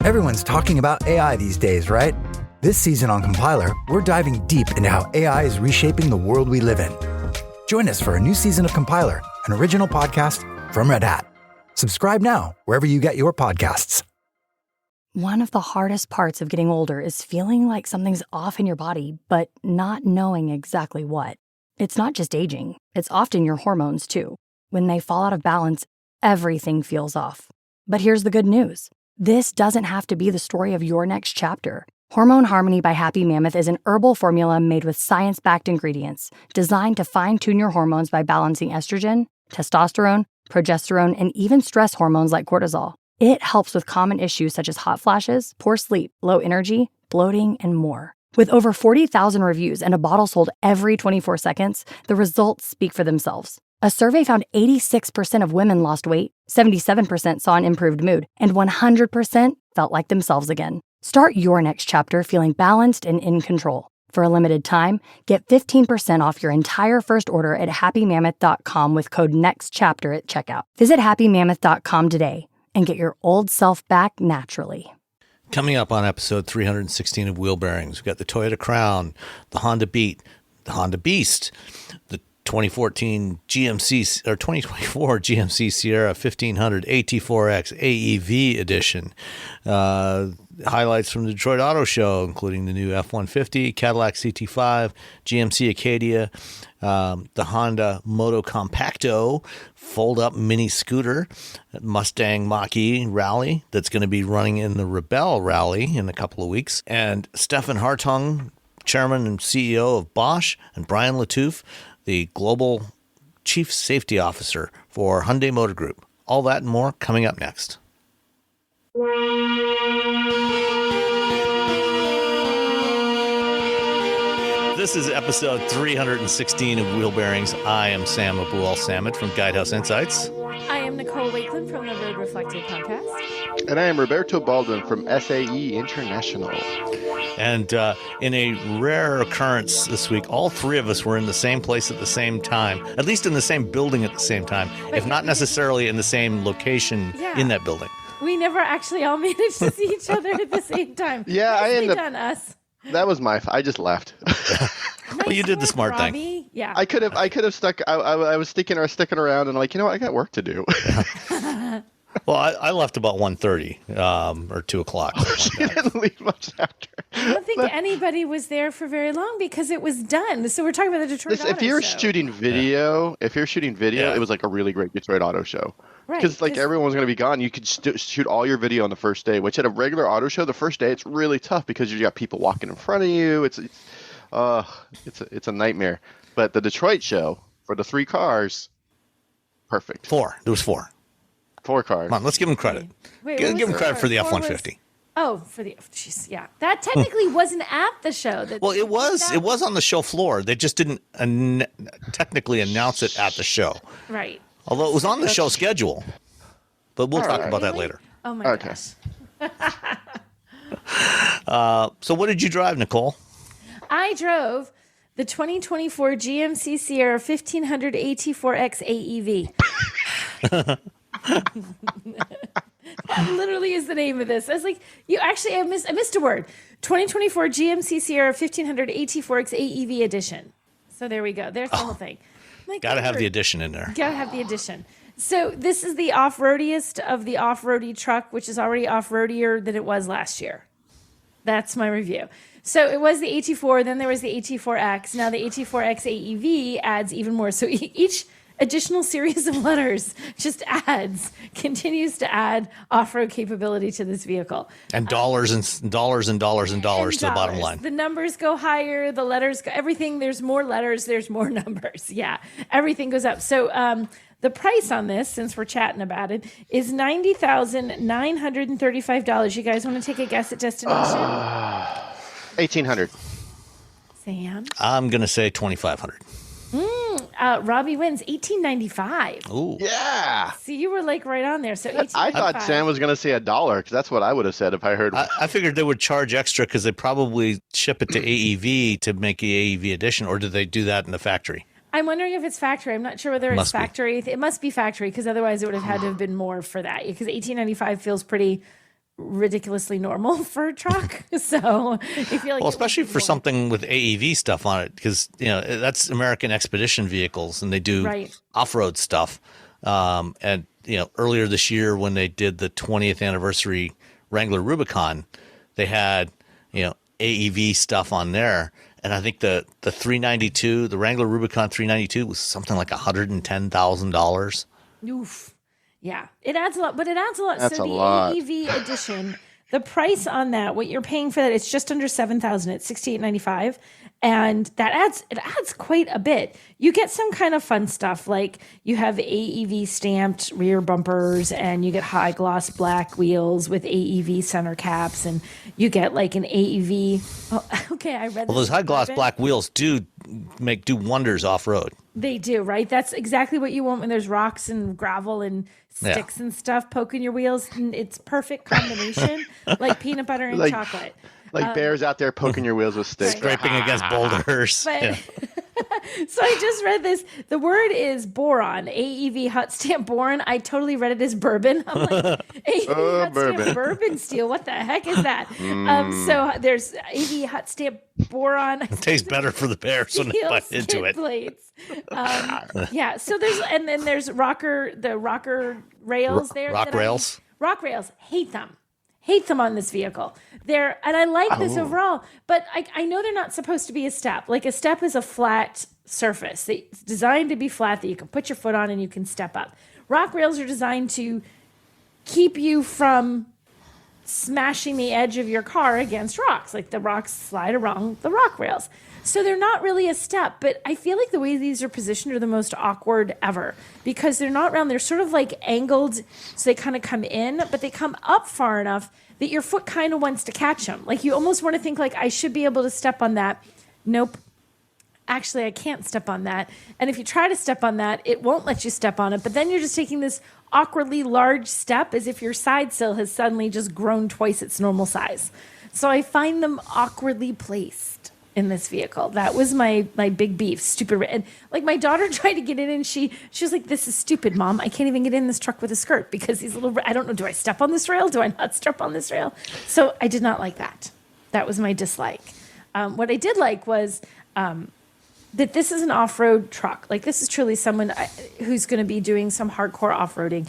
Everyone's talking about AI these days, right? This season on Compiler, we're diving deep into how AI is reshaping the world we live in. Join us for a new season of Compiler, an original podcast from Red Hat. Subscribe now, wherever you get your podcasts. One of the hardest parts of getting older is feeling like something's off in your body, but not knowing exactly what. It's not just aging, it's often your hormones too. When they fall out of balance, everything feels off. But here's the good news. This doesn't have to be the story of your next chapter. Hormone Harmony by Happy Mammoth is an herbal formula made with science-backed ingredients designed to fine-tune your hormones by balancing estrogen, testosterone, progesterone, and even stress hormones like cortisol. It helps with common issues such as hot flashes, poor sleep, low energy, bloating, and more. With over 40,000 reviews and a bottle sold every 24 seconds, the results speak for themselves. A survey found 86% of women lost weight, 77% saw an improved mood, and 100% felt like themselves again. Start your next chapter feeling balanced and in control. For a limited time, get 15% off your entire first order at happymammoth.com with code NEXTCHAPTER at checkout. Visit happymammoth.com today and get your old self back naturally. Coming up on episode 316 of Wheel Bearings, we've got the Toyota Crown, the Honda Beat, the Honda Beast, the 2014 GMC or 2024 GMC Sierra 1500 AT4X AEV Edition. Highlights from the Detroit Auto Show, including the new F-150, Cadillac CT5, GMC Acadia, the Honda Motocompacto fold-up mini scooter, Mustang Mach-E Rally that's going to be running in the Rebelle Rally in a couple of weeks, and Stefan Hartung, Chairman and CEO of Bosch, and Brian Latouf, the Global Chief Safety Officer for Hyundai Motor Group. All that and more coming up next. This is episode 316 of Wheel Bearings. I am Sam Abuel-Samad from Guidehouse Insights. I am Nicole Wakeland from the Road Reflected podcast. And I am Roberto Baldwin from SAE International. And in a rare occurrence this week, all three of us were in the same place at the same time, at least in the same building at the same time, if not necessarily in the same location in that building. We never actually all managed to see each other at the same time. Yeah, I ended done us. That was I just left. Well, you did the smart Robbie. thing. Yeah. I could have stuck. I was sticking around, and like, I got work to do. Well, I left about 1:30 or 2 o'clock. She didn't leave much after. I don't think anybody was there for very long because it was done. So we're talking about the Detroit Auto If you're Show. shooting video, it was like a really great Detroit Auto Show. Right, Because everyone was going to be gone. You could shoot all your video on the first day, which at a regular auto show, the first day, it's really tough because you got people walking in front of you. It's a nightmare. But the Detroit show, for the 3 cars, perfect. 4. There was 4. 4 cars. Come on, let's give them credit. Wait, give them credit for the F-150. For the yeah. That technically wasn't at the show. Well, it was. It was on the show floor. They just didn't technically announce it at the show. Right. Although it was on the show schedule. But we'll talk about that later. Oh my gosh. So what did you drive, Nicole? I drove the 2024 GMC Sierra 1500 AT4X AEV. That literally is the name of this. I was like, I missed a word. 2024 GMC Sierra 1500 AT4X AEV Edition. So there we go. There's the whole thing. Got to have the edition in there. Got to have the edition. So this is the off-roadiest of the off-roady truck, which is already off-roadier than it was last year. That's my review. So it was the AT4, then there was the AT4X. Now the AT4X AEV adds even more. So each additional series of letters just continues to add off-road capability to this vehicle. And dollars and dollars to the bottom line. The numbers go higher, the letters go, everything, there's more letters, there's more numbers. Yeah, everything goes up. So the price on this, since we're chatting about it, is $90,935. You guys want to take a guess at destination? $1,800. Sam? I'm going to say $2,500. Robbie wins $1,895. Ooh. Yeah. See, you were like right on there. So I thought Sam was going to say $1 because that's what I would have said if I heard. I figured they would charge extra because they probably ship it to AEV to make the AEV edition, or do they do that in the factory? I'm wondering if it's factory. I'm not sure whether it's factory. It must be factory because otherwise it would have had to have been more for that. Because $1,895 feels pretty ridiculously normal for a truck. So I feel like, well, especially for something with AEV stuff on it, because that's American Expedition vehicles, and they do off-road stuff. And earlier this year when they did the 20th anniversary Wrangler Rubicon, they had AEV stuff on there. And I think the 392, the Wrangler Rubicon 392 was something like $110,000. Oof. Yeah, it adds a lot, but it adds a lot. That's so a the lot. AEV edition, the price on that, what you're paying for that, it's just under $7,000. It's $6,895, and it adds quite a bit. You get some kind of fun stuff, like you have AEV stamped rear bumpers, and you get high gloss black wheels with AEV center caps, and you get like an AEV. Oh, okay, I read. Well, those high gloss black wheels do wonders off road. They do, right? That's exactly what you want when there's rocks and gravel and sticks and stuff poking your wheels. And it's perfect combination, like peanut butter and chocolate. Like bears out there poking your wheels with sticks. Scraping against boulders. But, so I just read this. The word is boron, AEV hot stamp boron. I totally read it as bourbon. I'm like, AEV hot stamp bourbon steel. What the heck is that? So there's AEV hot stamp boron. It tastes better for the bears when they bite into it. Plates. Yeah. So there's the rocker rails there. Rock rails. Rock rails. Hate them on this vehicle. And I like this overall, but I know they're not supposed to be a step. Like a step is a flat surface. It's designed to be flat that you can put your foot on and you can step up. Rock rails are designed to keep you from smashing the edge of your car against rocks. Like the rocks slide around the rock rails. So they're not really a step, but I feel like the way these are positioned are the most awkward ever because they're not round. They're sort of like angled, so they kind of come in, but they come up far enough that your foot kind of wants to catch them. Like you almost want to think like, I should be able to step on that. Nope. Actually, I can't step on that. And if you try to step on that, it won't let you step on it. But then you're just taking this awkwardly large step as if your side sill has suddenly just grown twice its normal size. So I find them awkwardly placed in this vehicle. That was my big beef. Stupid. And like my daughter tried to get in and she was like, this is stupid, Mom. I can't even get in this truck with a skirt because these little, I don't know, do I step on this rail? Do I not step on this rail? So I did not like that. That was my dislike. What I did like was that this is an off-road truck. Like this is truly someone who's going to be doing some hardcore off-roading.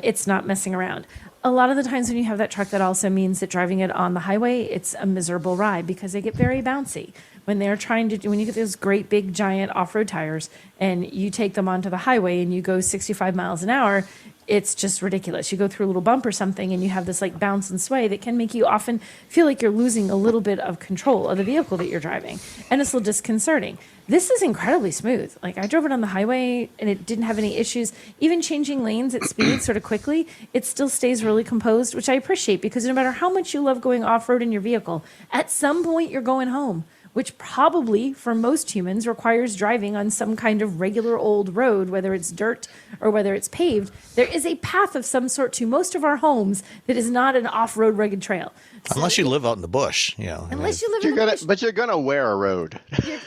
It's not messing around. A lot of the times when you have that truck, that also means that driving it on the highway, it's a miserable ride because they get very bouncy. When they're when you get those great big giant off-road tires and you take them onto the highway and you go 65 miles an hour, it's just ridiculous. You go through a little bump or something and you have this like bounce and sway that can make you often feel like you're losing a little bit of control of the vehicle that you're driving. And it's a little disconcerting. This is incredibly smooth. Like I drove it on the highway and it didn't have any issues. Even changing lanes at speed sort of quickly, it still stays really composed, which I appreciate because no matter how much you love going off-road in your vehicle, at some point you're going home, which probably for most humans requires driving on some kind of regular old road, whether it's dirt or whether it's paved. There is a path of some sort to most of our homes that is not an off-road rugged trail. So unless you live out in the bush, Unless you live in the bush. But you're going to wear a road.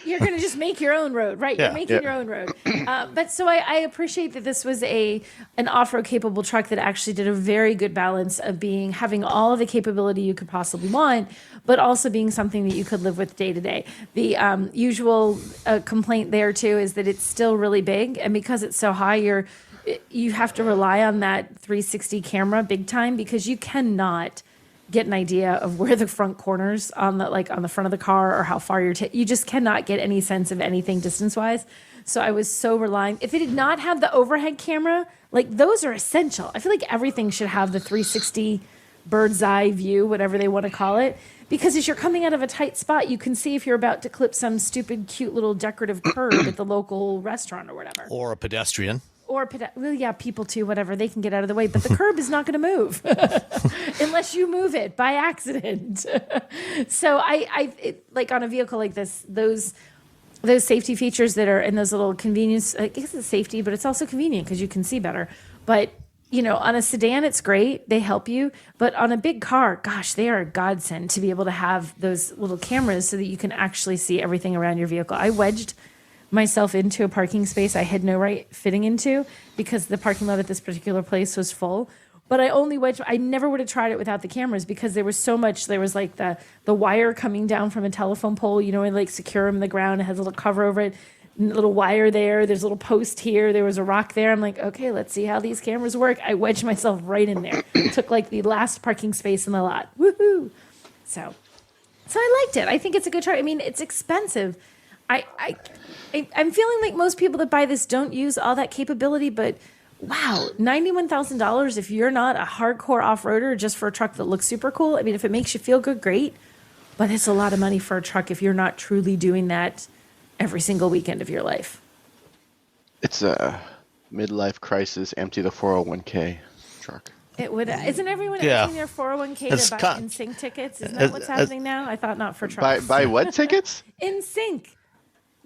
You're going to just make your own road, right? Yeah. You're making your own road. But so I appreciate that this was an off-road capable truck that actually did a very good balance of having all of the capability you could possibly want, but also being something that you could live with day to day. The usual complaint there too is that it's still really big, and because it's so high, you have to rely on that 360 camera big time because you cannot get an idea of where the front corners on the front of the car or how far you just cannot get any sense of anything distance wise. So I was so relying. If it did not have the overhead camera, like those are essential. I feel like everything should have the 360 bird's eye view, whatever they want to call it. Because as you're coming out of a tight spot, you can see if you're about to clip some stupid, cute little decorative curb at the local restaurant or whatever. Or a pedestrian. Well, yeah, people too, whatever. They can get out of the way. But the curb is not going to move unless you move it by accident. So like on a vehicle like this, those safety features that are in those little convenience, I guess it's safety, but it's also convenient because you can see better. But on a sedan, it's great. They help you. But on a big car, gosh, they are a godsend to be able to have those little cameras so that you can actually see everything around your vehicle. I wedged myself into a parking space I had no right fitting into because the parking lot at this particular place was full. But I never would have tried it without the cameras because there was so much. There was like the wire coming down from a telephone pole, and like secure them in the ground. It has a little cover over it, a little wire there. There's a little post here. There was a rock there. I'm like, okay, let's see how these cameras work. I wedged myself right in there. Took like the last parking space in the lot. Woohoo! So I liked it. I think it's a good try. I mean, it's expensive. I'm feeling like most people that buy this don't use all that capability, but wow, $91,000 if you're not a hardcore off-roader just for a truck that looks super cool. I mean, if it makes you feel good, great. But it's a lot of money for a truck if you're not truly doing that every single weekend of your life. It's a midlife crisis, empty the 401k truck. It would. Isn't everyone emptying their 401k to buy in-sync tickets? Isn't that what's happening now? I thought not for trucks. Buy what tickets? In-sync.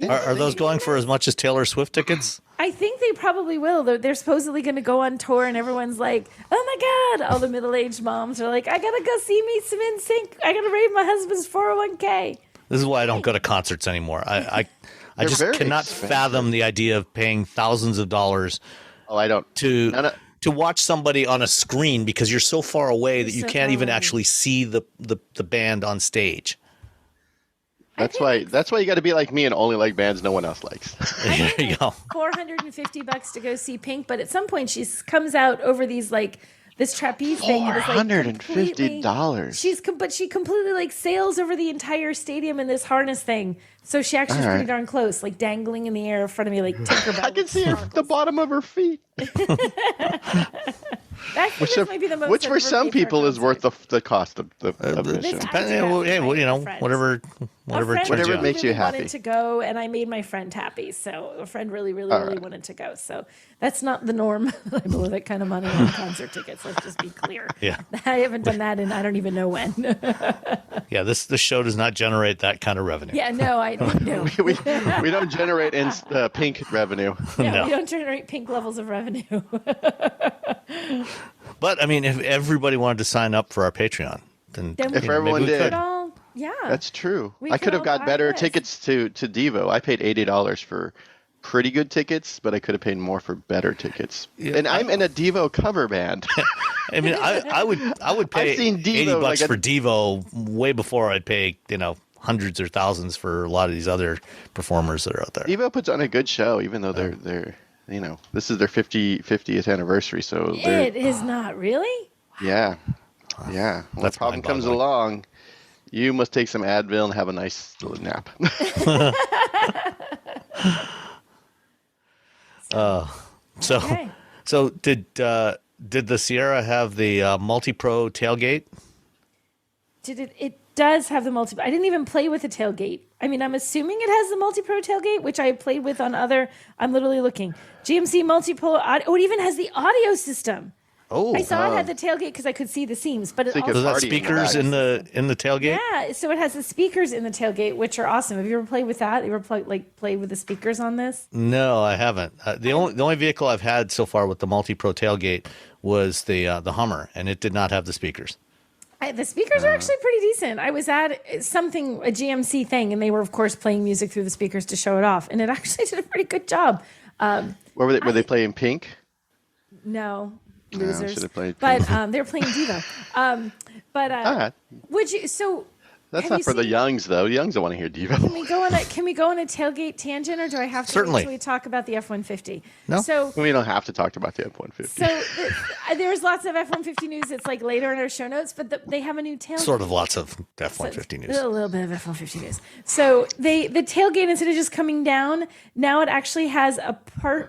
Are those going for as much as Taylor Swift tickets? I think they probably will. They're supposedly going to go on tour, and everyone's like, "Oh my God!" All the middle-aged moms are like, "I gotta go see me some NSYNC. I gotta raid my husband's 401k." This is why I don't go to concerts anymore. I just cannot fathom the idea of paying thousands of dollars. Oh, I don't. To watch somebody on a screen because you're so far away that you can't even actually see the band on stage. That's why you got to be like me and only like bands no one else likes. There you go. $450 to go see Pink, but at some point she comes out over these like this trapeze thing. $450. But she completely like sails over the entire stadium in this harness thing. So she actually is pretty darn close, like dangling in the air in front of me, like Tinkerbell. I can see the bottom of her feet. Which for some people is worth the cost of admission. Whatever makes you happy. Wanted to go, and I made my friend happy. So a friend really wanted to go. So that's not the norm. I blow that kind of money on concert tickets. Let's just be clear. Yeah, I haven't done that, and I don't even know when. Yeah, this show does not generate that kind of revenue. Yeah, no, I no. we don't generate Pink revenue. No, we don't generate Pink levels of revenue. But I mean, if everybody wanted to sign up for our Patreon, then if everyone did, yeah, that's true. I could have got better tickets to Devo. I paid $80 for pretty good tickets, but I could have paid more for better tickets. Yeah, and I'm in a Devo cover band. I mean, I would pay $80 for Devo way before I'd pay hundreds or thousands for a lot of these other performers that are out there. Devo puts on a good show, even though they're this is their 50th anniversary, so it is not really. Yeah. When the problem comes along, you must take some Advil and have a nice little nap. So did the Sierra have the multi-pro tailgate? It does have the multi. I didn't even play with the tailgate. I mean, I'm assuming it has the multi-pro tailgate, which I played with on other. I'm literally looking. GMC multi-pro. Oh, it even has the audio system. Oh, I saw it had the tailgate because I could see the seams, but it also has speakers in the tailgate. Yeah, so it has the speakers in the tailgate, which are awesome. Have you ever played with that? You ever play with the speakers on this? No, I haven't. The only vehicle I've had so far with the multi-pro tailgate was the Hummer, and it did not have the speakers. The speakers are actually pretty decent. I was at a GMC thing, and they were, of course, playing music through the speakers to show it off, and it actually did a pretty good job. Were they playing Pink? No, losers. But they're playing Devo. Would you? So that's not for the youngs, though. The youngs don't want to hear Devo. Can we go on a tailgate tangent, or do I have to wait until we talk about the F-150? No. So we don't have to talk about the F-150. So there's lots of F-150 news. It's like later in our show notes, but they have a new tailgate. Sort of lots of F-150 news. A little bit of F-150 news. So the tailgate, instead of just coming down, now it actually has a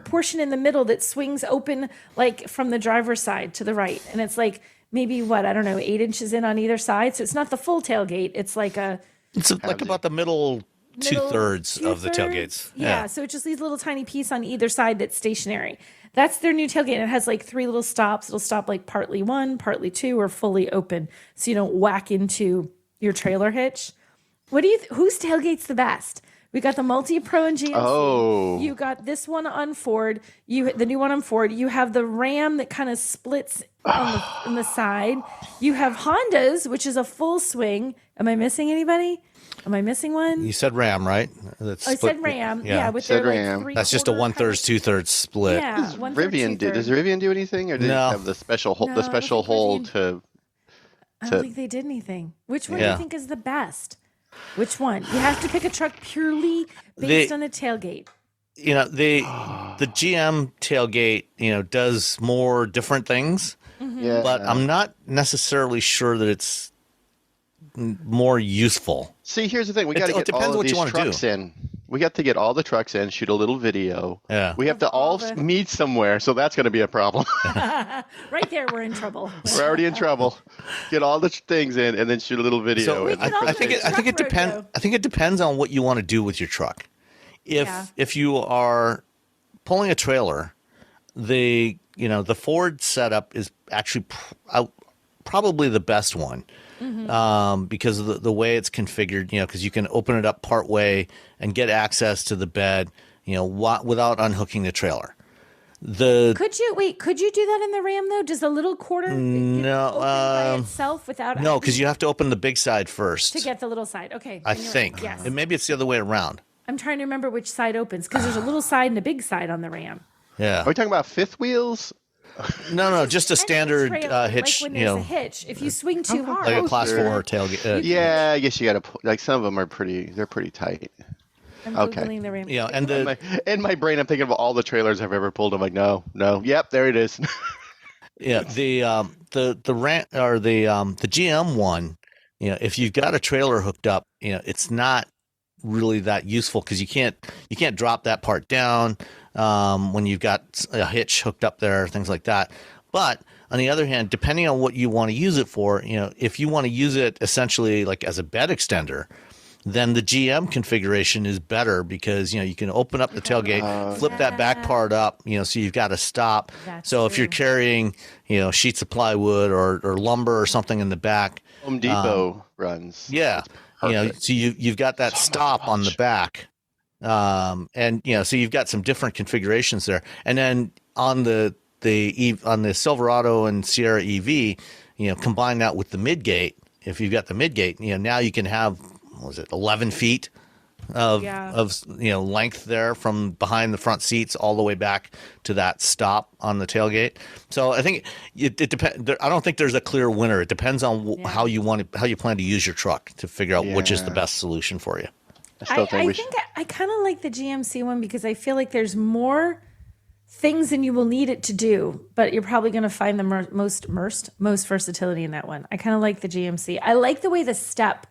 portion in the middle that swings open, like from the driver's side to the right, and it's like maybe 8 inches in on either side. So it's not the full tailgate. It's like about the middle two-thirds of the tailgates. Yeah. So it's just these little tiny piece on either side that's stationary. That's their new tailgate. It has like 3 little stops. It'll stop like partly 1, partly 2, or fully open, so you don't whack into your trailer hitch. Whose tailgate's the best? We got the Multi-Pro and GMC. Oh. You got this one on Ford. The new one on Ford. You have the Ram that kind of splits on the side. You have Hondas, which is a full swing. Am I missing anybody? Am I missing one? You said Ram, right? I said Ram. Yeah, with their Ram. like That's just a 1/3, 2/3 split. Yeah, Does Rivian do anything, or did it have the special hole? The special hole to. I don't think they did anything. Which one do you think is the best? Which one? You have to pick a truck purely based on the tailgate. You know, the GM tailgate, does more different things. Yeah. But I'm not necessarily sure that it's more useful. See, here's the thing: we got to get all of these trucks in. We got to get all the trucks in, shoot a little video. Yeah. We have to all meet somewhere, so that's going to be a problem. Right there, we're in trouble. We're already in trouble. Get all the things in, and then shoot a little video. So I think it depends. I think it depends on what you want to do with your truck. If you are pulling a trailer, the Ford setup is actually probably the best one. Because of the way it's configured, because you can open it up part way and get access to the bed, without unhooking the trailer. Could you do that in the Ram though? Does the little quarter open by itself without? No, because you have to open the big side first to get the little side. Okay, I think. Right. Yes. And maybe it's the other way around. I'm trying to remember which side opens because there's a little side and a big side on the Ram. Yeah. Are we talking about fifth wheels? No, just a standard hitch. Like when there's a hitch, if you swing too hard, like a class 4 tailgate. Yeah, I guess you got to like some of them are pretty. They're pretty tight. I'm Googling the Ram. Yeah, and in my brain, I'm thinking of all the trailers I've ever pulled. I'm like, no, yep, there it is. Yeah, the Ram or the GM one. If you've got a trailer hooked up, it's not really that useful because you can't drop that part down when you've got a hitch hooked up there, things like that. But on the other hand, depending on what you want to use it for, if you want to use it essentially like as a bed extender, then the GM configuration is better because you can open up the tailgate, flip that back part up, so you've got to stop. So if you're carrying sheets of plywood or lumber or something in the back, Home Depot runs. Yeah. So you've got that stop on the back, and so you've got some different configurations there. And then on the Silverado and Sierra EV, combine that with the midgate. If you've got the midgate, now you can have 11 feet of length there from behind the front seats all the way back to that stop on the tailgate. So I think it depends. I don't think there's a clear winner. It depends on how you plan to use your truck to figure out which is the best solution for you. I kind of like the GMC one because I feel like there's more things than you will need it to do, but you're probably going to find the most versatility in that one. I kind of like the GMC. I like the way the step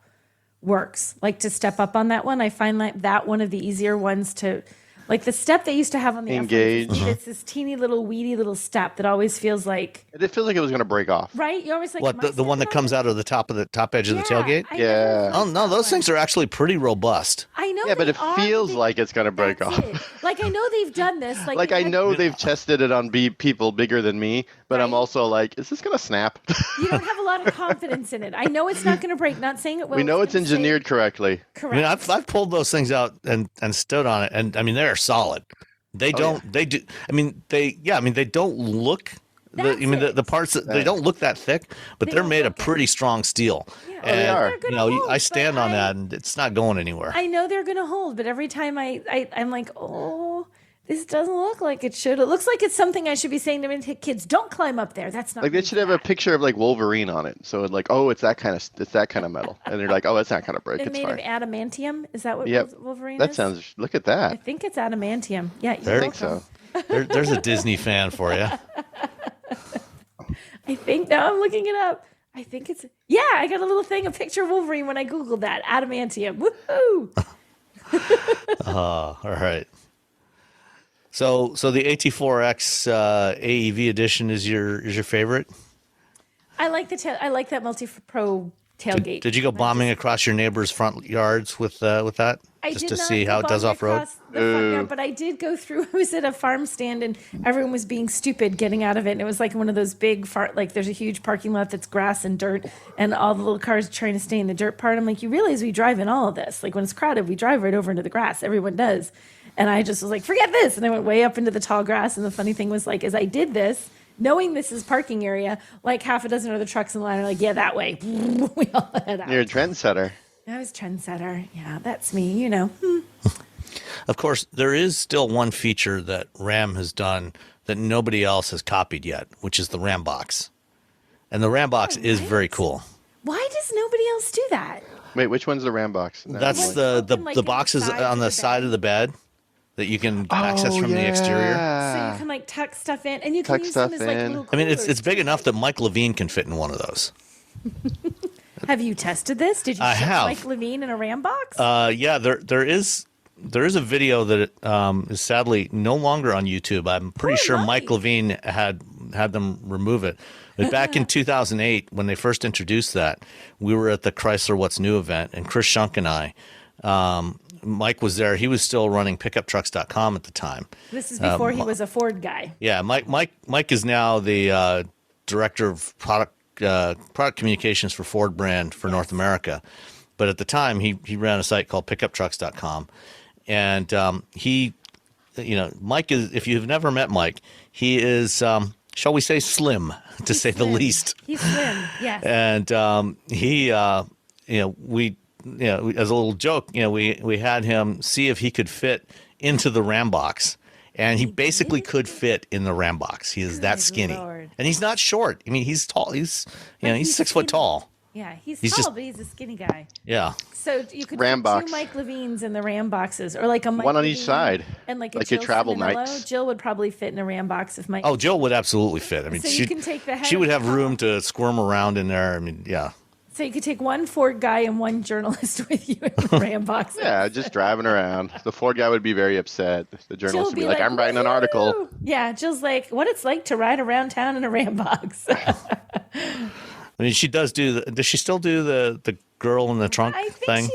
works, like to step up on that one. I find like that one of the easier ones to, like the step they used to have on the Engage. F-150, it's this teeny little weedy little step that always feels like it feels like it was going to break off. Right? You always like what the one that comes out of the top edge of the tailgate. Yeah. Oh no, those things are actually pretty robust. I know. Yeah, but it feels like it's going to break off. Like I know they've done this. Like I know they've tested it on people bigger than me, but I'm also like, is this going to snap? You don't have a lot of confidence in it. I know it's not going to break. Not saying it will. We know it's engineered correctly. Correct. I mean, I've pulled those things out and stood on it, and I mean they're solid. They don't. They do. I mean, they. Yeah. I mean, they don't look. The parts that they don't look that thick, but they're made of pretty strong steel. Yeah. And, they are. I stand on that, and it's not going anywhere. I know they're going to hold, but every time I'm like, oh, this doesn't look like it should. It looks like it's something I should be saying to my kids. Don't climb up there. That's not like they should have a picture of like Wolverine on it. So it's like, oh, it's that kind of metal, and they're like, oh, it's not going to break. It's made fine. of adamantium. Is that what Wolverine that is? sounds. Look at that. I think it's adamantium. Yeah, I think so. There's a Disney fan for you. I think now I'm looking it up. I think it's I got a little thing, a picture of Wolverine when I googled that adamantium. Woohoo! All right. So the AT4X AEV Edition is your favorite? I like that Multi-Pro tailgate. Did you go bombing across your neighbor's front yards with that? I Just did to not see go how it does bombing off road? across the front yard, but I did go through. I was at a farm stand and everyone was being stupid getting out of it. And it was like one of those big, there's a huge parking lot that's grass and dirt, and all the little cars trying to stay in the dirt part. I'm like, you realize we drive in all of this. Like when it's crowded, we drive right over into the grass. Everyone does. And I just was like, forget this. And I went way up into the tall grass. And the funny thing was, like, as I did this, knowing this is parking area, like half a dozen other trucks in the line are like, yeah, that way. We all head out. You're a trendsetter. I was trendsetter. Yeah, that's me, you know. Of course, there is still one feature that Ram has done that nobody else has copied yet, which is the Ram box. And the Ram box is very cool. Why does nobody else do that? Wait, which one's the Ram box? No, That's the boxes on the side of the bed that you can access from the exterior. So you can like tuck stuff in, and you can use them as like little coolers. I mean, it's big enough that Mike Levine can fit in one of those. Have you tested this? Did you ship Mike Levine in a Ram box? Yeah, there is a video that is sadly no longer on YouTube. I'm pretty sure Mike Levine had them remove it. But back in 2008, when they first introduced that, we were at the Chrysler What's New event, and Chris Shunk and I, Mike was there. He was still running pickuptrucks.com at the time. This is before he was a Ford guy. Yeah, Mike is now the director of product communications for Ford brand for North America. But at the time, he ran a site called pickuptrucks.com. And Mike is, if you've never met Mike, he is, shall we say, slim, to say the least. He's slim, yes. And we as a little joke, we had him see if he could fit into the Ram box. And he basically could fit in the Ram box. He is that skinny. Lord. And he's not short. I mean, he's tall. He's 6 foot tall. Yeah, he's tall, but he's a skinny guy. Yeah. So you could Ram put box. two Mike Levines in the Ram boxes, or like a Mike one on Levine each side, and like a like Jill your travel Ciminello. nights. Jill would probably fit in a Ram box if Mike. Oh, Jill would absolutely fit. I mean, so you can take the head she would of have room to squirm around in there. I mean, yeah. So you could take one Ford guy and one journalist with you in the Ram box. Yeah, just driving around. The Ford guy would be very upset. The journalist would be like, I'm writing an article. Yeah, Jill's like, what it's like to ride around town in a Ram box. I mean, she does do does she still do the girl in the trunk thing?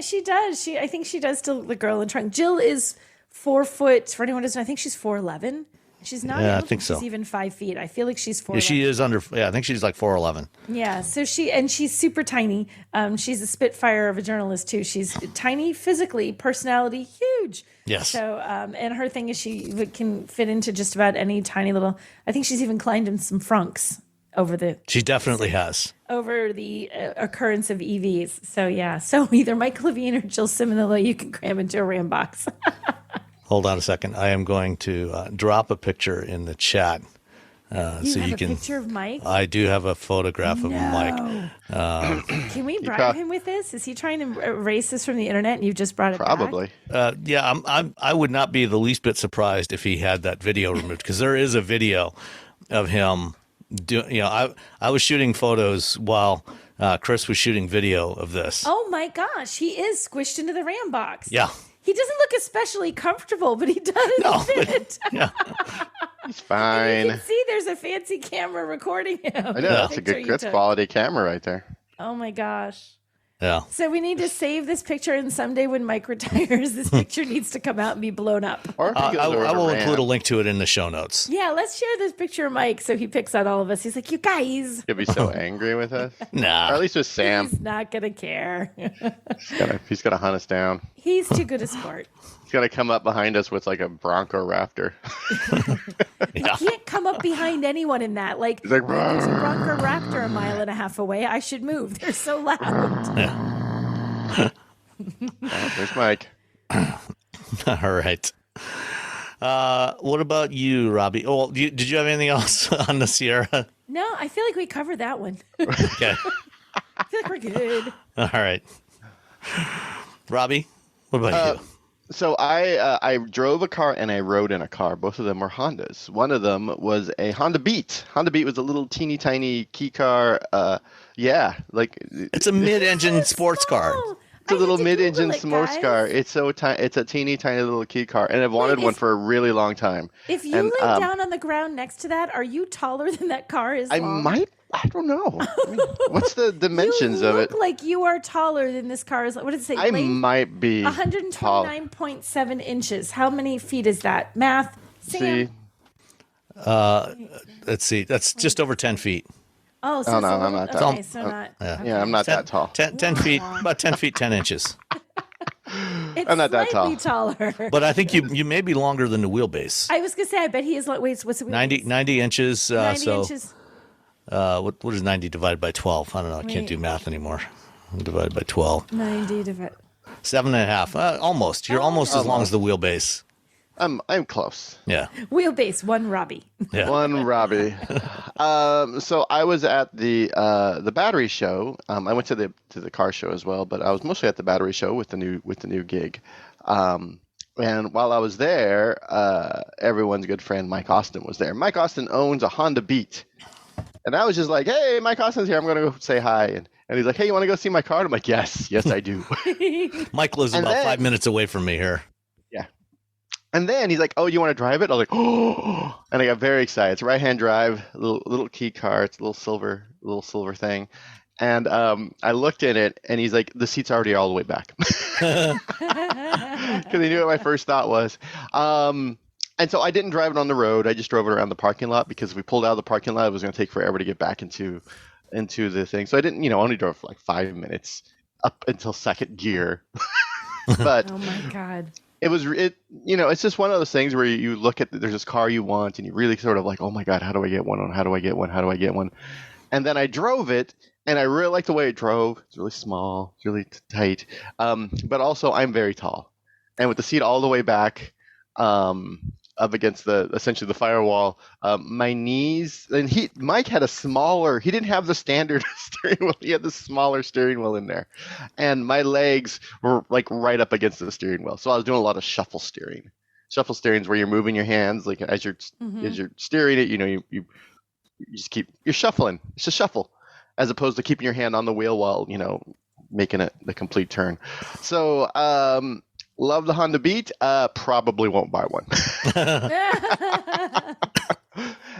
She does. I think she does still the girl in the trunk. Jill is 4 foot. For anyone who doesn't know, I think she's 4'11". She's not. Yeah, I think so. She's even 5 feet. I feel like she's 4'11". Yeah, she is under. Yeah, I think she's like 4'11". Yeah. So she's super tiny. She's a spitfire of a journalist too. She's tiny physically, personality huge. Yes. So and her thing is she can fit into just about any tiny little. I think she's even climbed in some frunks over the. She definitely has. Over the occurrence of EVs. So yeah. So either Mike Levine or Jill Ciminello, you can cram into a Ram box. Hold on a second. I am going to drop a picture in the chat. So you can. A picture of Mike? I do have a photograph of Mike. Can we bribe him with this? Is he trying to erase this from the internet and you've just brought it Probably. back? Yeah, I would not be the least bit surprised if he had that video removed, because there is a video of him. I was shooting photos while Chris was shooting video of this. Oh my gosh, he is squished into the Ram box. Yeah. He doesn't look especially comfortable, but he does fit. Yeah. He's fine. You can see there's a fancy camera recording him. I know. That's a good quality camera right there. Oh my gosh. Yeah. So we need to save this picture, and someday when Mike retires, this picture needs to come out and be blown up. Or I will include a link to it in the show notes. Yeah, let's share this picture of Mike so he picks on all of us. He's like, you guys. He'll be so angry with us. Nah. Or at least with Sam. He's not going to care. He's gonna hunt us down. He's too good a sport. He's gonna come up behind us with like a Bronco Raptor. You can't come up behind anyone in that. Like, He's like, there's a Bronco Raptor 1.5 miles away. I should move. They're so loud. Yeah. Oh, there's Mike. All right. What about you, Robbie? Oh, did you have anything else on the Sierra? No, I feel like we covered that one. Okay. I feel like we're good. All right. Robbie, what about you? So I drove a car and I rode in a car. Both of them were Hondas. One of them was a Honda Beat. Honda Beat was a little teeny tiny key car. It's a mid-engine sports car. It's a little mid-engine sports car. It's so tiny. It's a teeny tiny little key car, and I've wanted one for a really long time. If you lay down on the ground next to that, are you taller than that car is? I might I don't know. I mean, what's the dimensions of it? You look like you are taller than this car is. What did it say? I might be 129.7 inches. How many feet is that? Math. Sam. See, Let's see. That's just over 10 feet. Oh, so no, I'm not that. okay, so not. Yeah. Yeah, I'm not that tall. 10 feet, about 10 feet, 10 inches. It's I'm not that tall. taller. But I think you may be longer than the wheelbase. I was going to say, I bet he is, what's the wheelbase? 90 inches. 90 inches. What is 90 divided by 12? I don't know. I can't do math anymore. Divided by 12. 90 divided. 7.5. Almost. You're almost as long as the wheelbase. I'm close. Yeah. Wheelbase, one Robbie. Yeah. One Robbie. So I was at the battery show. I went to the car show as well, but I was mostly at the battery show with the new gig. And while I was there, everyone's good friend Mike Austin was there. Mike Austin owns a Honda Beat, and I was just like, "Hey, Mike Austin's here. I'm gonna go say hi." And he's like, "Hey, you want to go see my car?" And I'm like, "Yes, I do." Mike lives about 5 minutes away from me here. Yeah. And then he's like, "Oh, you want to drive it?" I was like, "Oh!" And I got very excited. It's a right-hand drive, little key car. It's a little silver thing. And I looked in it, and he's like, "The seat's already all the way back," because he knew what my first thought was. And so I didn't drive it on the road. I just drove it around the parking lot because if we pulled out of the parking lot, it was going to take forever to get back into the thing. So I didn't, only drove for like 5 minutes up until second gear. But Oh my God. It's just one of those things where you look at, there's this car you want and you really sort of like, oh my God, how do I get one? How do I get one? How do I get one? And then I drove it and I really liked the way it drove. It's really small, it's really tight. But also I'm very tall. And with the seat all the way back, up against essentially the firewall, my knees, and Mike had he didn't have the standard steering wheel. He had the smaller steering wheel in there, and my legs were like right up against the steering wheel. So I was doing a lot of shuffle steering. Shuffle steering is where you're moving your hands, like as you're steering it. You just you're shuffling. It's a shuffle, as opposed to keeping your hand on the wheel while making the complete turn. So love the Honda Beat. Probably won't buy one.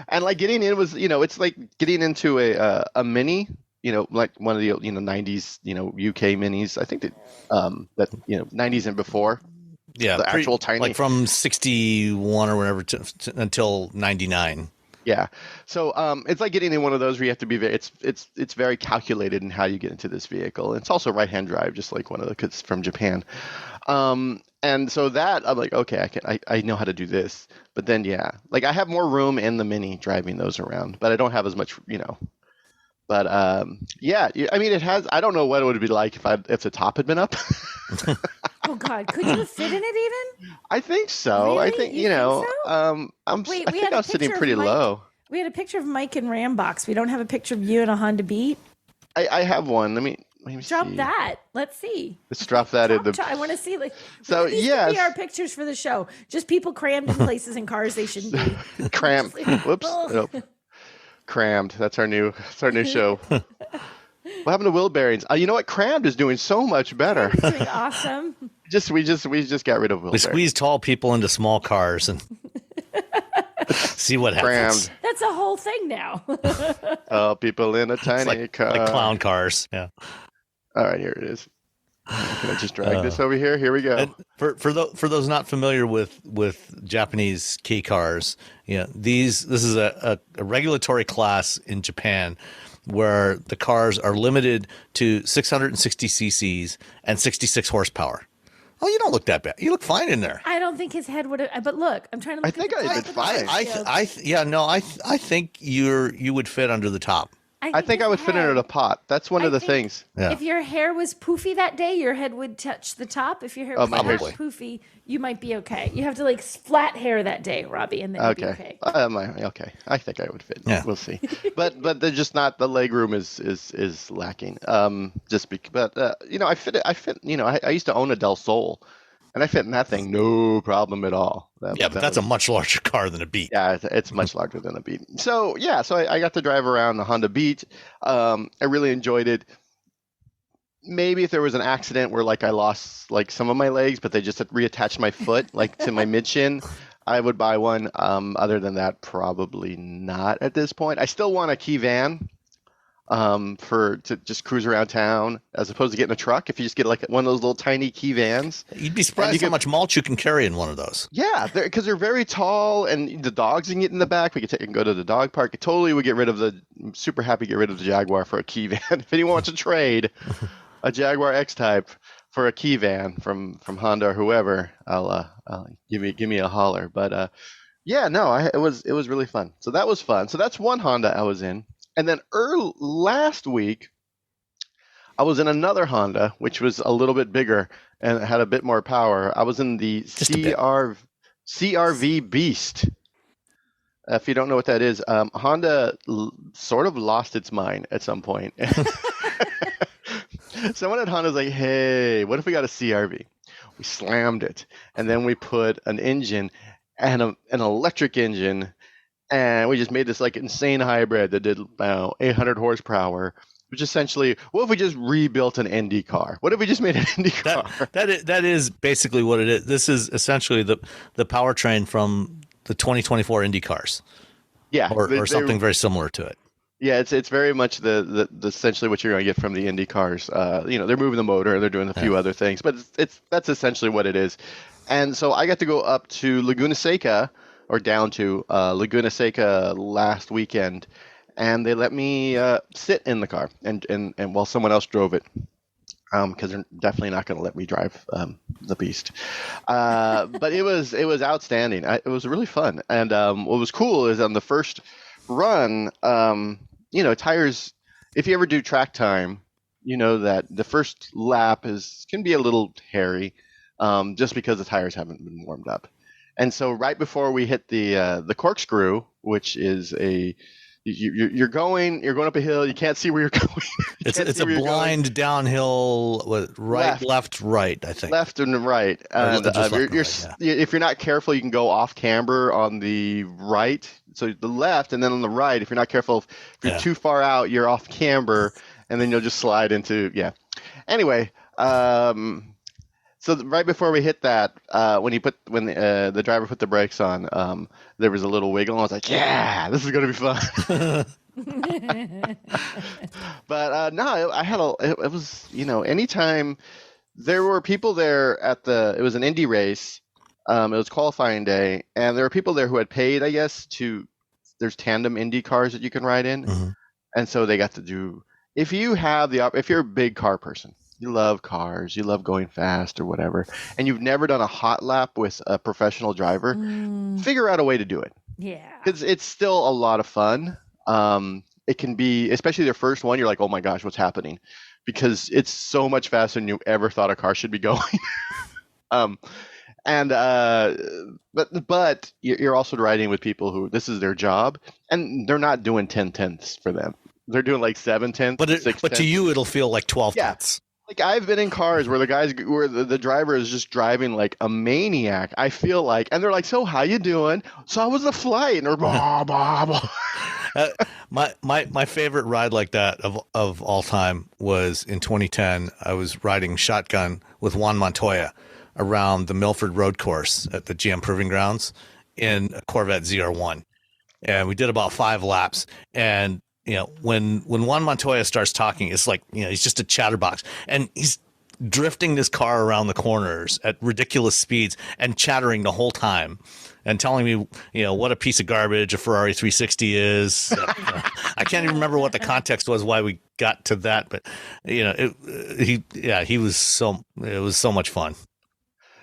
And like getting in was, it's like getting into a Mini, like one of the 90s, UK Minis. I think that 90s and before. Yeah, the actual tiny, like from 61 or whatever until 99. Yeah. So it's like getting in one of those where you have to be it's very calculated in how you get into this vehicle. And it's also right-hand drive, just like one of the kids from Japan. And so that I'm like, okay, I know how to do this. But then, yeah, like I have more room in the Mini driving those around, but I don't have as much, But yeah, I mean, it has. I don't know what it would be like if the top had been up. Oh God, could you fit in it even? I think so. Really? I think you think so? I think I was sitting pretty low. We had a picture of Mike and Rambox. We don't have a picture of you in a Honda Beat. I have one. Let me drop see. that. Let's see. Let's drop that in the. I want to see So these could be our pictures for the show. Just people crammed in places in cars they shouldn't be. Crammed. Whoops. Nope. Crammed. That's our new show. What happened to wheel bearings? You know what? Crammed is doing so much better. It's doing awesome. We just got rid of wheel bearings. We squeeze tall people into small cars and see what happens. Crammed. That's a whole thing now. Oh, people in a tiny car. Like clown cars. Yeah. All right, here it is. Can I just drag this over here? Here we go. And for those not familiar with Japanese kei cars, this is a regulatory class in Japan where the cars are limited to 660 cc's and 66 horsepower. Oh, you don't look that bad. You look fine in there. I don't think his head would have. But look, I'm trying to. I think I did fine. I think you would fit under the top. I think I would fit under the pot. That's one of the things. Yeah. If your hair was poofy that day, your head would touch the top. If your hair was not poofy, you might be okay. You have to flat hair that day, Robbie, and then you'd be okay. Okay. I think I would fit. Yeah. We'll see. But they're just not. The leg room is lacking. I fit. I used to own a Del Sol, and I fit in that thing no problem at all. But that's a much larger car than a Beat. Yeah, it's much larger than a Beat. So I got to drive around the Honda Beat. I really enjoyed it. Maybe if there was an accident where I lost some of my legs, but they just had reattached my foot to my mid shin, I would buy one. Other than that, probably not at this point. I still want a key van. to just cruise around town as opposed to getting a truck. If you just get like one of those little tiny key vans, you'd be surprised how much mulch you can carry in one of those. Yeah, because they're very tall, and the dogs can get in the back. We can go to the dog park. It totally would get rid of super happy to get rid of the Jaguar for a key van. If anyone wants to trade a Jaguar X-Type for a key van from Honda or whoever, I'll give me a holler. But it was really fun. So that was fun. So that's one Honda I was in. And then last week, I was in another Honda, which was a little bit bigger and had a bit more power. I was in the CR-V Beast. If you don't know what that is, Honda sort of lost its mind at some point. Someone at Honda's like, hey, what if we got a CR-V? We slammed it, and then we put an engine and an electric engine, and we just made this like insane hybrid that did about 800 horsepower, which essentially, what if we just rebuilt an Indy car? What if we just made an Indy car? That is basically what it is. This is essentially the powertrain from the 2024 Indy cars. Yeah. Or something very similar to it. Yeah, it's very much the essentially what you're going to get from the Indy cars. They're moving the motor and they're doing a few other things, but that's essentially what it is. And so I got to go up to Laguna Seca, or down to Laguna Seca last weekend, and they let me sit in the car and while someone else drove it, because they're definitely not going to let me drive the beast. But it was outstanding. It was really fun. And what was cool is on the first run, tires. If you ever do track time, you know that the first lap can be a little hairy, just because the tires haven't been warmed up. And so right before we hit the corkscrew, which is you're going up a hill, you can't see where you're going. It's a blind downhill, left, right, I think. Left and right. And if you're not careful, you can go off camber on the right. So the left, and then on the right, if you're not careful, if you're too far out, you're off camber, and then you'll just slide into Anyway, so right before we hit that, when the driver put the brakes on, there was a little wiggle, and I was like, "Yeah, this is gonna be fun." But it was anytime there were people there it was an Indy race, it was qualifying day, and there were people there who had paid, I guess, there's tandem Indy cars that you can ride in, and so they got to do. If you're a big car person. You love cars, you love going fast or whatever, and you've never done a hot lap with a professional driver, figure out a way to do it. Yeah. Because it's still a lot of fun. It can be, especially their first one, you're like, oh my gosh, what's happening? Because it's so much faster than you ever thought a car should be going. But you're also riding with people who, this is their job, and they're not doing 10/10ths for them. They're doing like 7/10. But to you, it'll feel like 12/10ths. Like I've been in cars where the driver is just driving like a maniac. I feel like, and they're like, "So how you doing?" "So I was a flight," and they're blah blah blah. My favorite ride like that of all time was in 2010. I was riding shotgun with Juan Montoya around the Milford Road Course at the GM Proving Grounds in a Corvette ZR1, and we did about 5 laps. And when Juan Montoya starts talking, it's like, he's just a chatterbox, and he's drifting this car around the corners at ridiculous speeds and chattering the whole time and telling me, what a piece of garbage a Ferrari 360 is. I can't even remember what the context was, why we got to that, but it was so much fun.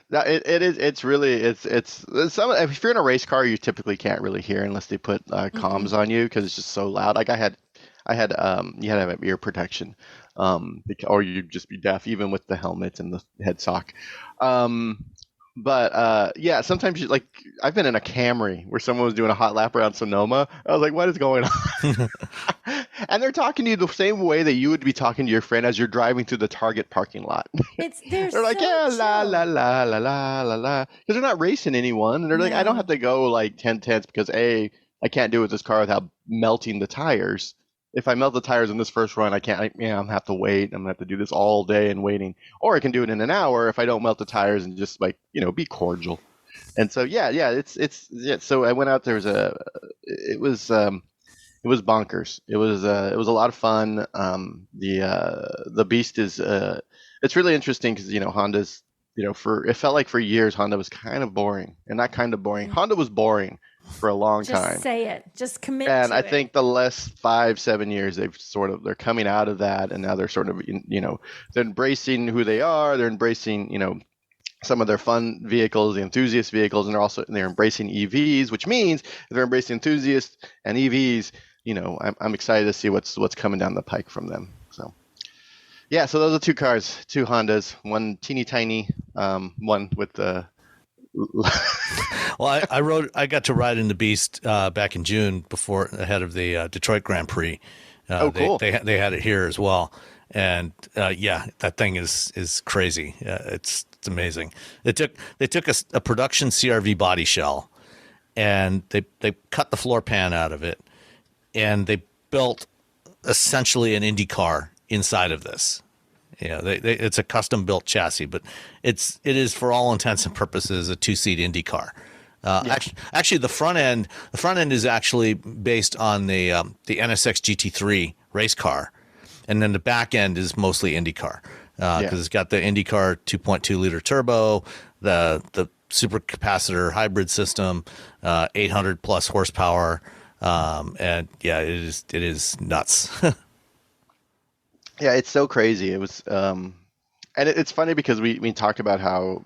No, it's really some, if you're in a race car, you typically can't really hear unless they put comms on you, because it's just so loud. Like you had to have ear protection, or you'd just be deaf even with the helmet and the head sock. Sometimes I've been in a Camry where someone was doing a hot lap around Sonoma. I was like, what is going on? And they're talking to you the same way that you would be talking to your friend as you're driving through the Target parking lot. They're like, yeah, la la la la la la la, because they're not racing anyone, and they're like, I don't have to go like 10/10ths because I can't do it with this car without melting the tires. If I melt the tires in this first run, I can't. I'm gonna have to wait. I'm gonna have to do this all day and waiting, or I can do it in an hour if I don't melt the tires and just be cordial. And so So I went out. It was bonkers. It was a lot of fun. The Beast is it's really interesting because Honda's it felt like for years Honda was kind of boring, and not kind of boring. Honda was boring for a long time. Just say it. Just commit And to I it. think the last 5-7 years they're coming out of that, and now they're sort of they're embracing who they are. They're embracing some of their fun vehicles, the enthusiast vehicles, and they're embracing EVs, which means if they're embracing enthusiasts and EVs, I'm excited to see what's coming down the pike from them. So yeah, so those are two cars, two Hondas, one teeny tiny, one with the. Well, I got to ride in the Beast back in June ahead of the Detroit Grand Prix. Cool. They had it here as well, and that thing is crazy. It's amazing. They took a production CRV body shell, and they cut the floor pan out of it, and they built essentially an Indy car inside of this. It's a custom built chassis, but it is for all intents and purposes a 2-seat Indy car. Actually, the front end is actually based on the NSX GT3 race car, and then the back end is mostly IndyCar because it's got the IndyCar 2.2 liter turbo, the supercapacitor hybrid system, 800 plus horsepower, and it is nuts. Yeah, it's so crazy. It was, and it's funny because we talked about how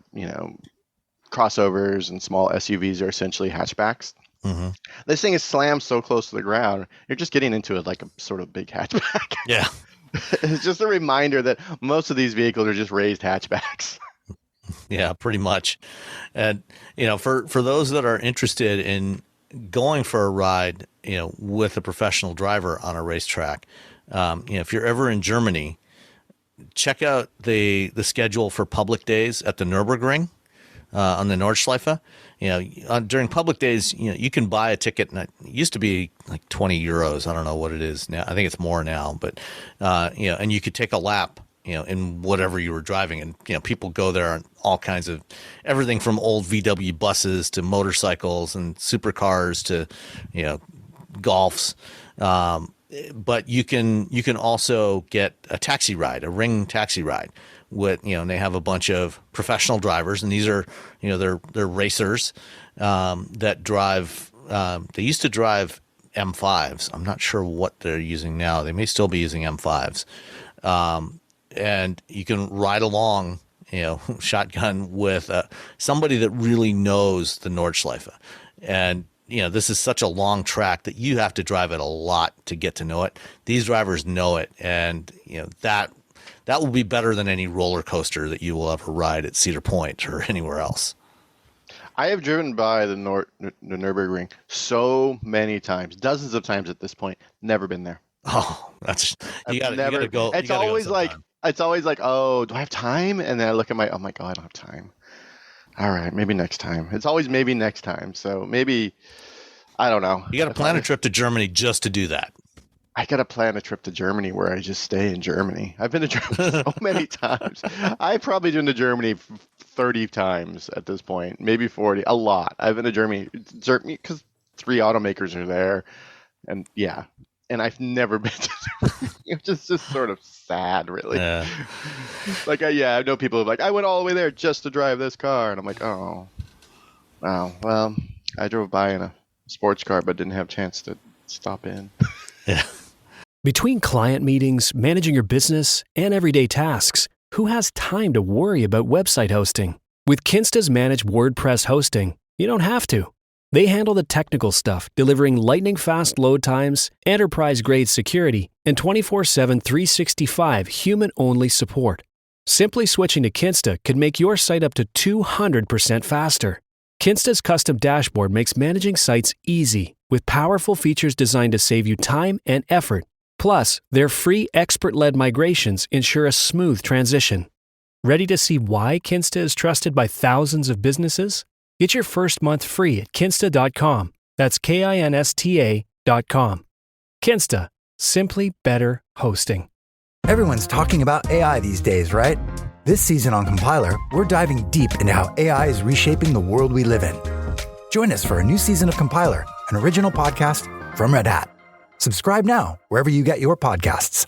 crossovers and small SUVs are essentially hatchbacks. Mm-hmm. This thing is slammed so close to the ground, you're just getting into it like a sort of big hatchback. Yeah, it's just a reminder that most of these vehicles are just raised hatchbacks. Yeah, pretty much. And for those that are interested in going for a ride, with a professional driver on a racetrack. If you're ever in Germany, check out the schedule for public days at the Nürburgring on the Nordschleife. During public days, you can buy a ticket, and it used to be like 20 euros. I don't know what it is now. I think it's more now, but and you could take a lap, in whatever you were driving, and people go there on all kinds of everything from old VW buses to motorcycles and supercars to Golfs. But you can also get a taxi ride, a ring taxi ride with, and they have a bunch of professional drivers, and these are, they're racers, that drive, they used to drive M5s. I'm not sure what they're using now. They may still be using M5s. And you can ride along, shotgun with somebody that really knows the Nordschleife. And this is such a long track that you have to drive it a lot to get to know it. These drivers know it, and that will be better than any roller coaster that you will ever ride at Cedar Point or anywhere else. I have driven by the Nürburgring so many times, dozens of times at this point. Never been there. Oh, you gotta go. It's always like, oh, do I have time? And then I look at oh my God, I don't have time. All right, maybe next time. It's always maybe next time. So maybe, I don't know. You got to plan a trip to Germany just to do that. I got to plan a trip to Germany where I just stay in Germany. I've been to Germany so many times. I've probably been to Germany 30 times at this point, maybe 40, a lot. I've been to Germany because 3 automakers are there. And yeah, and I've never been to Germany. It's just sort of sad, really. Yeah. I know people who are I went all the way there just to drive this car. And I'm like, oh, wow. Well, I drove by in a sports car, but didn't have a chance to stop in. Yeah. Between client meetings, managing your business, and everyday tasks, who has time to worry about website hosting? With Kinsta's managed WordPress hosting, you don't have to. They handle the technical stuff, delivering lightning-fast load times, enterprise-grade security, and 24/7 365 human-only support. Simply switching to Kinsta could make your site up to 200% faster. Kinsta's custom dashboard makes managing sites easy, with powerful features designed to save you time and effort. Plus, their free expert-led migrations ensure a smooth transition. Ready to see why Kinsta is trusted by thousands of businesses? Get your first month free at Kinsta.com. That's KINSTA.com. Kinsta. Simply better hosting. Everyone's talking about AI these days, right? This season on Compiler, we're diving deep into how AI is reshaping the world we live in. Join us for a new season of Compiler, an original podcast from Red Hat. Subscribe now wherever you get your podcasts.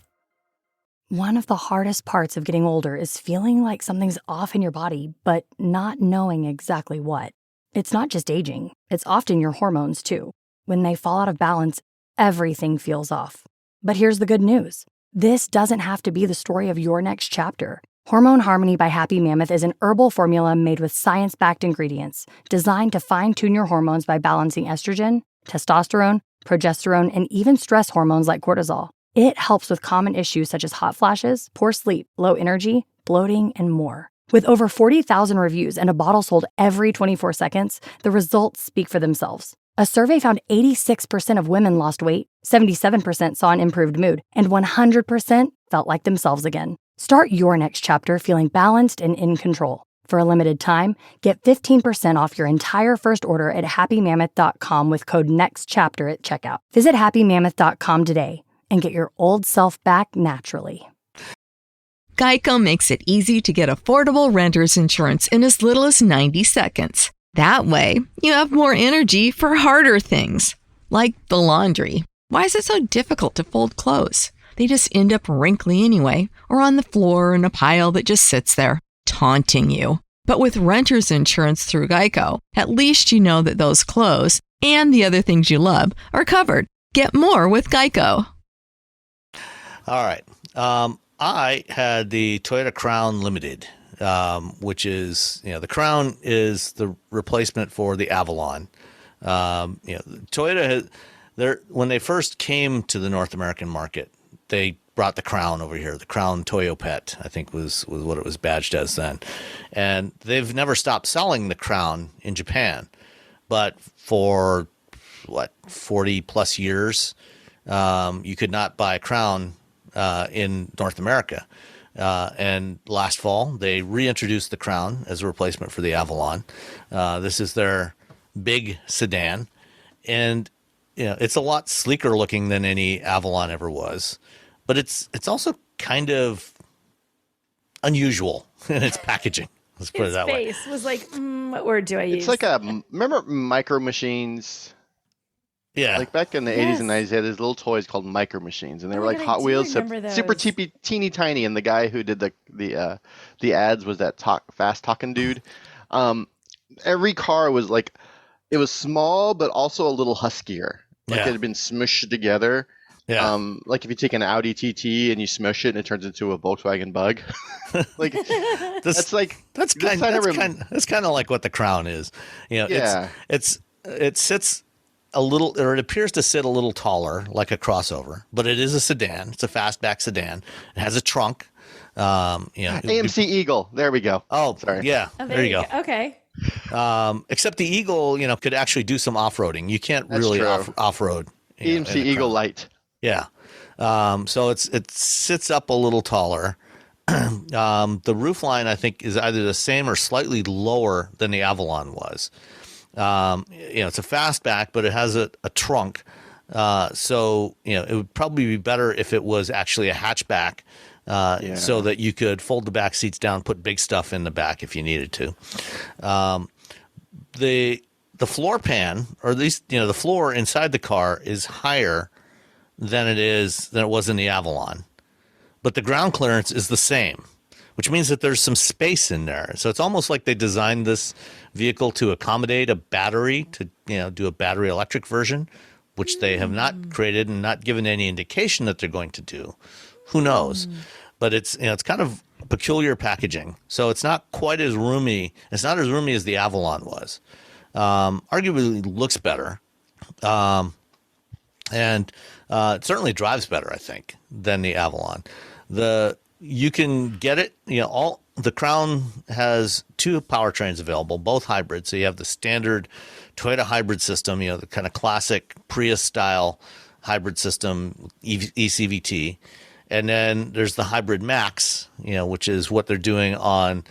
One of the hardest parts of getting older is feeling like something's off in your body, but not knowing exactly what. It's not just aging, it's often your hormones too. When they fall out of balance, everything feels off. But here's the good news. This doesn't have to be the story of your next chapter. Hormone Harmony by Happy Mammoth is an herbal formula made with science-backed ingredients designed to fine-tune your hormones by balancing estrogen, testosterone, progesterone, and even stress hormones like cortisol. It helps with common issues such as hot flashes, poor sleep, low energy, bloating, and more. With over 40,000 reviews and a bottle sold every 24 seconds, the results speak for themselves. A survey found 86% of women lost weight, 77% saw an improved mood, and 100% felt like themselves again. Start your next chapter feeling balanced and in control. For a limited time, get 15% off your entire first order at happymammoth.com with code NEXTCHAPTER at checkout. Visit happymammoth.com today and get your old self back naturally. Geico makes it easy to get affordable renter's insurance in as little as 90 seconds. That way, you have more energy for harder things, like the laundry. Why is it so difficult to fold clothes? They just end up wrinkly anyway, or on the floor in a pile that just sits there, taunting you. But with renter's insurance through Geico, at least you know that those clothes and the other things you love are covered. Get more with Geico. All right. I had the Toyota Crown Limited, which is, the Crown is the replacement for the Avalon. Toyota when they first came to the North American market, they brought the Crown over here. The Crown Toyo Pet, I think was what it was badged as then. And they've never stopped selling the Crown in Japan. But for 40 plus years, you could not buy a Crown in North America. And last fall, they reintroduced the Crown as a replacement for the Avalon. This is their big sedan. And, it's a lot sleeker looking than any Avalon ever was. But it's also kind of unusual in its packaging. Let's put it that way. His face was like, what word do I use? It's like remember Micro Machines? Yeah. Like back in the 80s and 90s, they had these little toys called Micro Machines, and they were like Hot Wheels, super teeny tiny. And the guy who did the ads was that fast talking dude. Every car was like, it was small, but also a little huskier. Like it had been smushed together. Yeah. Like if you take an Audi TT and you smush it and it turns into a Volkswagen Bug. Like that's kind of like what the Crown is. It sits a little, or it appears to sit a little taller, like a crossover, but it is a sedan. It's a fastback sedan. It has a trunk. AMC Eagle. There we go. Oh, sorry. Yeah. Oh, there you go. Okay. Except the Eagle, could actually do some off-roading. You can't really off-road. AMC Eagle Light. Yeah. So it sits up a little taller. The roofline, I think, is either the same or slightly lower than the Avalon was. It's a fastback, but it has a trunk. So it would probably be better if it was actually a hatchback, so that you could fold the back seats down, put big stuff in the back if you needed to. The floor pan, or at least the floor inside the car, is higher than it was in the Avalon, but the ground clearance is the same, which means that there's some space in there. So it's almost like they designed this vehicle to accommodate a battery, to do a battery electric version, which they have not created and not given any indication that they're going to do. Who knows? But it's kind of peculiar packaging. So it's not quite as roomy. It's not as roomy as the Avalon was. Arguably looks better. And it certainly drives better, I think, than the Avalon. You can get it, the Crown has two powertrains available, both hybrids. So you have the standard Toyota hybrid system, the kind of classic Prius-style hybrid system, eCVT. And then there's the Hybrid Max, which is what they're doing on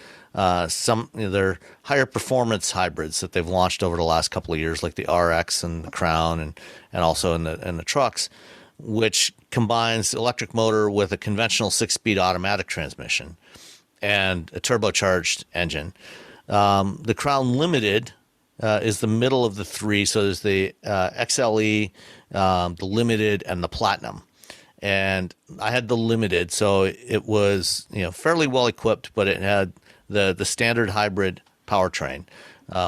some their higher performance hybrids that they've launched over the last couple of years, like the RX and the Crown, and also in the trucks, which combines electric motor with a conventional 6-speed automatic transmission and a turbocharged engine. The Crown Limited is the middle of the three. So there's the XLE, the Limited, and the Platinum. And I had the Limited, so it was fairly well equipped, but it had the standard hybrid powertrain,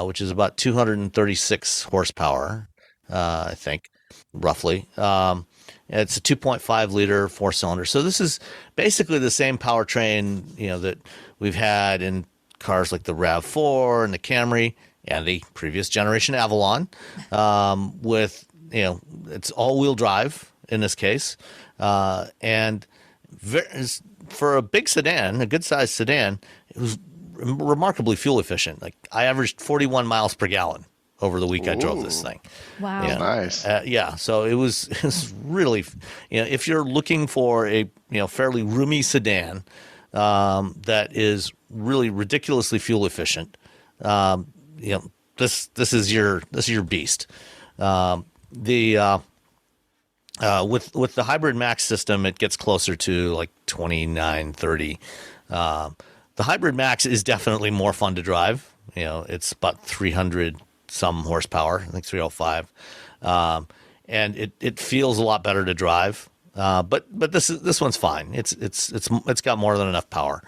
which is about 236 horsepower, I think, roughly. It's a 2.5 liter 4-cylinder. So this is basically the same powertrain that we've had in cars like the RAV4 and the Camry and the previous generation Avalon, with it's all-wheel drive in this case. And for a big sedan, a good-sized sedan, it was remarkably fuel efficient. Like I averaged 41 miles per gallon over the week I drove this thing. Wow. Nice. Yeah. So it was really, if you're looking for a fairly roomy sedan that is really ridiculously fuel efficient, this is your beast. With the hybrid max system, it gets closer to like 29, 30. The hybrid max is definitely more fun to drive. It's about 300 some horsepower, I think 305. And it feels a lot better to drive. But this one's fine. It's got more than enough power.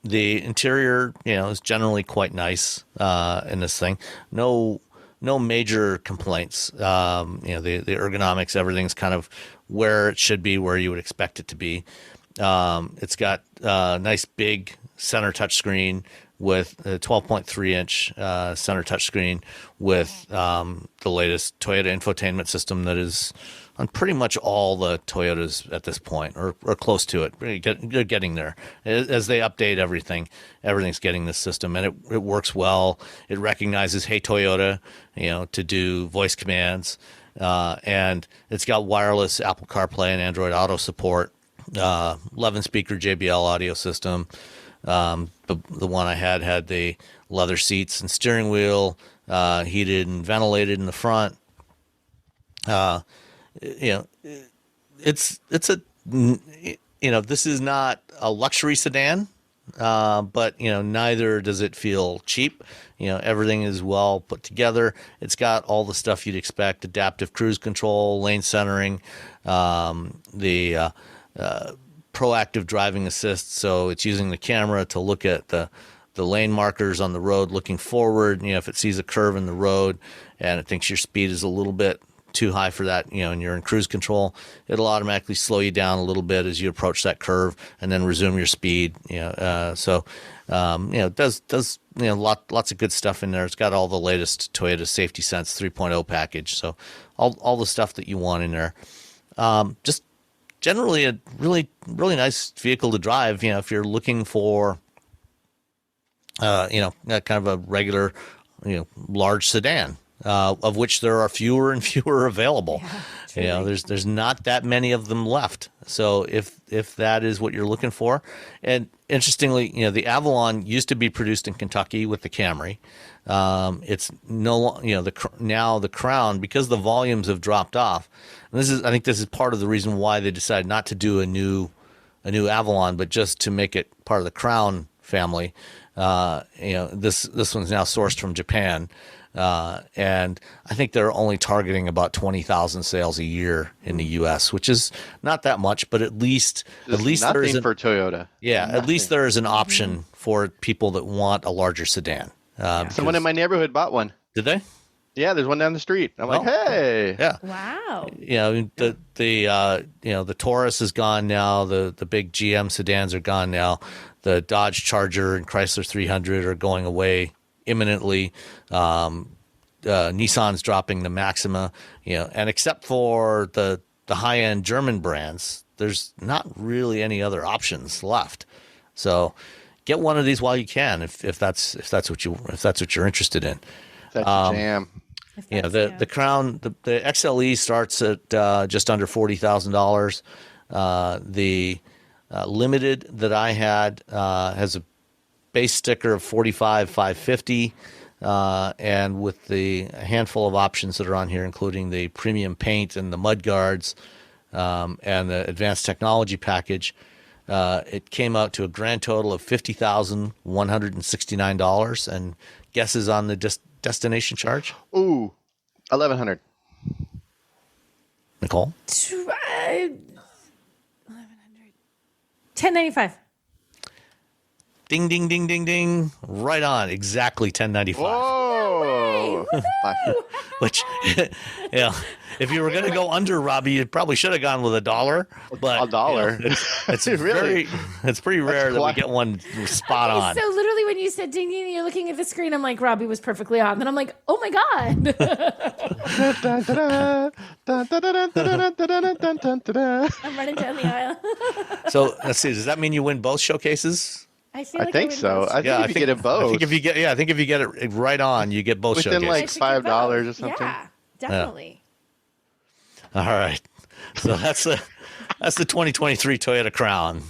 The interior, is generally quite nice in this thing. No major complaints. The ergonomics, everything's kind of where it should be, where you would expect it to be. It's got a nice big center touchscreen with a 12.3 inch center touchscreen with the latest Toyota infotainment system that is on pretty much all the Toyotas at this point, or close to it. They're getting there. As they update everything, everything's getting this system, and it works well. It recognizes "Hey Toyota," to do voice commands, and it's got wireless Apple CarPlay and Android Auto support, 11-speaker JBL audio system. The one I had the leather seats and steering wheel, heated and ventilated in the front. It's a this is not a luxury sedan, but neither does it feel cheap. Everything is well put together. It's got all the stuff you'd expect: adaptive cruise control, lane centering, the proactive driving assist. So it's using the camera to look at the lane markers on the road, looking forward. If it sees a curve in the road and it thinks your speed is a little bit too high for that, and you're in cruise control, it'll automatically slow you down a little bit as you approach that curve and then resume your speed. It does lots of good stuff in there. It's got all the latest Toyota Safety Sense 3.0 package, so all the stuff that you want in there. Just generally a really nice vehicle to drive. If you're looking for kind of a regular large sedan. Of which there are fewer and fewer available. Yeah, there's not that many of them left. So if that is what you're looking for, and interestingly, the Avalon used to be produced in Kentucky with the Camry. It's no, now the Crown, because the volumes have dropped off. And I think this is part of the reason why they decided not to do a new Avalon, but just to make it part of the Crown family. This one's now sourced from Japan. And I think they're only targeting about 20,000 sales a year in the U.S., which is not that much, but at least there is for Toyota. Yeah, nothing. At least there is an option for people that want a larger sedan. Someone in my neighborhood bought one. Did they? Yeah, there's one down the street. I'm like, hey. Yeah. Wow. The Taurus is gone now. The big GM sedans are gone now. The Dodge Charger and Chrysler 300 are going away imminently. Nissan's dropping the Maxima, and except for the high-end German brands, there's not really any other options left. So get one of these while you can, if that's what you're interested in. That's your jam. The Crown, the XLE starts at just under $40,000. The Limited that I had has a base sticker of $45,550, and with the handful of options that are on here, including the premium paint and the mud guards, and the advanced technology package, It came out to a grand total of $50,169. And guesses on the destination charge? Ooh, 1,100. Nicole? 1095. Ding, ding, ding, ding, ding. Right on. Exactly 1095. Whoa. Which, yeah, if you were going to go under, Robbie, you probably should have gone with $1. But $1? You know, it's Really? it's pretty rare that we get one spot on. So literally when you said ding ding, you're looking at the screen, I'm like, Robbie was perfectly on. Then I'm like, oh my God. I'm running down the aisle. So let's see. Does that mean you win both showcases? I feel I like think would so. lose. I think if you get it both. I think if you get it right on, you get both Within showcases. like I should get $5 or both. something. Yeah, definitely. All right. So that's the 2023 Toyota Crown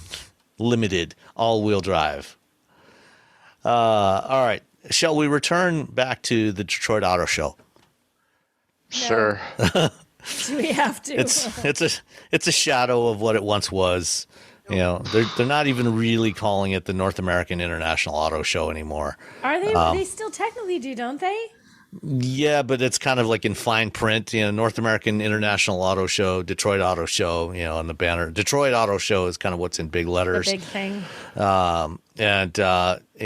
Limited all-wheel drive. All right. Shall we return back to the Detroit Auto Show? Sure. Do we have to? It's a shadow of what it once was. You know, they're not even really calling it the North American International Auto Show anymore. Are they? They still technically do, don't they? Yeah, but it's kind of like in fine print, you know, North American International Auto Show, Detroit Auto Show, you know, on the banner. Detroit Auto Show is kind of what's in big letters. The big thing. You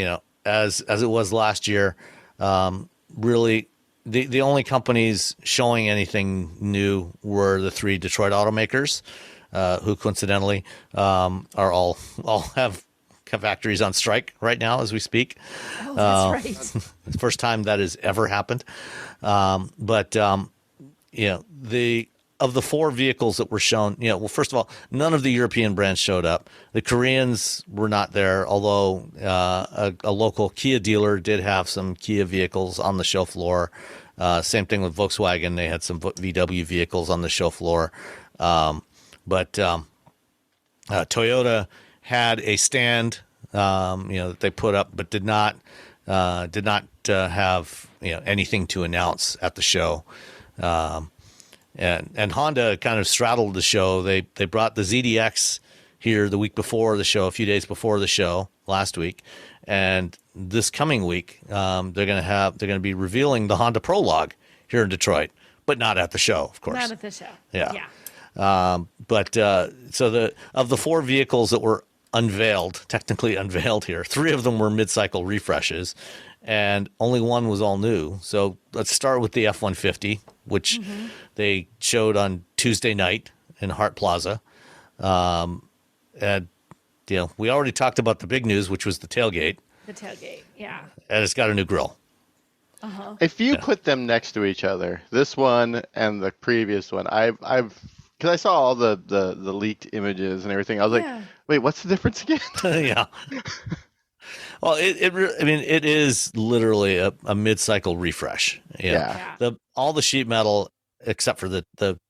know, as it was last year, really the only companies showing anything new were the three Detroit automakers, who coincidentally all have factories on strike right now as we speak. Oh, that's right. It's the first time that has ever happened. But you know, of the four vehicles that were shown, you know, well, first of all, none of the European brands showed up. The Koreans were not there, although a local Kia dealer did have some Kia vehicles on the show floor. Same thing with Volkswagen. They had some VW vehicles on the show floor. But Toyota had a stand, you know, that they put up, but did not have, you know, anything to announce at the show. And Honda kind of straddled the show. They brought the ZDX here the week before the show, a few days before the show last week, and this coming week they're going to be revealing the Honda Prologue here in Detroit, but not at the show, of course. Not at the show. Yeah. Yeah. So of the four vehicles that were technically unveiled here, three of them were mid-cycle refreshes, and only one was all new. So let's start with the F-150, which they showed on Tuesday night in Hart Plaza. And you know, we already talked about the big news, which was the tailgate. The tailgate, yeah. And it's got a new grille. Uh-huh. If you put them next to each other, this one and the previous one, I've because I saw all the leaked images and everything. I was like, wait, what's the difference again? Yeah. Well, it is literally a mid-cycle refresh. Yeah. All the sheet metal, except for the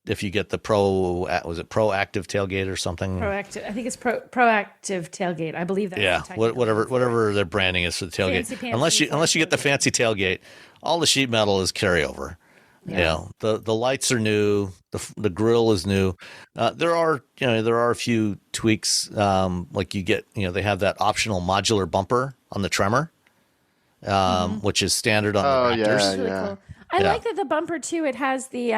if you get the proactive tailgate or something. Proactive. I think it's proactive tailgate. I believe that. Yeah. Whatever their branding is for the tailgate. Unless you get the fancy tailgate, all the sheet metal is carryover. Yeah. You know, the lights are new. The grille is new. There are a few tweaks. Like you get, you know, they have that optional modular bumper on the Tremor, which is standard on the Raptors. That's really cool. I like that the bumper too. It has the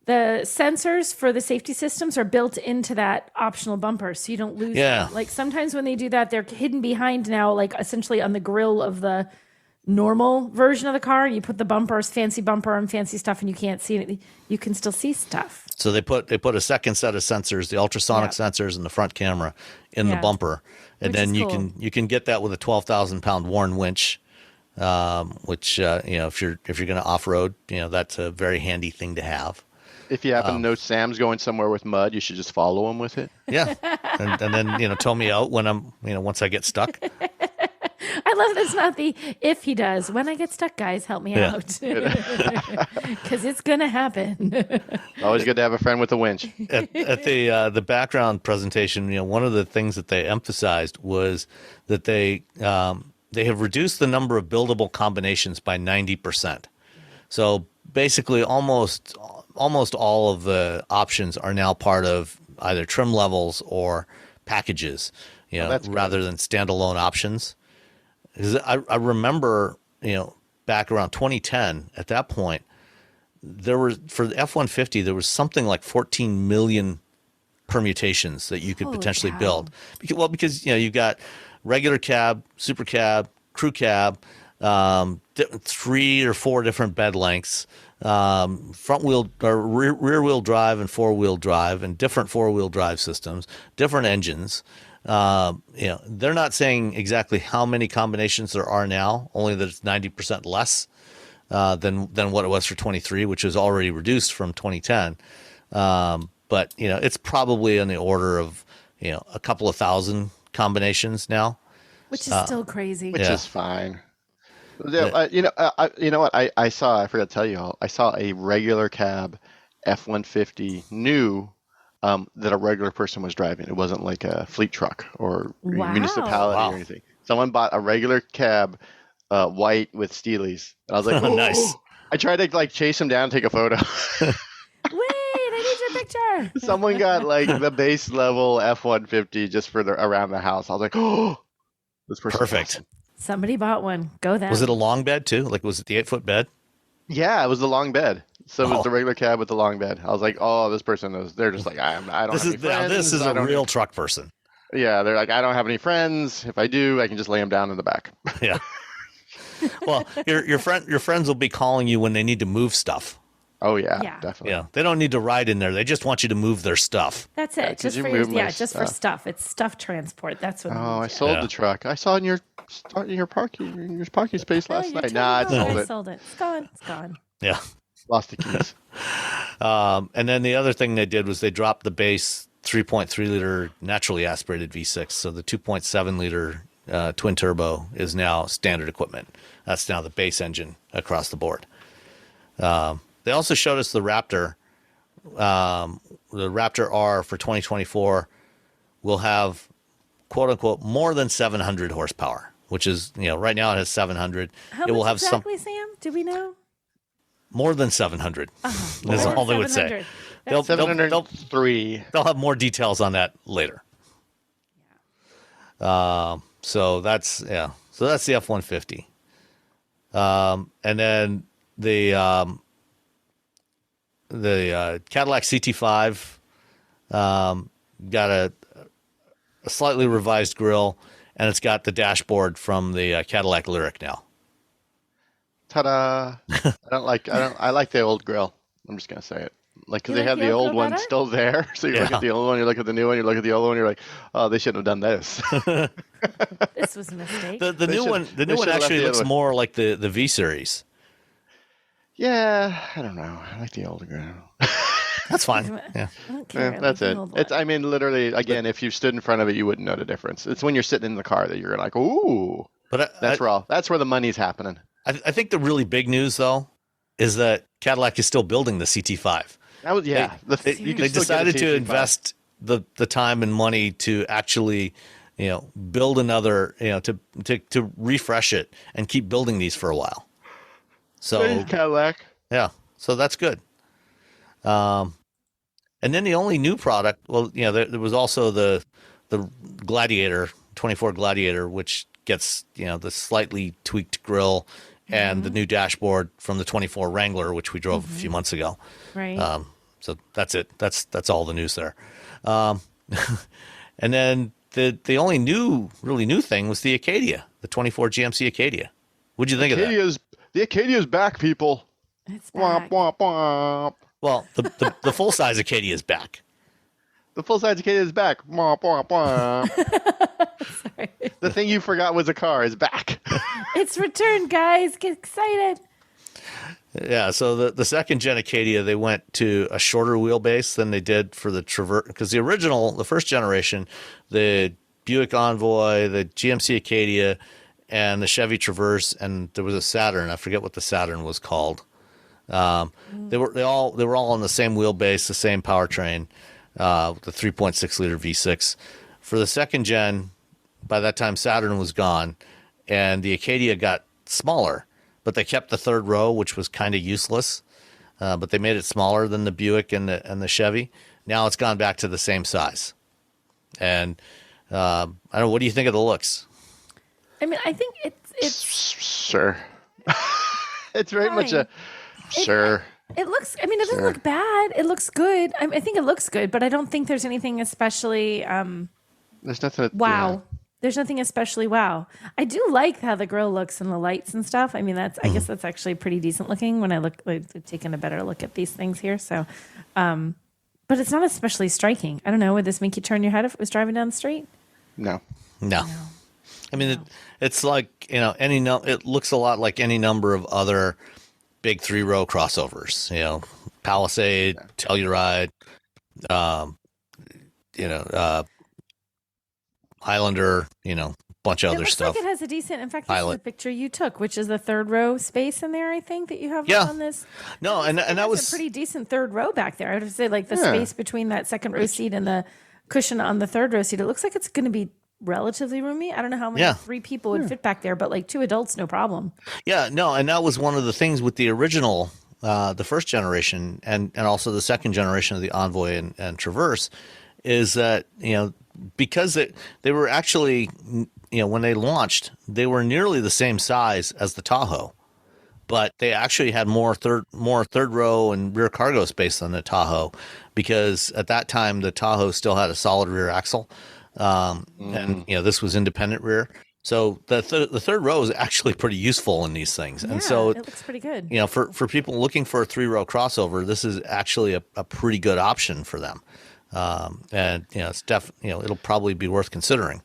sensors for the safety systems are built into that optional bumper, so you don't lose them. Like sometimes when they do that, they're hidden behind now, like essentially on the grill of the normal version of the car. You put the fancy bumper and fancy stuff, and you can't see it. You can still see stuff. So they put a second set of sensors, the ultrasonic sensors, and the front camera in the bumper, and then you can get that with a 12,000-pound Warn winch, which you know, if you're going to off road, you know, that's a very handy thing to have. If you happen to know Sam's going somewhere with mud, you should just follow him with it. Yeah, and then, you know, tow me out when I'm, you know, once I get stuck. I love that's not the if he does. When I get stuck, guys, help me out. Because it's going to happen. Always good to have a friend with a winch. At the background presentation, you know, one of the things that they emphasized was that they have reduced the number of buildable combinations by 90%. So basically almost all of the options are now part of either trim levels or packages, that's rather than standalone options. Because I remember, back around 2010, at that point, there were, for the F-150, there was something like 14 million permutations that you could potentially build. Because you've got regular cab, super cab, crew cab, 3 or 4 different bed lengths, front wheel or rear wheel drive and 4-wheel drive, and different 4-wheel drive systems, different engines. They're not saying exactly how many combinations there are now, only that it's 90% less than what it was for 23, which was already reduced from 2010. But it's probably in the order of a couple of thousand combinations now, which is still crazy. Which is fine. You know what? I saw. I forgot to tell you all. I saw a regular cab F-150 new. That a regular person was driving. It wasn't like a fleet truck or municipality or anything. Someone bought a regular cab, white with Steelies. I was like, oh, nice. I tried to chase him down and take a photo. Wait, I need your picture. Someone got the base level F-150 just for around the house. I was like, oh, this person. Perfect. Awesome. Somebody bought one. Go that. Was it a long bed too? Was it the 8-foot bed? Yeah, it was the long bed. So it was the regular cab with the long bed. I was like, oh, this person knows. They're just like, I don't have any friends. This is a real truck person. Yeah, they're like, I don't have any friends. If I do, I can just lay them down in the back. Yeah. Well, your friends will be calling you when they need to move stuff. Oh yeah, definitely. Yeah, they don't need to ride in there. They just want you to move their stuff. That's it. Just for stuff. It's stuff transport. That's what. Oh, I sold the truck. I saw it in your parking space last night. Nah, I sold it. It's gone. It's gone. Yeah. Lost the keys. And then the other thing they did was they dropped the base 3.3 liter naturally aspirated V6. So the 2.7 liter twin turbo is now standard equipment. That's now the base engine across the board. They also showed us the Raptor. The Raptor R for 2024 will have, quote unquote, more than 700 horsepower, which is, right now it has 700. It will have exactly, Sam? Do we know? More than 700. That's all they would say. They'll 703. They'll have more details on that later. Yeah. So that's the F-150. And then the Cadillac CT5 got a slightly revised grille, and it's got the dashboard from the Cadillac Lyriq now. Ta-da! I like the old grill. I'm just gonna say it. Because they have the old one still there. So you look at the old one, you look at the new one, you look at the old one, you're like, oh, they shouldn't have done this. This was a mistake. The new one actually looks more like the V series. Yeah, I don't know. I like the older grill. That's fine. Yeah. I don't care. Yeah, that's it. It's literally, again, if you stood in front of it, you wouldn't know the difference. It's when you're sitting in the car that you're like, ooh. But that's where the money's happening. I think the really big news, though, is that Cadillac is still building the CT5. They decided to invest the time and money to actually, build another, to refresh it and keep building these for a while. So Cadillac. Yeah, so that's good. And then the only new product, there was also the Gladiator, 24 Gladiator, which gets, the slightly tweaked grille and the new dashboard from the 24 Wrangler, which we drove a few months ago. Right. So that's it. That's all the news there. And then the only really new thing was the Acadia, the 24 GMC Acadia. What'd you think of that? The Acadia's back, people. It's back. Womp, womp, womp. Well, the full size Acadia is back. The full size Acadia is back. Womp, womp, womp. Sorry. The thing you forgot was a car is back. It's returned, guys. Get excited. Yeah, so the second gen Acadia, they went to a shorter wheelbase than they did for the Traverse, because the first generation, the Buick Envoy, the GMC Acadia, and the Chevy Traverse, and there was a Saturn. I forget what the Saturn was called. They were all on the same wheelbase, the same powertrain, the 3.6 liter V6. For the second gen, by that time Saturn was gone, and the Acadia got smaller. But they kept the third row, which was kind of useless. But they made it smaller than the Buick and the Chevy. Now it's gone back to the same size. And I don't know, what do you think of the looks? I mean, I think it's sure. It's very much a sure. It looks, I mean, it doesn't look bad. It looks good. I think it looks good, but I don't think there's anything especially There's nothing. wow. Yeah. There's nothing especially wow. I do like how the grill looks and the lights and stuff. I mean, I guess that's actually pretty decent looking when I look, like, taking a better look at these things here. So, but it's not especially striking. I don't know. Would this make you turn your head if it was driving down the street? No. I mean, it's like, it looks a lot like any number of other big 3-row crossovers, Palisade, Telluride, Highlander, bunch of other stuff. Like it has a decent, in fact, this is the picture you took, which is the 3rd row space in there, I think, that you have on this. No, and that was a pretty decent 3rd row back there. I would say like the space between that 2nd row seat and the cushion on the 3rd row seat, it looks like it's going to be relatively roomy. I don't know how many 3 people would fit back there, but like 2 adults, no problem. Yeah, no, and that was one of the things with the original, the 1st generation and also the 2nd generation of the Envoy and Traverse is that, because they were actually, when they launched, they were nearly the same size as the Tahoe, but they actually had more third row and rear cargo space than the Tahoe, because at that time the Tahoe still had a solid rear axle, and this was independent rear. So the 3rd row is actually pretty useful in these things, and so it looks pretty good. For people looking for a 3-row crossover, this is actually a pretty good option for them. And it's it'll probably be worth considering.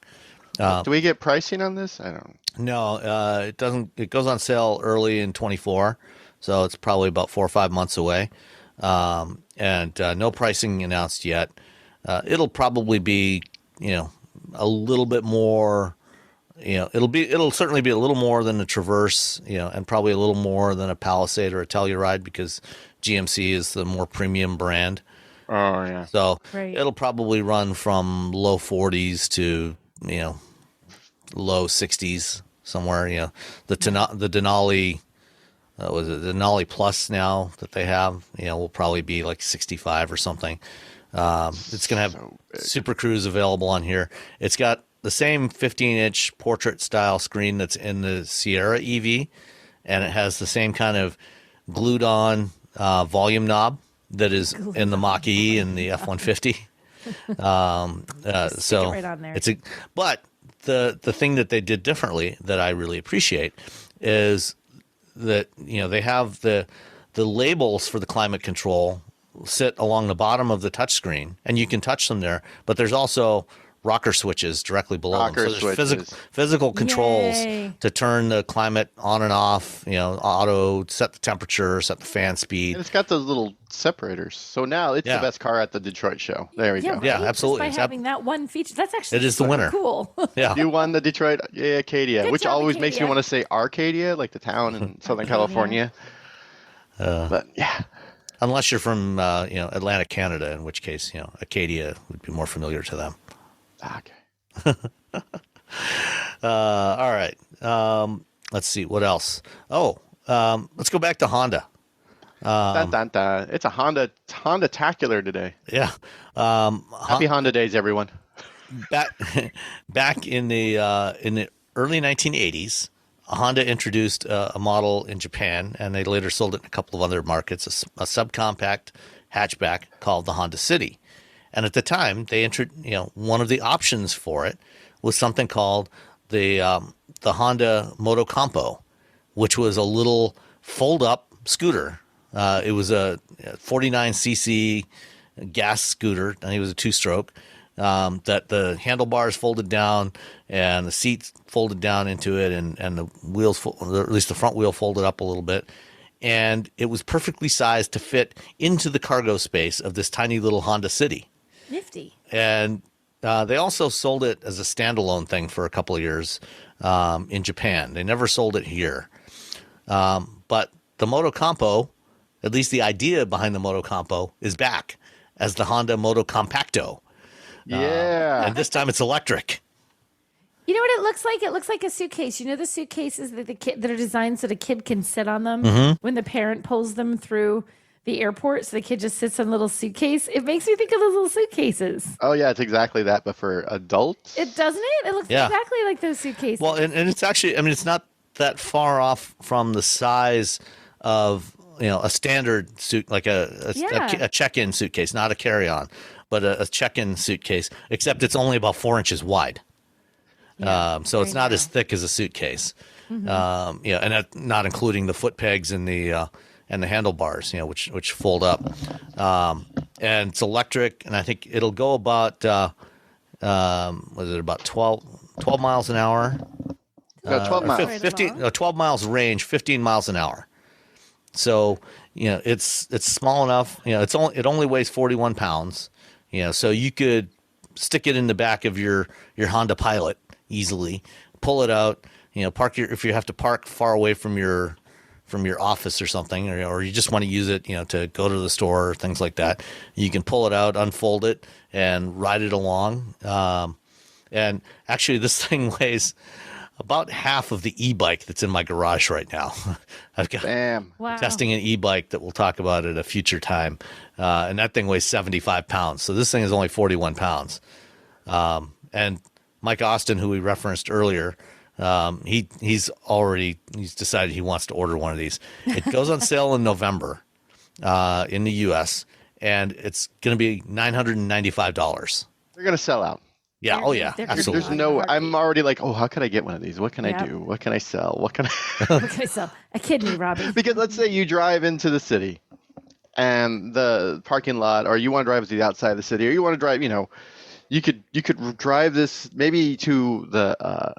Do we get pricing on this? I don't. No, it doesn't. It goes on sale early in 24, so it's probably about 4 or 5 months away. And no pricing announced yet. It'll probably be, a little bit more. It'll certainly be a little more than a Traverse, and probably a little more than a Palisade or a Telluride, because GMC is the more premium brand. Oh yeah. So it'll probably run from low 40s to low 60s somewhere. The Denali, was it the Denali Plus now that they have? Will probably be like 65 or something. It's gonna have Super Cruise available on here. It's got the same 15-inch portrait style screen that's in the Sierra EV, and it has the same kind of glued on volume knob that is in the Mach-E and the F-150. So right on there. But the thing that they did differently that I really appreciate is that, they have the labels for the climate control sit along the bottom of the touchscreen, and you can touch them there, but there's also rocker switches directly below them. So there's physical controls to turn the climate on and off, auto, set the temperature, set the fan speed. And it's got those little separators. So now it's the best car at the Detroit show. There we go. Right? Yeah, absolutely. Just by having that one feature, that's actually it is the winner. Cool. Yeah. You won the Detroit Acadia, Good which job, always Acadia. makes me want to say Arcadia, like the town in Southern California. But yeah. Unless you're from, Atlantic Canada, in which case, Acadia would be more familiar to them. Okay. All right. Let's see. What else? Let's go back to Honda. Dun, dun, dun. It's a Honda-tacular today. Yeah. Happy Honda days, everyone. Back in the early 1980s, Honda introduced a model in Japan, and they later sold it in a couple of other markets, a subcompact hatchback called the Honda City. And at the time, they one of the options for it was something called the Honda Motocompacto, which was a little fold-up scooter. It was a 49cc gas scooter, and it was a 2-stroke. That the handlebars folded down and the seats folded down into it, and the wheels, or at least the front wheel, folded up a little bit. And it was perfectly sized to fit into the cargo space of this tiny little Honda City. Nifty. And they also sold it as a standalone thing for a couple of years in Japan. They never sold it here. But the Motocompacto, at least the idea behind the Motocompacto, is back as the Honda Motocompacto. Yeah. And this time it's electric. You know what it looks like? It looks like a suitcase. You know the suitcases that that are designed so the kid can sit on them when the parent pulls them through the airport, so the kid just sits on a little suitcase. It makes me think of those little suitcases. Oh yeah, it's exactly that, but for adults. It doesn't it? It looks exactly like those suitcases. Well, and it's actually, I mean, it's not that far off from the size of, a standard suit, like a check-in suitcase, not a carry-on, but a check-in suitcase, except it's only about 4 inches wide. So it's not as thick as a suitcase. And that, not including the foot pegs and the handlebars, which fold up. And it's electric, and I think it'll go about about 12 miles an hour? No, 12 miles. 12 miles range, 15 miles an hour. So, it's small enough. It only weighs 41 pounds. So you could stick it in the back of your Honda Pilot easily, pull it out, if you have to park far away from your office or something, or you just want to use it, to go to the store or things like that, you can pull it out, unfold it, and ride it along. And actually, this thing weighs about half of the e-bike that's in my garage right now. I've got testing an e-bike that we'll talk about at a future time. And that thing weighs 75 pounds. So this thing is only 41 pounds. And Mike Austin, who we referenced earlier, he's decided he wants to order one of these. It goes on sale in November in the U.S., and it's going to be $995. They're going to sell out. Yeah. Oh, yeah. Absolutely. There's no. I'm already like, how can I get one of these? What can I do? What can I sell? What can I? What can I sell? A kidney, Robbie. Because let's say you drive into the city, and the parking lot, or you want to drive to the outside of the city, or you want to drive. You could drive this maybe to the.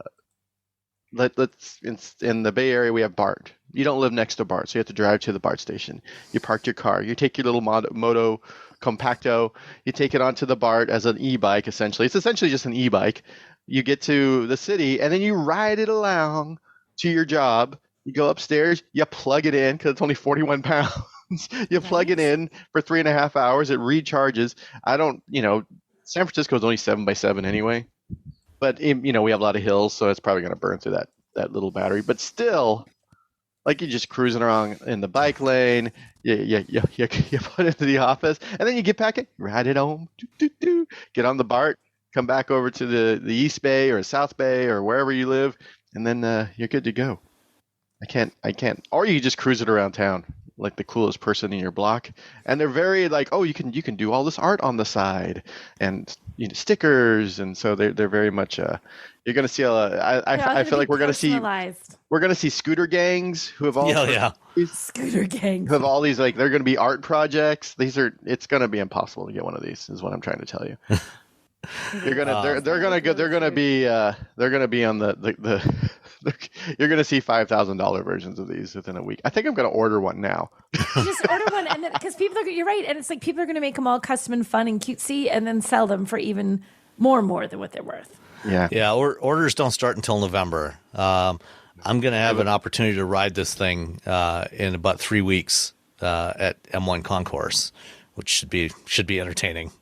Let's in the Bay Area we have BART. You don't live next to BART, so you have to drive to the BART station. You park your car. You take your little Motocompacto. You take it onto the BART as an e-bike. Essentially, it's essentially just an e-bike. You get to the city, and then you ride it along to your job. You go upstairs. You plug it in because it's only 41 pounds. You plug it in for 3.5 hours. It recharges. San Francisco is only 7x7 anyway. But we have a lot of hills, so it's probably going to burn through that little battery. But still, like you're just cruising around in the bike lane. You put it into the office, and then you get back in, ride it home, get on the BART, come back over to the East Bay or South Bay or wherever you live, and then you're good to go. I can't. Or you just cruise it around town like the coolest person in your block, and they're very like, you can do all this art on the side and stickers, and so they're very much you're going to see I feel like we're going to see scooter gangs who have all scooter gangs who have all these, like, they're going to be art projects. It's going to be impossible to get one of these, is what I'm trying to tell you. They're going to be on the you're going to see $5,000 versions of these within a week. I think I'm going to order one now. Just order one, and then, because you're right, and it's like people are going to make them all custom and fun and cutesy, and then sell them for even more than what they're worth. Yeah. Orders don't start until November. I'm going to have an opportunity to ride this thing in about 3 weeks at M1 Concourse, which should be entertaining.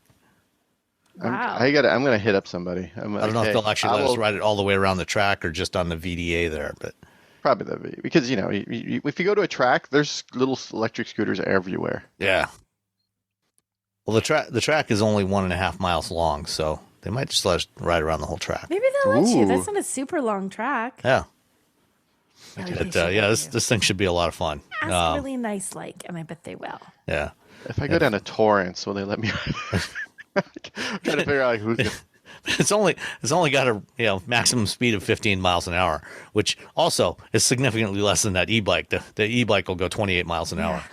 Wow. I'm going to hit up somebody. I don't know if they'll actually let us ride it all the way around the track or just on the VDA there, but probably the VDA, because if you go to a track, there's little electric scooters everywhere. Yeah. Well, the track is only 1.5 miles long, so they might just let us ride around the whole track. Maybe they'll let you. That's not a super long track. Yeah. This thing should be a lot of fun. Ask really nice, and I bet they will. Yeah. If I go down to Torrance, will they let me? I'm trying to figure out who's gonna... It's only got a maximum speed of 15 miles an hour, which also is significantly less than that e-bike. The e-bike will go 28 miles an hour.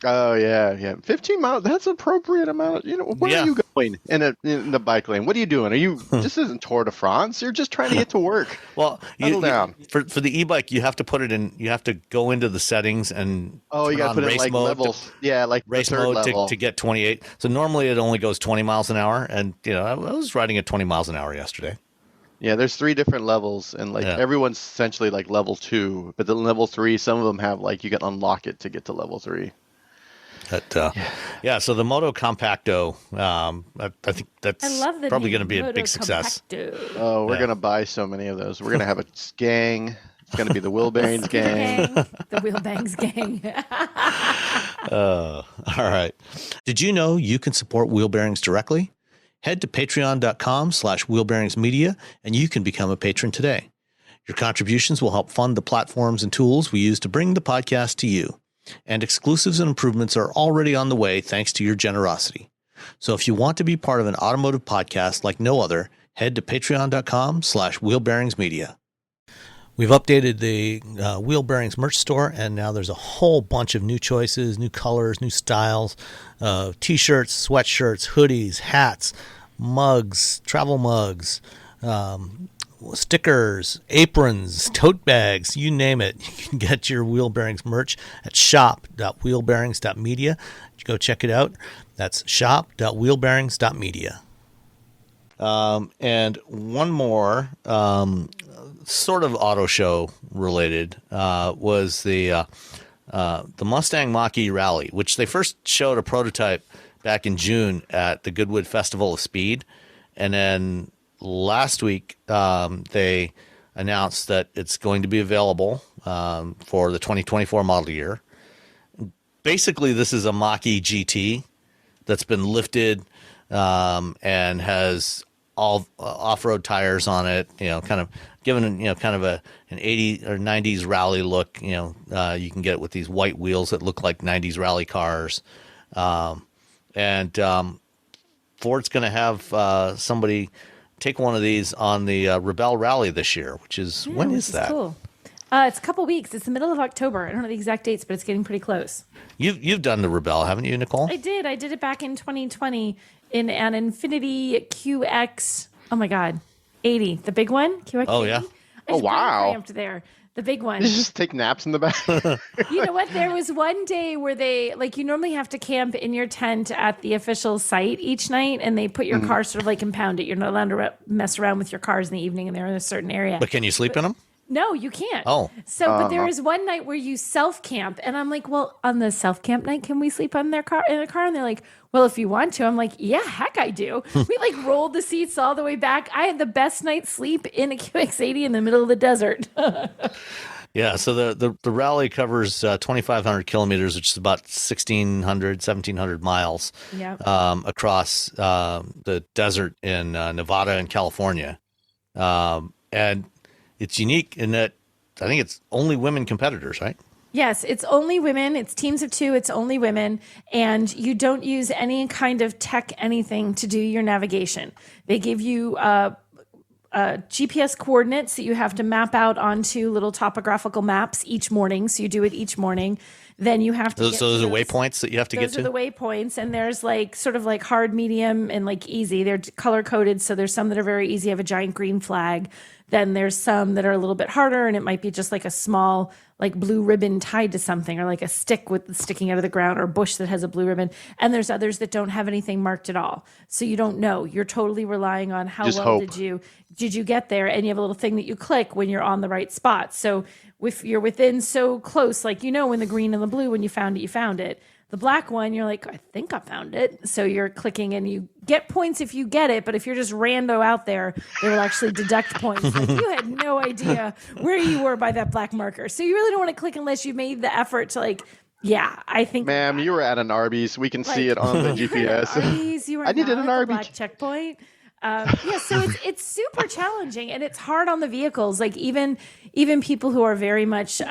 Oh yeah. 15 miles. That's appropriate amount. Where are you going in the bike lane? What are you doing? Are you? This isn't Tour de France. You're just trying to get to work. Well, settle down. For the e-bike, you have to put it in. You have to go into the settings and you got to put it in like mode levels. Race mode to get 28. So normally it only goes 20 miles an hour, and I was riding at 20 miles an hour yesterday. Yeah, there's 3 different levels, and everyone's essentially like level 2. But then level 3, some of them have you can unlock it to get to level 3. So the Motocompacto, I think that's probably going to be a big success. Oh, we're going to buy so many of those. We're going to have a gang. It's going to be the Wheel Bangs gang. The Wheel Bangs gang. All right. Did you know you can support Wheel Bearings directly? Head to patreon.com/wheelbearingsmedia and you can become a patron today. Your contributions will help fund the platforms and tools we use to bring the podcast to you. And exclusives and improvements are already on the way thanks to your generosity. So if you want to be part of an automotive podcast like no other, head to patreon.com/wheelbearingsmedia. We've updated the Wheel Bearings merch store, and now there's a whole bunch of new choices, new colors, new styles, t-shirts, sweatshirts, hoodies, hats, mugs, travel mugs, stickers, aprons, tote bags, you name it. You can get your Wheel Bearings merch at shop.wheelbearings.media. Go check it out. That's shop.wheelbearings.media. And one more sort of auto show related was the Mustang Mach-E Rally, which they first showed a prototype back in June at the Goodwood Festival of Speed. And then last week they announced that it's going to be available for the 2024 model year. Basically, this is a Mach-E GT that's been lifted and has all off-road tires on it, kind of given, kind of an 80s or 90s rally look. You can get it with these white wheels that look like 90s rally cars. And Ford's going to have somebody take one of these on the Rebelle Rally this year, which is, when is that? Cool. It's a couple weeks. It's the middle of October. I don't know the exact dates, but it's getting pretty close. You've done the Rebelle, haven't you, Nicole? I did. I did it back in 2020 in an Infinity QX. Oh my God, 80, the big one. QX. Oh 80? Yeah. Oh wow. Cramped there. The big one. You just take naps in the back. You know what? There was one day where they, you normally have to camp in your tent at the official site each night, and they put your car sort of impound it. You're not allowed to mess around with your cars in the evening, and they're in a certain area. But can you sleep in them? No, you can't. Oh. So, but there is one night where you self-camp, and I'm like, well, on the self-camp night, can we sleep in a car? And they're like, well, if you want to. I'm like, yeah, heck I do. We rolled the seats all the way back. I had the best night's sleep in a QX80 in the middle of the desert. Yeah, so the rally covers 2,500 kilometers, which is about 1,700 miles across the desert in Nevada and California. And it's unique in that I think it's only women competitors, right? Yes, it's only women. It's teams of two. It's only women. And you don't use any kind of tech anything to do your navigation. They give you GPS coordinates that you have to map out onto little topographical maps each morning. So you do it each morning. Then you have to those are waypoints that you have to get to? Those are the waypoints. And there's sort of hard, medium, and easy. They're color coded. So there's some that are very easy, have a giant green flag. Then there's some that are a little bit harder, and it might be just a small blue ribbon tied to something, or a stick sticking out of the ground, or a bush that has a blue ribbon. And there's others that don't have anything marked at all. So you don't know. You're totally relying on how just well hope. did you get there, and you have a little thing that you click when you're on the right spot. So if you're within so close, when the green and the blue, when you found it. The black one, you're like, I think I found it. So you're clicking, and you get points if you get it. But if you're just rando out there, they will actually deduct points. You had no idea where you were by that black marker. So you really don't want to click unless you made the effort to I think. Ma'am, you were at an Arby's. We can see it on the GPS. Arby's, you were I needed an Arby's. black checkpoint. So it's super challenging, and it's hard on the vehicles. Even people who are very much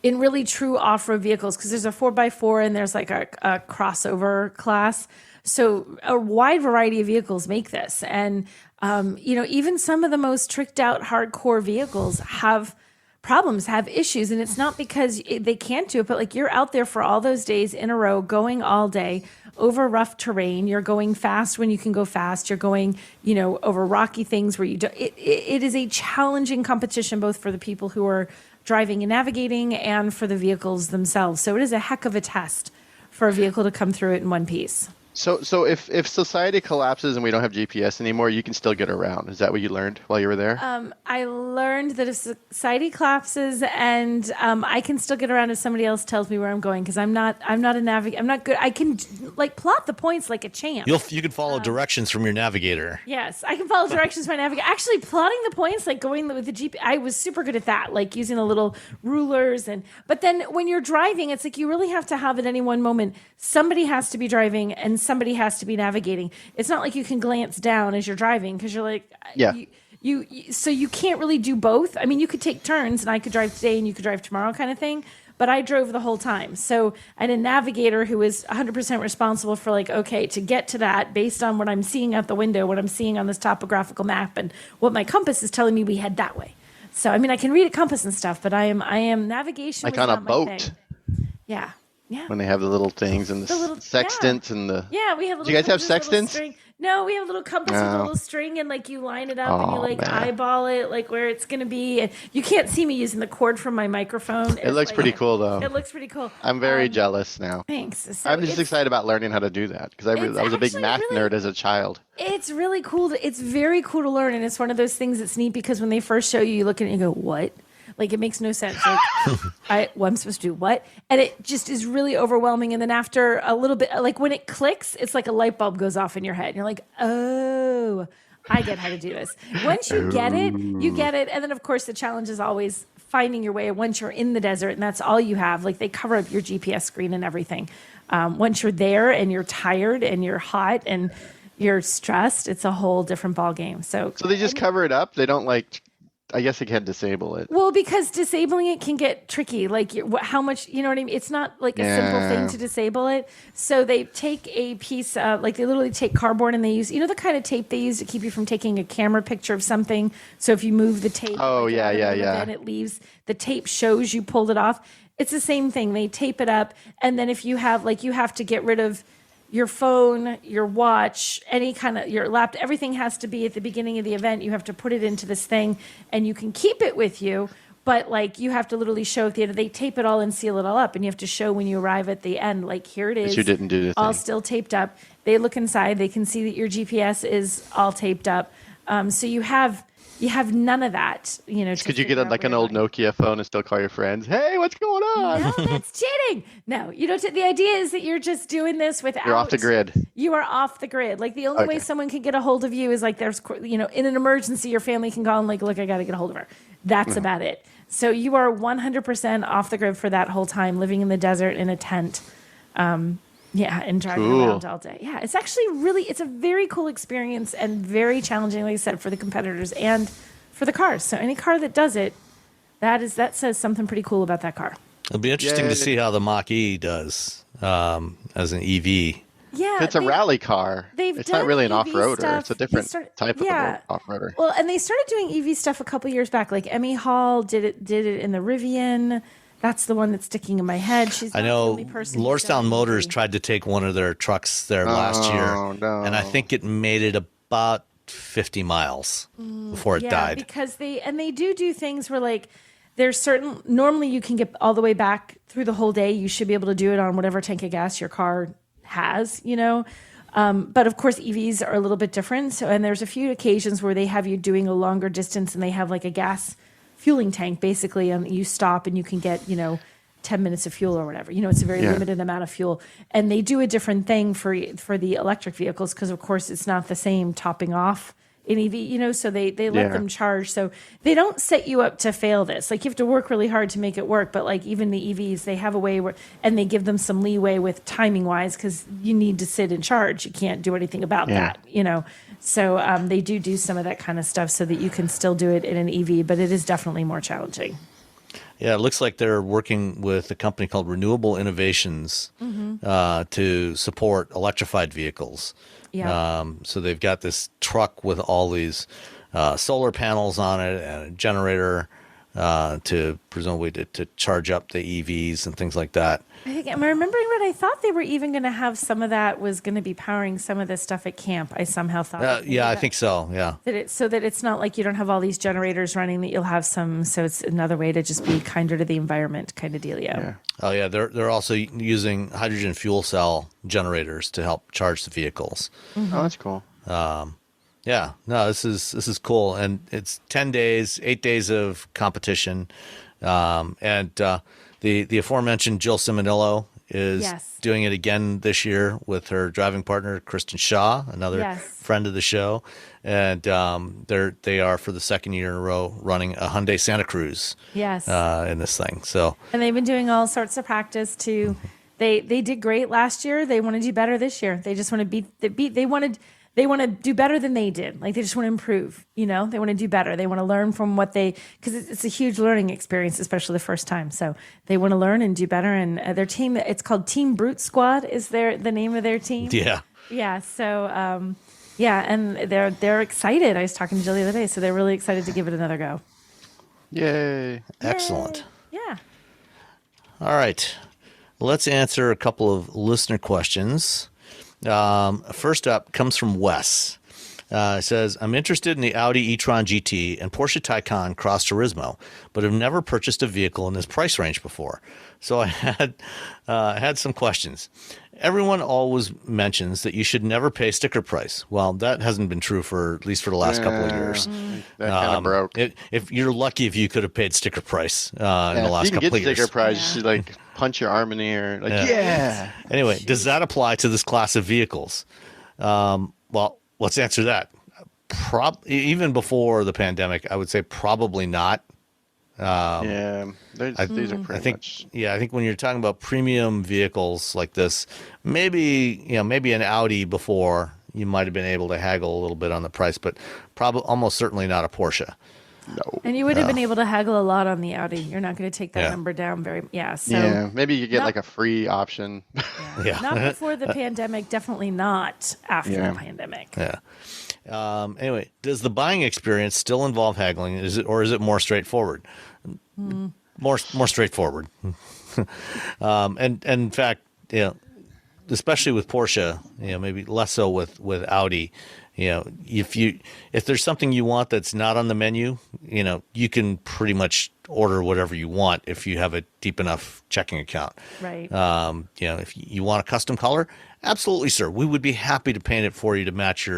in really true off-road vehicles, because there's a 4x4 and there's a crossover class. So a wide variety of vehicles make this. And, even some of the most tricked out hardcore vehicles have problems, have issues. And it's not because they can't do it, but you're out there for all those days in a row, going all day over rough terrain. You're going fast when you can go fast. You're going, over rocky things where you don't. It is a challenging competition, both for the people who are driving and navigating and for the vehicles themselves. So it is a heck of a test for a vehicle to come through it in one piece. So if society collapses and we don't have GPS anymore, you can still get around. Is that what you learned while you were there? I learned that if society collapses and I can still get around if somebody else tells me where I'm going, because I'm not a navigator. I'm not good. I can like plot the points like a champ. You can follow directions from your navigator. Yes, I can follow directions from my navigator. Actually, plotting the points, like going with the GPS, I was super good at that, like using the little rulers. But then when you're driving, it's like you really have to have at any one moment, somebody has to be driving and somebody has to be navigating. It's not like you can glance down as you're driving because you're like, yeah. So you can't really do both. I mean, you could take turns and I could drive today and you could drive tomorrow kind of thing, but I drove the whole time. So I had a navigator who was 100% responsible for like, okay, to get to that based on what I'm seeing out the window, what I'm seeing on this topographical map and what my compass is telling me we head that way. So, I mean, I can read a compass and stuff, but I am navigation. Like on a boat. Yeah. Yeah. When they have the little things and the little sextants and the... Yeah, we have little... Do you guys have sextants? No, we have a little compass with a little string and like you line it up and you like eyeball it like where it's going to be. And you can't see me using the cord from my microphone. It looks pretty cool though. It looks pretty cool. I'm very jealous now. Thanks. So I'm just excited about learning how to do that because I was a big math nerd as a child. It's really cool. It's very cool to learn. And it's one of those things that's neat because when they first show you, you look at it and you go, what? Like, it makes no sense. Like, I'm supposed to do what? And it just is really overwhelming. And then after a little bit, like when it clicks, it's like a light bulb goes off in your head. And you're like, oh, I get how to do this. Once you get it, you get it. And then, of course, the challenge is always finding your way once you're in the desert. And that's all you have. Like, they cover up your GPS screen and everything. Once you're there and you're tired and you're hot and you're stressed, it's a whole different ball game. So they just cover it up? They don't like... I guess you can disable it. Well, because disabling it can get tricky. Like how much, you know what I mean? It's not like a simple thing to disable it. So they take a piece of, like they literally take cardboard and they use, you know, the kind of tape they use to keep you from taking a camera picture of something. So if you move the tape, then it leaves, the tape shows you pulled it off. It's the same thing. They tape it up. And then if you have, like, you have to get rid of your phone, your watch, any kind of your laptop, everything has to be at the beginning of the event. You have to put it into this thing and you can keep it with you, but like you have to literally show at the end. They tape it all and seal it all up and you have to show when you arrive at the end, like here it is. But you didn't do the all thing. Still taped up. They look inside, they can see that your GPS is all taped up. So you have none of that, you know. Could you get like an old Nokia phone and still call your friends? Hey, what's going on? No, that's cheating. No, you don't. The idea is that you're just doing this without. You're off the grid. You are off the grid. Like the only way someone can get a hold of you is like there's, you know, in an emergency, your family can call and like, look, I got to get a hold of her. That's about it. So you are 100% off the grid for that whole time, living in the desert in a tent. And driving around all day. Yeah, it's actually it's a very cool experience and very challenging, like I said, for the competitors and for the cars. So any car that does it, that says something pretty cool about that car. It'll be interesting to see how the Mach-E does as an EV. Yeah, it's a rally car. It's not really an off-roader. Stuff. It's a different type of off-roader. Well, and they started doing EV stuff a couple years back. Like Emmy Hall did it in the Rivian. That's the one that's sticking in my head. She's not the only person. Lordstown Motors tried to take one of their trucks there last year, and I think it made it about 50 miles before it died. Because they do things where like there's certain, normally you can get all the way back through the whole day. You should be able to do it on whatever tank of gas your car has, you know. But of course EVs are a little bit different. So, and there's a few occasions where they have you doing a longer distance and they have like a gas fueling tank basically, and you stop and you can get, you know, 10 minutes of fuel or whatever. You know, it's a very limited amount of fuel. And they do a different thing for the electric vehicles because, of course, it's not the same topping off in EV, you know, so they let them charge. So they don't set you up to fail this. Like you have to work really hard to make it work. But like even the EVs, they have a way where, and they give them some leeway with timing wise because you need to sit and charge. You can't do anything about that, you know. So they do some of that kind of stuff so that you can still do it in an EV, but it is definitely more challenging. Yeah, it looks like they're working with a company called Renewable Innovations to support electrified vehicles. Yeah. So they've got this truck with all these solar panels on it and a generator, to presumably to charge up the EVs and things like that. I think, am I remembering right? I thought they were even going to have some of that was going to be powering some of this stuff at camp. I somehow thought. Yeah, I think so. Yeah. So that it's not like you don't have all these generators running, that you'll have some. So it's another way to just be kinder to the environment kind of dealio. Yeah. Oh yeah, they're also using hydrogen fuel cell generators to help charge the vehicles. Mm-hmm. Oh, that's cool. Yeah, no, this is cool, and it's 10 days, 8 days of competition, and the aforementioned Jill Simonillo is doing it again this year with her driving partner Kristen Shaw, another friend of the show, and they are for the second year in a row running a Hyundai Santa Cruz. In this thing. So, and they've been doing all sorts of practice too. They did great last year. They want to do better this year. They just want to they want to do better than they did. Like, they just want to improve, they want to do better. They want to learn from what because it's a huge learning experience, especially the first time. So they want to learn and do better. And their team, it's called Team Brute Squad is the name of their team. Yeah. Yeah. So, and they're excited. I was talking to Jill the other day, so they're really excited to give it another go. Yay. Excellent. Yeah. All right. Let's answer a couple of listener questions. First up comes from Wes. It says, I'm interested in the Audi e-tron GT and Porsche Taycan Cross Turismo, but have never purchased a vehicle in this price range before. So I had some questions. Everyone always mentions that you should never pay sticker price. Well, that hasn't been true at least for the last couple of years. That kind of broke. If you're lucky if you could have paid sticker price in the last couple of years. If you can get sticker price, you should punch your arm in the air. Anyway, does that apply to this class of vehicles? Well, let's answer that. Even before the pandemic, I would say probably not. These are pretty much. I think when you're talking about premium vehicles like this, maybe an Audi before you might have been able to haggle a little bit on the price, but probably almost certainly not a Porsche. No. And you would have been able to haggle a lot on the Audi. You're not going to take that number down very. So maybe you could get a free option. Not before the pandemic. Definitely not after the pandemic. Yeah. Anyway, does the buying experience still involve haggling? Is it more straightforward? More straightforward. And in fact, especially with Porsche, maybe less so with Audi. If there's something you want that's not on the menu, you can pretty much order whatever you want if you have a deep enough checking account. Right. If you want a custom color, absolutely, sir. We would be happy to paint it for you to match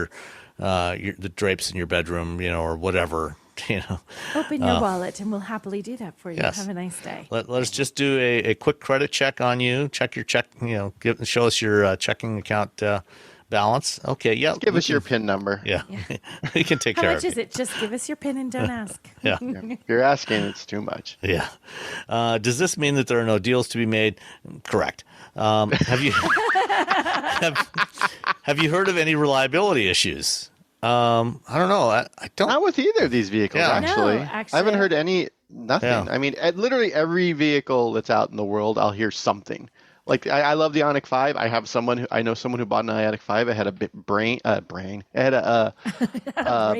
the drapes in your bedroom, or whatever. Open your wallet and we'll happily do that for you. Yes. Have a nice day. Let us just do a quick credit check on you. Check your check. Show us your checking account balance. Okay. Yeah. Give us your PIN number. Yeah. We can take care of it. How much is it? Just give us your PIN and don't ask. Yeah. If you're asking, it's too much. Yeah. Does this mean that there are no deals to be made? Correct. Have you have you heard of any reliability issues? I don't know. I don't. Not with either of these vehicles, actually. No, actually. I haven't heard nothing. Yeah. I mean, at literally every vehicle that's out in the world, I'll hear something. Like, I love the Ioniq 5. I know someone who bought an Ioniq 5. It had It had a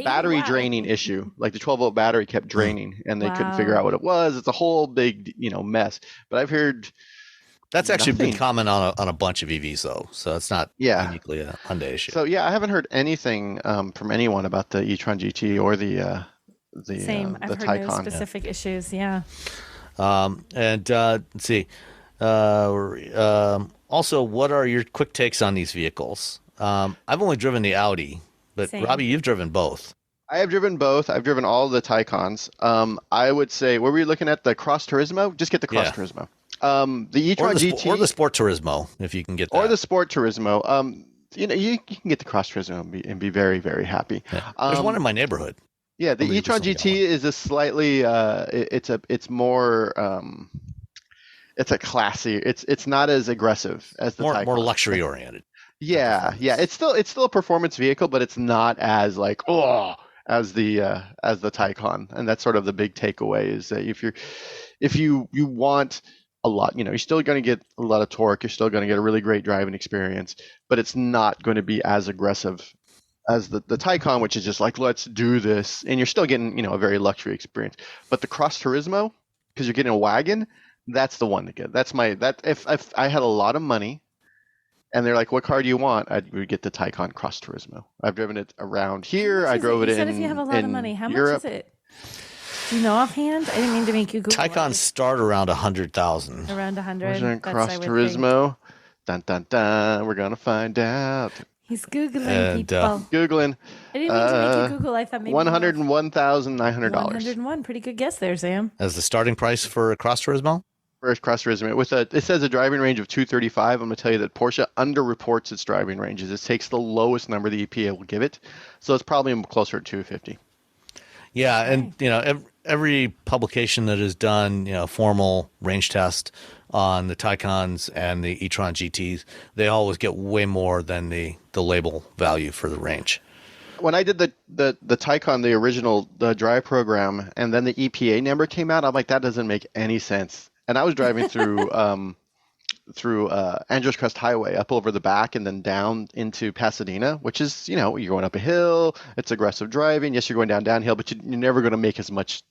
battery draining issue. Like, the 12-volt battery kept draining, and they couldn't figure out what it was. It's a whole big, mess. But I've heard that's actually been common on a bunch of EVs, though. So it's not uniquely a Hyundai issue. So I haven't heard anything from anyone about the e-tron GT or the Same. I've heard Taycan. no specific issues. Yeah. And let's see. Also, what are your quick takes on these vehicles? I've only driven the Audi, but Same. Robbie, you've driven both. I have driven both. I've driven all the Taycans. I would say, were we looking at the Cross Turismo? Just get the Cross Turismo. The e-tron GT or the Sport Turismo, if you can get that. Or the Sport Turismo. You can get the Cross Turismo and be very, very happy. Yeah. There's one in my neighborhood. Yeah, the e-tron GT is a slightly it's more it's a classy. It's not as aggressive as the Taycan. More luxury oriented. Yeah. It's still a performance vehicle, but it's not as as the Taycan. And that's sort of the big takeaway is that if you want a lot, you're still going to get a lot of torque. You're still going to get a really great driving experience, but it's not going to be as aggressive as the Taycan, which is just like, let's do this, and you're still getting, a very luxury experience. But the Cross Turismo, because you're getting a wagon, that's the one to get. If I had a lot of money and they're like, what car do you want? I would get the Taycan Cross Turismo. I've driven it around here. I drove it in. You said if you have a lot of money, how Europe. much is it? Do you know offhand? I didn't mean to make you Google. Taycans start around 100,000. Around 100. Cross Turismo. Dun dun dun. We're gonna find out. He's Googling people. Googling. I didn't mean to make you Google. I thought maybe $101,900. 101. Pretty good guess there, Sam. As the starting price for a Cross Turismo? First Cross Turismo. It says a driving range of 235. I'm going to tell you that Porsche underreports its driving ranges. It takes the lowest number the EPA will give it. So it's probably closer to 250. Yeah, and every publication that has done formal range test on the Taycans and the e-tron GTs, they always get way more than the label value for the range. When I did the Taycan, the original drive program, and then the EPA number came out, I'm like, that doesn't make any sense. And I was driving through Andros Crest Highway up over the back and then down into Pasadena, which is, you're going up a hill. It's aggressive driving. Yes, you're going downhill, but you're never going to make as much,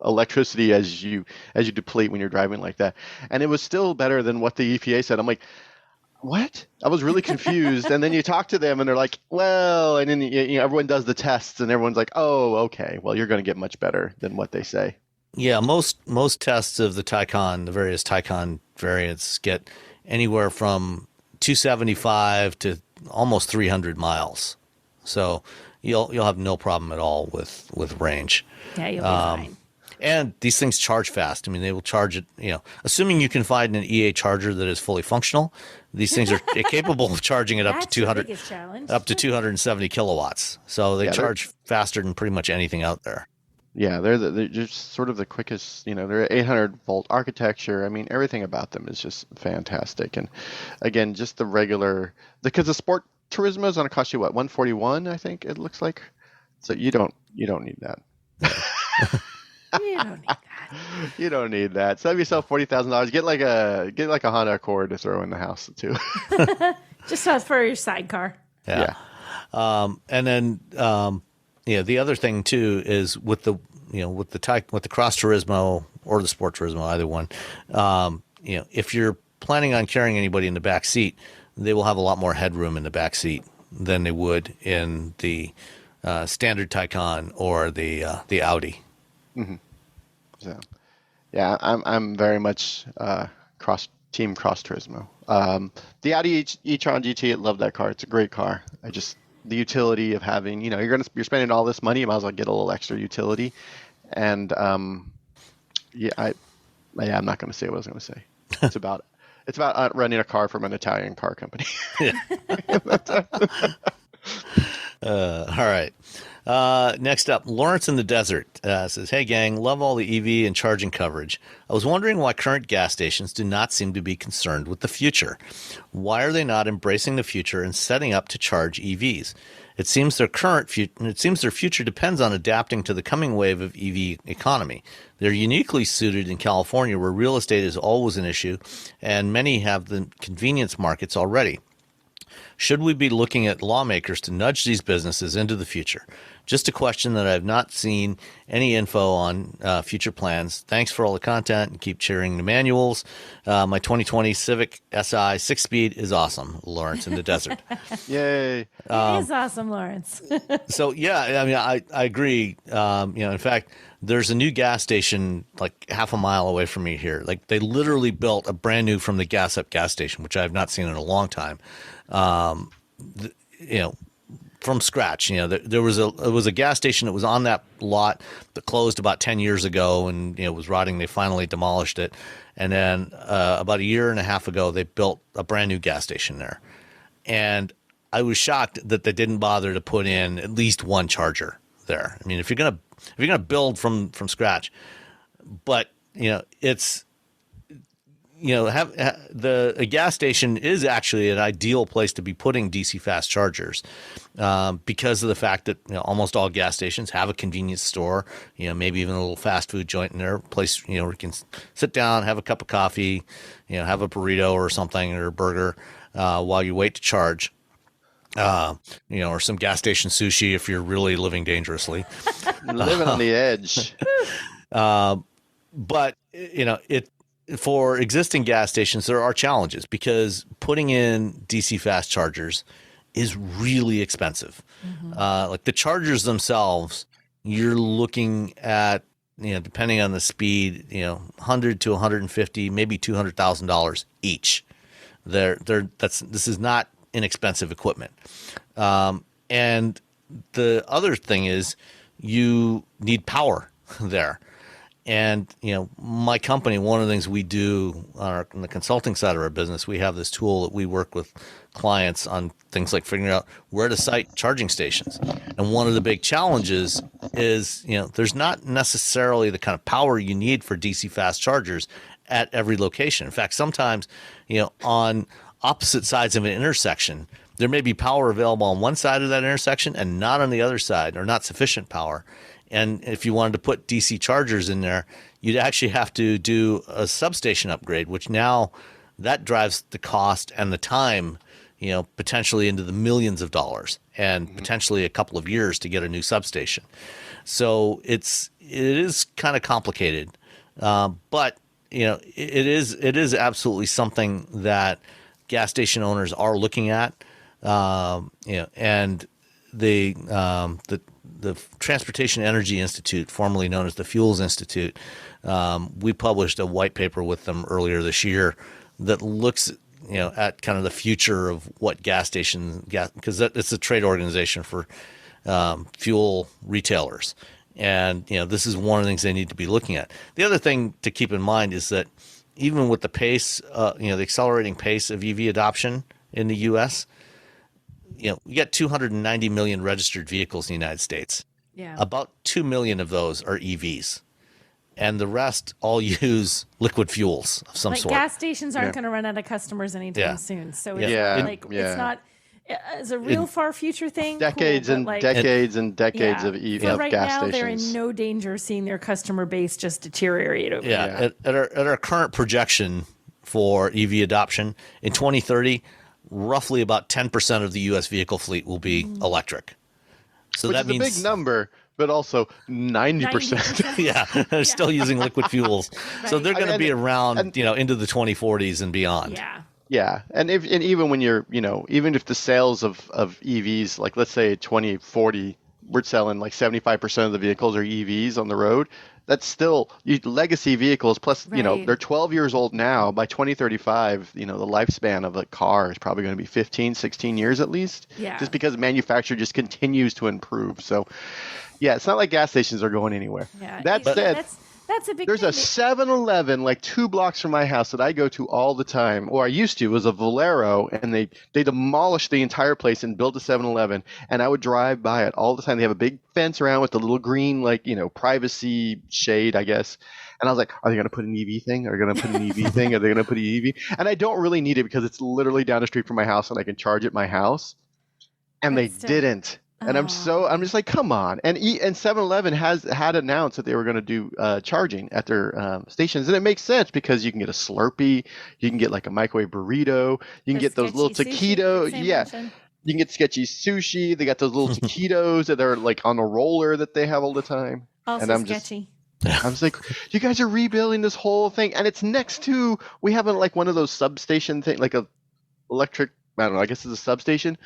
electricity as you deplete when you're driving like that. And it was still better than what the EPA said. I'm like, what? I was really confused. And then you talk to them and they're like, well, and then everyone does the tests and everyone's like, oh, okay, well, you're going to get much better than what they say. Yeah, most tests of the Taycan, the various Taycan variants, get anywhere from 275 to almost 300 miles. So you'll have no problem at all with range. Yeah, you'll be fine. And these things charge fast. I mean, they will charge it, assuming you can find an EA charger that is fully functional. Theyese things are capable of charging it up to 270 kilowatts. So they charge faster than pretty much anything out there. Yeah, they're just sort of the quickest, they're 800-volt architecture. I mean, everything about them is just fantastic. And again, just the regular, because the Sport Turismo is going to cost you, what, $141, I think it looks like? So you don't need that. You don't need that. You don't need that. Save yourself $40,000. Get like a Honda Accord to throw in the house, too. Just for your sidecar. Yeah. And then... the other thing too is with the Cross Turismo or the Sport Turismo, either one. If you're planning on carrying anybody in the back seat, they will have a lot more headroom in the back seat than they would in the standard Taycan or the Audi. Mm-hmm. So, yeah, I'm very much Team Cross Turismo. The Audi e-tron GT, I love that car. It's a great car. The utility of having, you're spending all this money, you might as well get a little extra utility. And I'm not going to say what I was going to say. It's about running a car from an Italian car company. All right. Next up, Lawrence in the Desert says, hey, gang, love all the EV and charging coverage. I was wondering why current gas stations do not seem to be concerned with the future. Why are they not embracing the future and setting up to charge EVs? It seems their future depends on adapting to the coming wave of EV economy. They're uniquely suited in California, where real estate is always an issue, and many have the convenience markets already. Should we be looking at lawmakers to nudge these businesses into the future? Just a question that I've not seen any info on future plans. Thanks for all the content and keep cheering the manuals. My 2020 Civic Si 6-speed is awesome, Lawrence in the Desert. Yay. It is awesome, Lawrence. So, yeah, I mean, I agree. In fact, there's a new gas station like half a mile away from me here. Like they literally built a brand new from the gas up gas station, which I have not seen in a long time. From scratch. There was a gas station that was on that lot that closed about 10 years ago and was rotting. They finally demolished it, and then about a year and a half ago they built a brand new gas station there. And I was shocked that they didn't bother to put in at least one charger there. I mean, if you're gonna build from scratch, but it's. A gas station is actually an ideal place to be putting DC fast chargers because of the fact that almost all gas stations have a convenience store, maybe even a little fast food joint in their place, where you can sit down, have a cup of coffee, have a burrito or something or a burger while you wait to charge. or some gas station sushi if you're really living dangerously. Living on the edge. But for existing gas stations, there are challenges because putting in DC fast chargers is really expensive. Like the chargers themselves, you're looking at, depending on the speed, $100 to $150, maybe $200,000 each. This is not inexpensive equipment. And the other thing is you need power there. And, my company, one of the things we do on the consulting side of our business, we have this tool that we work with clients on things like figuring out where to site charging stations. And one of the big challenges is, there's not necessarily the kind of power you need for DC fast chargers at every location. In fact, sometimes, on opposite sides of an intersection, there may be power available on one side of that intersection and not on the other side, or not sufficient power. And if you wanted to put DC chargers in there, you'd actually have to do a substation upgrade, which now that drives the cost and the time, potentially into the millions of dollars and potentially a couple of years to get a new substation. So it is kind of complicated, but it is absolutely something that gas station owners are looking at, and the Transportation Energy Institute, formerly known as the Fuels Institute, we published a white paper with them earlier this year that looks, at kind of the future of what gas stations, because it's a trade organization for fuel retailers. And, this is one of the things they need to be looking at. The other thing to keep in mind is that even with the pace, the accelerating pace of EV adoption in the U.S., we got 290 million registered vehicles in the United States. Yeah. About 2 million of those are EVs. And the rest all use liquid fuels of some sort. Gas stations aren't going to run out of customers anytime soon. So it's it's not as a real far future thing. Decades and decades and decades of EV but right gas now, stations. they're in no danger of seeing their customer base just deteriorate over At our current projection for EV adoption in 2030, roughly about 10% of the U.S. vehicle fleet will be electric. So Which that is means a big number, but also 90%. They're still using liquid fuels. So they're going to be around, into the 2040s and beyond. Yeah. Yeah, and even when you're, even if the sales of EVs, like let's say 2040, we're selling like 75% of the vehicles are EVs on the road. That's still legacy vehicles. Plus, they're 12 years old now. By 2035, the lifespan of a car is probably going to be 15, 16 years at least. Yeah. Just because manufacture just continues to improve. So, yeah, it's not like gas stations are going anywhere. Yeah. That said, that's a big there's thing. a 7-Eleven like 2 blocks from my house that I go to all the time, or I used to. It was a Valero, and they demolished the entire place and built a 7-Eleven, and I would drive by it all the time. They have a big fence around with the little green, privacy shade, I guess. And I was like, are they going to put an EV thing? Are they going to put an EV thing? Are they going to put an EV? And I don't really need it because it's literally down the street from my house, and I can charge at my house. And they didn't. And I'm just like, come on. And 7-Eleven had announced that they were going to do charging at their stations. And it makes sense because you can get a Slurpee, you can get like a microwave burrito, you can get those little taquitos. Yeah. You can get sketchy sushi. They got those little taquitos that are like on a roller that they have all the time. Also and I'm sketchy. I'm just like, you guys are rebuilding this whole thing. And it's next to, we have like one of those substation thing, like a electric, I don't know, I guess it's a substation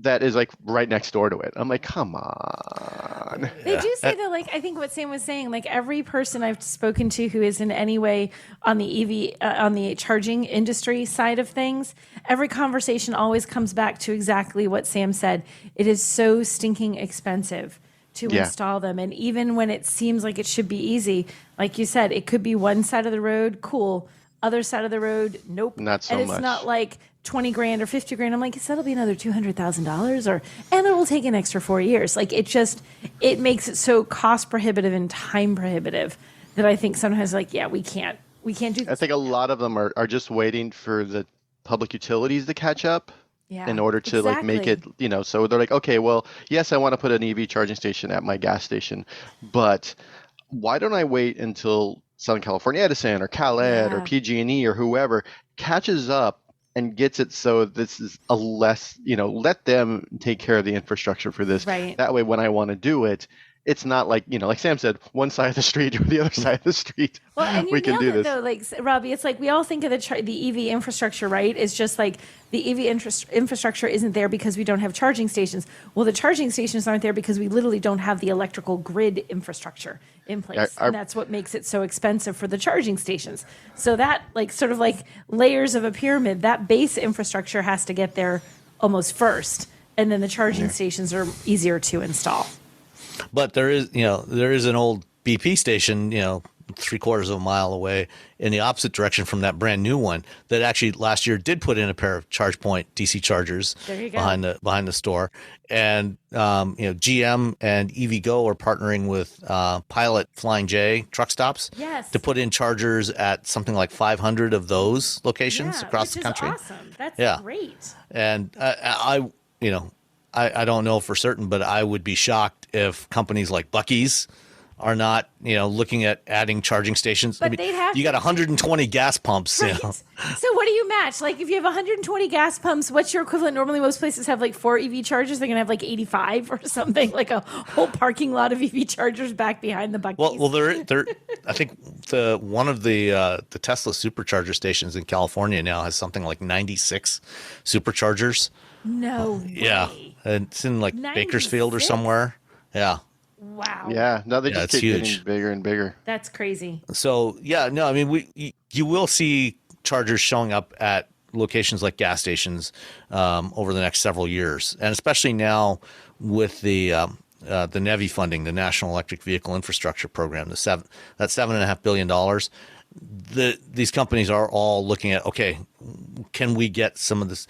that is like right next door to it. I'm like, come on. They do say though, I think what Sam was saying, every person I've spoken to who is in any way on the EV, on the charging industry side of things, every conversation always comes back to exactly what Sam said. It is so stinking expensive to install them. And even when it seems like it should be easy, like you said, it could be one side of the road, cool. Other side of the road, nope. Not so much. And it's not like 20 grand or 50 grand. I'm like, that'll be another $200,000 and it will take an extra 4 years. It makes it so cost prohibitive and time prohibitive that I think sometimes we can't do this. I think a lot of them are just waiting for the public utilities to catch up in order to make it, so they're like, okay, well, yes, I want to put an EV charging station at my gas station, but why don't I wait until Southern California Edison or CalEd or PG&E or whoever catches up and gets it so this is a less, let them take care of the infrastructure for this. Right. That way, when I want to do it, it's not like, like Sam said, one side of the street or the other side of the street. Well, and we can do this. Though, like Robbie, it's like we all think of the EV infrastructure, right? It's just like the EV infrastructure isn't there because we don't have charging stations. Well, the charging stations aren't there because we literally don't have the electrical grid infrastructure in place, and that's what makes it so expensive for the charging stations. So that, like, sort of like layers of a pyramid, that base infrastructure has to get there almost first, and then the charging stations are easier to install. But there is an old BP station, 3/4 of a mile away in the opposite direction from that brand new one that actually last year did put in a pair of ChargePoint DC chargers behind the store. And, GM and EVgo are partnering with Pilot Flying J truck stops to put in chargers at something like 500 of those locations across the country. Which is awesome. That's great. And I don't know for certain, but I would be shocked if companies like Buc-ee's are not, looking at adding charging stations. But they'd have you got 120 gas pumps. Right. So what do you match? Like, if you have 120 gas pumps, what's your equivalent? Normally, most places have like 4 EV chargers. They're gonna have like 85 or something, like a whole parking lot of EV chargers back behind the Buc-ee's. Well, they're. I think one of the Tesla supercharger stations in California now has something like 96 superchargers. No way. Yeah, and it's in like 96? Bakersfield or somewhere. Yeah. Wow. Yeah. No, they just keep getting bigger and bigger. That's crazy. So you will see chargers showing up at locations like gas stations over the next several years, and especially now with the NEVI funding, the National Electric Vehicle Infrastructure Program, that $7.5 billion. These companies are all looking at, okay, can we get some of this,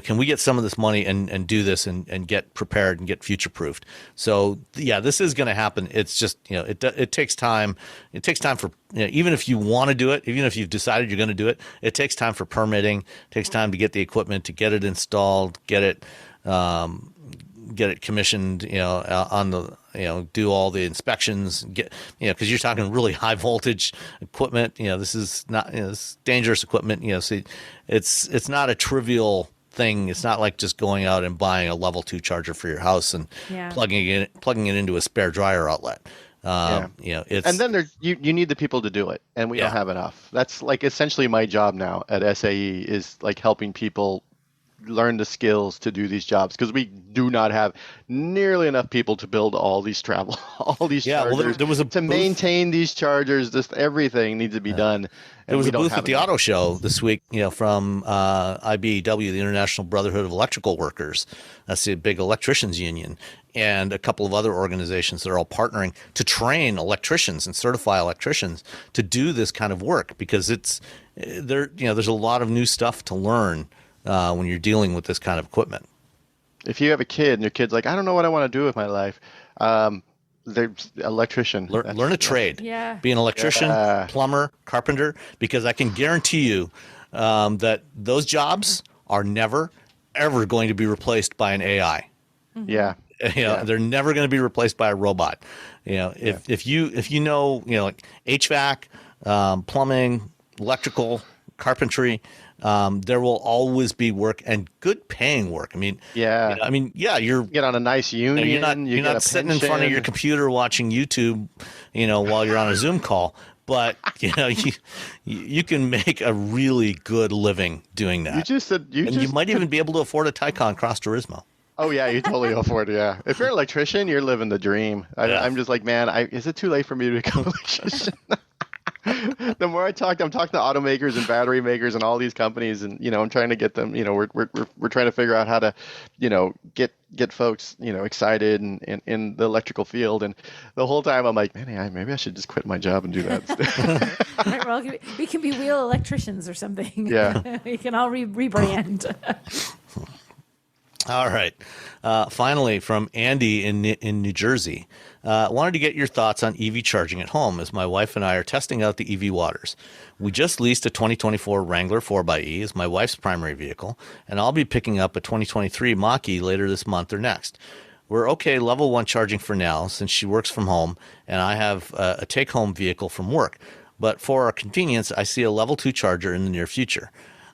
can we get some of this money and do this and get prepared and get future proofed? So this is going to happen. It's just, it takes time. It takes time for, even if you want to do it, even if you've decided you're going to do it, it takes time for permitting, it takes time to get the equipment, to get it installed, get it commissioned, on the, do all the inspections, because you're talking really high voltage equipment. This is not, this dangerous equipment. So it's not a trivial thing. It's not like just going out and buying a level 2 charger for your house and plugging it into a spare dryer outlet. It's, and then you need the people to do it, and we don't have enough. That's like essentially my job now at SAE, is like helping people learn the skills to do these jobs, because we do not have nearly enough people to build all these chargers. Well, there was a to maintain these chargers. Just everything needs to be done. There was a booth at the auto show this week, from IBEW, the International Brotherhood of Electrical Workers. That's the big electricians union, and a couple of other organizations that are all partnering to train electricians and certify electricians to do this kind of work, because there's a lot of new stuff to learn when you're dealing with this kind of equipment. If you have a kid and your kid's like, I don't know what I want to do with my life, there's electrician. Learn a trade. Yeah. Be an electrician, plumber, carpenter, because I can guarantee you that those jobs are never, ever going to be replaced by an AI. Mm-hmm. Yeah. They're never going to be replaced by a robot. If you know, like HVAC, plumbing, electrical, carpentry, there will always be work, and good paying work. I mean, you get on a nice union. You're not sitting in front of your computer watching YouTube, while you're on a Zoom call. But you can make a really good living doing that. You might even be able to afford a Taycan Cross Turismo. Oh yeah, you totally afford it. Yeah, if you're an electrician, you're living the dream. I'm just like, man, is it too late for me to become an electrician? The more I'm talking to automakers and battery makers and all these companies, and I'm trying to get them. We're trying to figure out how to, get folks excited and in the electrical field. And the whole time I'm like, man, maybe I should just quit my job and do that. Right, well, we can be wheel electricians or something. Yeah, we can all rebrand. All right. Finally, from Andy in New Jersey. Wanted to get your thoughts on EV charging at home, as my wife and I are testing out the EV waters. We just leased a 2024 Wrangler 4xe as my wife's primary vehicle, and I'll be picking up a 2023 Mach-E later this month or next. We're okay level 1 charging for now, since she works from home and I have a take-home vehicle from work. But for our convenience, I see a level 2 charger in the near future.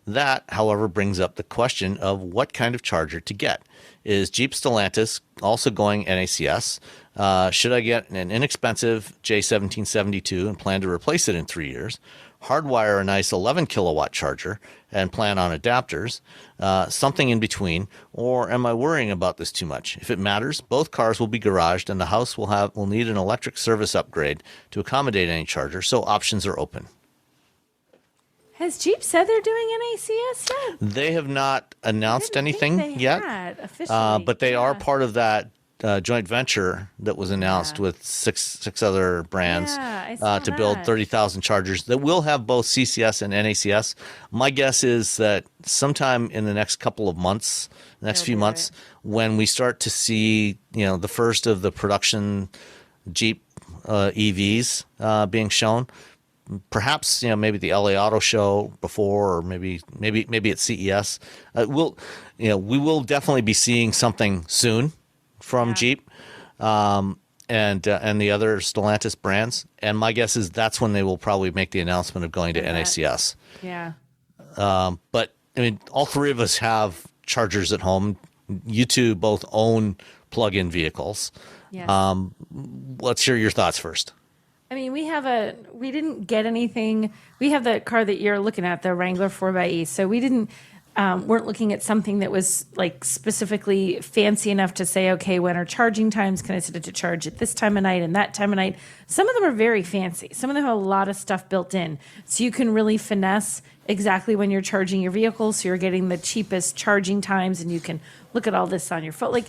That, however, brings up the question of what kind of charger to get. Is Jeep Stellantis also going NACS? Should I get an inexpensive J1772 and plan to replace it in 3 years? Hardwire a nice 11 kilowatt charger and plan on adapters, something in between, or am I worrying about this too much? If it matters, both cars will be garaged and the house will need an electric service upgrade to accommodate any charger, so options are open. Has Jeep said they're doing NACS yet? They have not announced anything yet, officially. but they are part of that joint venture that was announced with six other brands to build 30,000 chargers that will have both CCS and NACS. My guess is that sometime in the next couple of months, few months, when we start to see the first of the production Jeep EVs being shown, perhaps maybe the LA Auto Show before, or maybe at CES, we will definitely be seeing something soon from Jeep and the other Stellantis brands. And my guess is that's when they will probably make the announcement of going to NACS. Yeah. But I mean, all three of us have chargers at home. You two both own plug-in vehicles. Yes. Let's hear your thoughts first. I mean, we didn't get anything. We have the car that you're looking at, the Wrangler 4xe. So we weren't looking at something that was like specifically fancy enough to say, okay, when are charging times? Can I set it to charge at this time of night and that time of night? Some of them are very fancy. Some of them have a lot of stuff built in. So you can really finesse exactly when you're charging your vehicle. So you're getting the cheapest charging times and you can look at all this on your phone. Like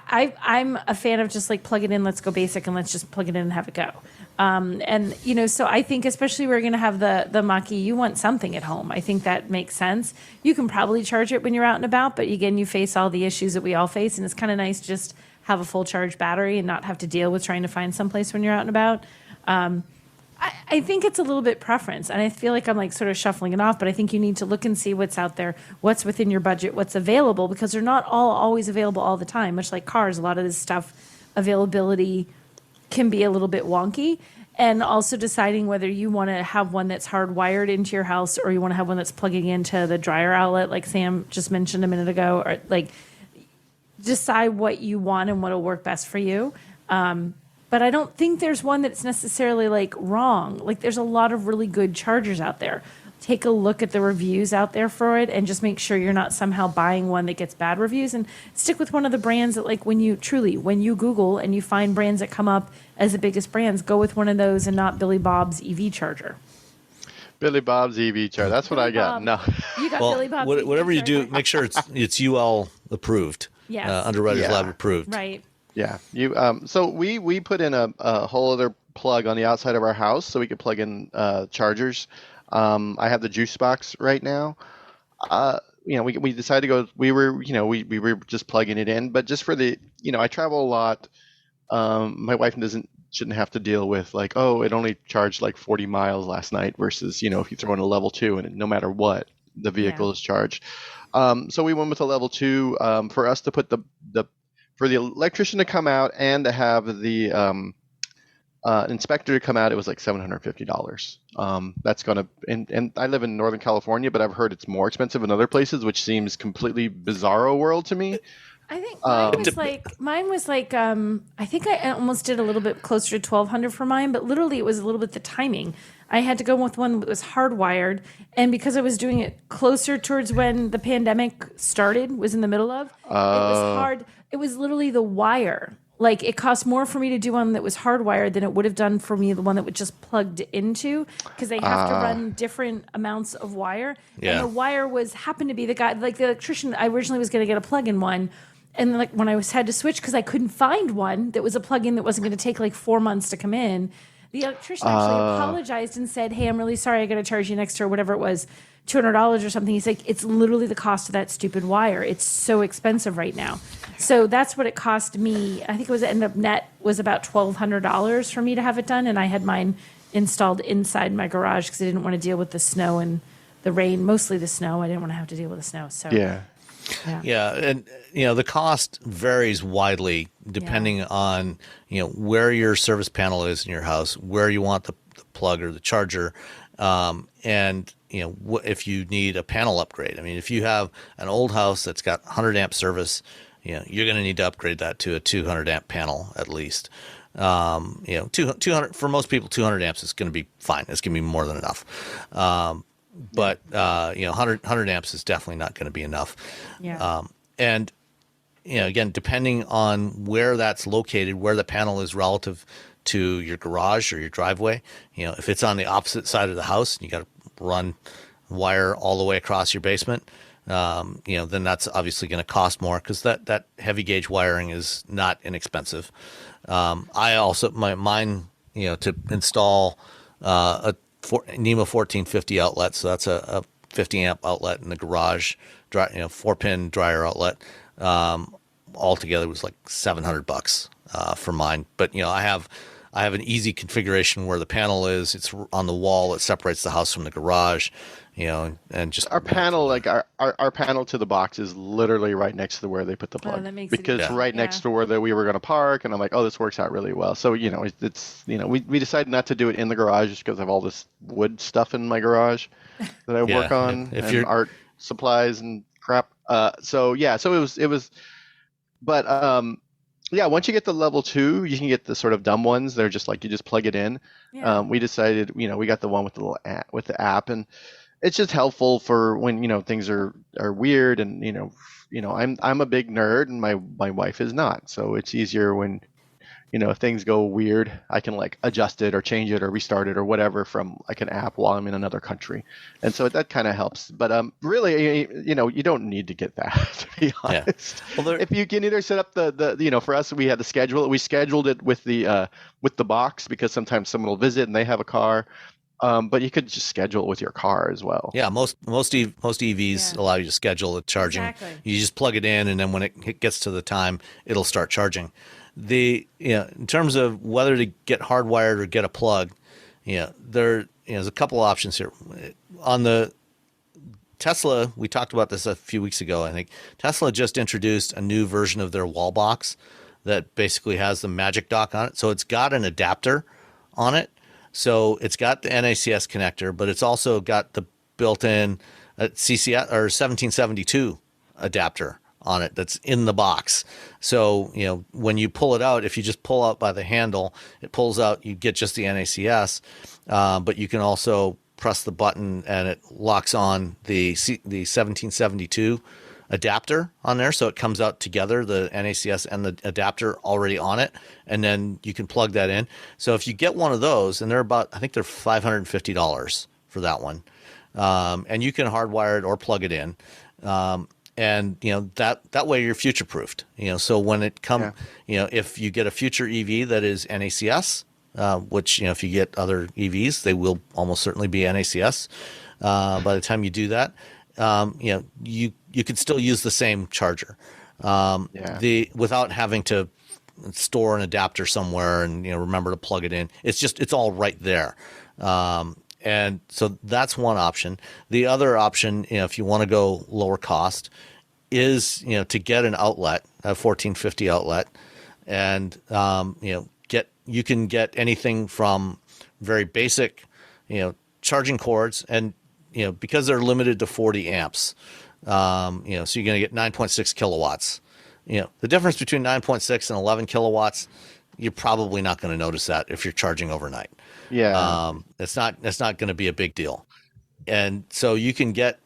I'm a fan of just like plug it in, let's go basic and let's just plug it in and have it go. So I think especially we're going to have the Mach-E, you want something at home. I think that makes sense. You can probably charge it when you're out and about, but again, you face all the issues that we all face, and it's kind of nice to just have a full charge battery and not have to deal with trying to find someplace when you're out and about. I think it's a little bit preference, and I feel like I'm like sort of shuffling it off, but I think you need to look and see what's out there, what's within your budget, what's available, because they're not all always available all the time. Much like cars, a lot of this stuff, availability can be a little bit wonky. And also deciding whether you want to have one that's hardwired into your house or you want to have one that's plugging into the dryer outlet, like Sam just mentioned a minute ago, or like decide what you want and what will work best for you. But I don't think there's one that's necessarily like wrong. Like there's a lot of really good chargers out there. Take a look at the reviews out there for it and just make sure you're not somehow buying one that gets bad reviews, and stick with one of the brands that, like, when you Google and you find brands that come up as the biggest brands, go with one of those and not Billy Bob's EV charger. Billy Bob's EV charger. That's what I got. No. You got Billy Bob's EV whatever you do, charger. make sure it's UL approved. Yes. Underwriters Lab approved. Right. Yeah. So we put in a whole other plug on the outside of our house so we could plug in chargers. I have the juice box right now. We decided to go. We were just plugging it in, but just for the, I travel a lot. My wife shouldn't have to deal with like, oh, it only charged like 40 miles last night versus, if you throw in a level 2 and no matter what, the vehicle is charged. So we went with a level 2 for us to put for the electrician to come out and to have the inspector to come out. It was like $750. That's gonna, and I live in Northern California, but I've heard it's more expensive in other places, which seems completely bizarro world to me. I think mine was like I think I almost did a little bit closer to $1,200 for mine, but literally it was a little bit the timing. I had to go with one that was hardwired, and because I was doing it closer towards when the pandemic was in the middle of, it was hard. It was literally the wire. Like, it cost more for me to do one that was hardwired than it would have done for me the one that was just plugged into, because they have to run different amounts of wire. Yeah. And the wire happened to be the guy, like the electrician. I originally was going to get a plug-in one, and like when I had to switch because I couldn't find one that was a plug-in that wasn't going to take like 4 months to come in, the electrician actually apologized and said, "Hey, I'm really sorry. I got to charge you an extra, whatever it was, $200 or something." He's like, "It's literally the cost of that stupid wire. It's so expensive right now." So that's what it cost me. I think it ended up net was about $1,200 for me to have it done, and I had mine installed inside my garage because I didn't want to deal with the snow and the rain. Mostly the snow. I didn't want to have to deal with the snow. So Yeah, and the cost varies widely depending on where your service panel is in your house, where you want the plug or the charger, and if you need a panel upgrade. I mean, if you have an old house that's got 100 amp service, you're going to need to upgrade that to a 200 amp panel at least. 200 for most people, 200 amps is going to be fine. It's going to be more than enough. But 100 amps is definitely not going to be enough. Yeah. And again, depending on where that's located, where the panel is relative to your garage or your driveway, if it's on the opposite side of the house and you got to run wire all the way across your basement, then that's obviously going to cost more because that heavy gauge wiring is not inexpensive. I also mine to install a NEMA 1450 outlet, so that's a 50 amp outlet in the garage, 4-pin dryer outlet. Altogether was like $700 for mine. But I have an easy configuration where the panel is. It's on the wall. It separates the house from the garage. And just our panel, like our panel to the box is literally right next to where they put the plug. That makes because it easy. right next to where we were going to park, and I'm like, oh, this works out really well. So it's we decided not to do it in the garage just because I have all this wood stuff in my garage that I work on and art supplies and crap. So it was, but once you get the level 2, you can get the sort of dumb ones. They're just like you just plug it in. Yeah. We decided, we got the one with the little with the app, and it's just helpful for when things are weird, and I'm a big nerd and my wife is not, so it's easier when if things go weird, I can like adjust it or change it or restart it or whatever from like an app while I'm in another country, and so that kind of helps. But really, you don't need to get that, to be honest. Yeah. Well, if you can either set up the for us, we had to schedule it. We scheduled it with the box because sometimes someone will visit and they have a car. But you could just schedule it with your car as well. Yeah, most EVs allow you to schedule the charging. Exactly. You just plug it in, and then when it gets to the time, it'll start charging. In terms of whether to get hardwired or get a plug, there's a couple of options here. On the Tesla, we talked about this a few weeks ago. I think Tesla just introduced a new version of their wall box that basically has the Magic Dock on it. So it's got an adapter on it. So it's got the NACS connector, but it's also got the built-in CCS or 1772 adapter on it that's in the box. So, when you pull it out, if you just pull out by the handle, it pulls out, you get just the NACS, but you can also press the button and it locks on the 1772 adapter on there. So it comes out together, the NACS and the adapter already on it. And then you can plug that in. So if you get one of those, and I think they're $550 for that one. And you can hardwire it or plug it in. And that way you're future proofed, so when it comes, if you get a future EV that is NACS, which, if you get other EVs, they will almost certainly be NACS. By the time you do that, you could still use the same charger, without having to store an adapter somewhere and, remember to plug it in. It's all right there. And so that's one option. The other option, if you want to go lower cost, is to get an outlet, a 1450 outlet, and you can get anything from very basic, charging cords, and because they're limited to 40 amps, so you're going to get 9.6 kilowatts. The difference between 9.6 and 11 kilowatts, you're probably not going to notice that if you're charging overnight. Yeah. It's not going to be a big deal. And so you can get,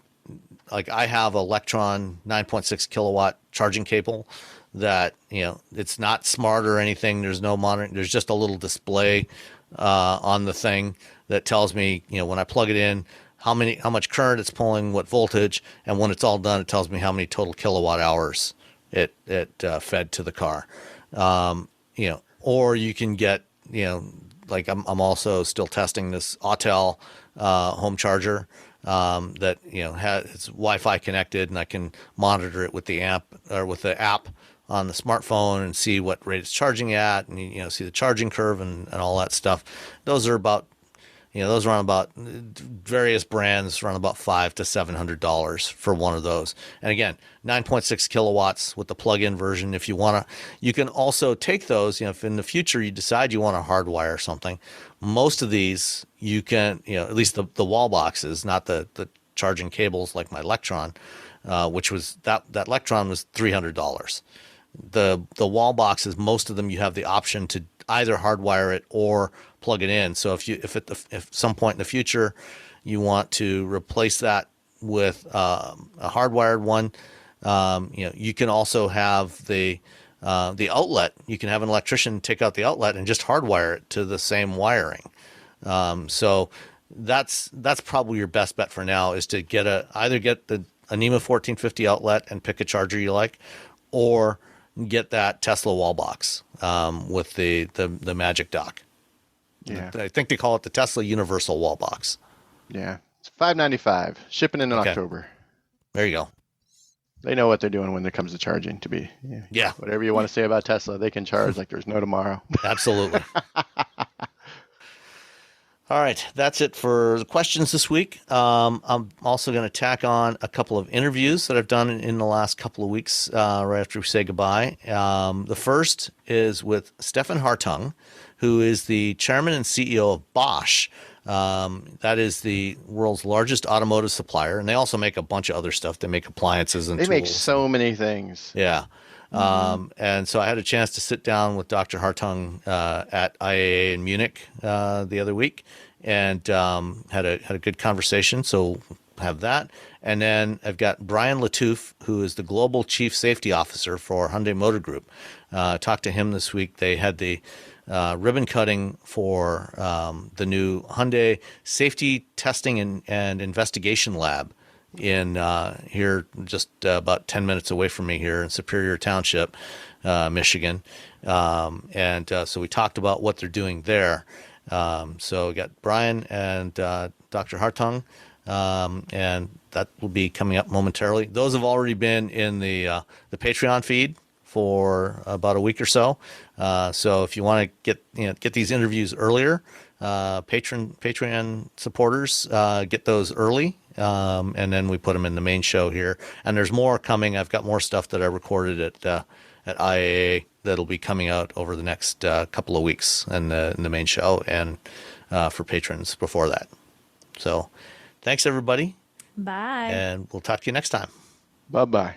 like I have Electron 9.6 kilowatt charging cable that, it's not smart or anything. There's no monitoring. There's just a little display on the thing that tells me, when I plug it in, how much current it's pulling, what voltage, and when it's all done, it tells me how many total kilowatt hours it fed to the car. Or you can get, like I'm also still testing this Autel home charger that it's Wi-Fi connected, and I can monitor it with the app on the smartphone and see what rate it's charging at, and see the charging curve and all that stuff. Those are about Those run about, various brands run about $500 to $700 for one of those. And again, 9.6 kilowatts with the plug-in version. If you want to, you can also take those, if in the future you decide you want to hardwire something, most of these you can, at least the wall boxes, not the charging cables like my Electron, which was that Electron was $300. The wall boxes, most of them you have the option to either hardwire it or plug it in. So if some point in the future you want to replace that with a hardwired one, you can also have the outlet. You can have an electrician take out the outlet and just hardwire it to the same wiring. So that's probably your best bet for now, is to either get the NEMA 1450 outlet and pick a charger you like, or get that Tesla wall box with the Magic Dock. Yeah, I think they call it the Tesla Universal Wall Box. Yeah, it's $595, shipping in October. There you go. They know what they're doing when it comes to charging. Yeah. Whatever you want to say about Tesla, they can charge like there's no tomorrow. Absolutely. All right, that's it for the questions this week. I'm also going to tack on a couple of interviews that I've done in the last couple of weeks right after we say goodbye. The first is with Stefan Hartung, who is the chairman and CEO of Bosch. That is the world's largest automotive supplier, and they also make a bunch of other stuff. They make appliances and tools. They make so many things. Yeah. And so I had a chance to sit down with Dr. Hartung at IAA in Munich the other week, and had a good conversation. So have that. And then I've got Brian Latouf, who is the Global Chief Safety Officer for Hyundai Motor Group. Talked to him this week. They had the ribbon cutting for the new Hyundai Safety Testing and Investigation Lab in here, just about 10 minutes away from me here in Superior Township, Michigan. So we talked about what they're doing there. So we got Brian and Dr. Hartung, and that will be coming up momentarily. Those have already been in the Patreon feed for about a week or so. So if you want to get these interviews earlier, Patreon supporters get those early, and then we put them in the main show here. And there's more coming. I've got more stuff that I recorded at IAA that'll be coming out over the next couple of weeks in the main show, and for patrons before that. So thanks, everybody. Bye. And we'll talk to you next time. Bye-bye.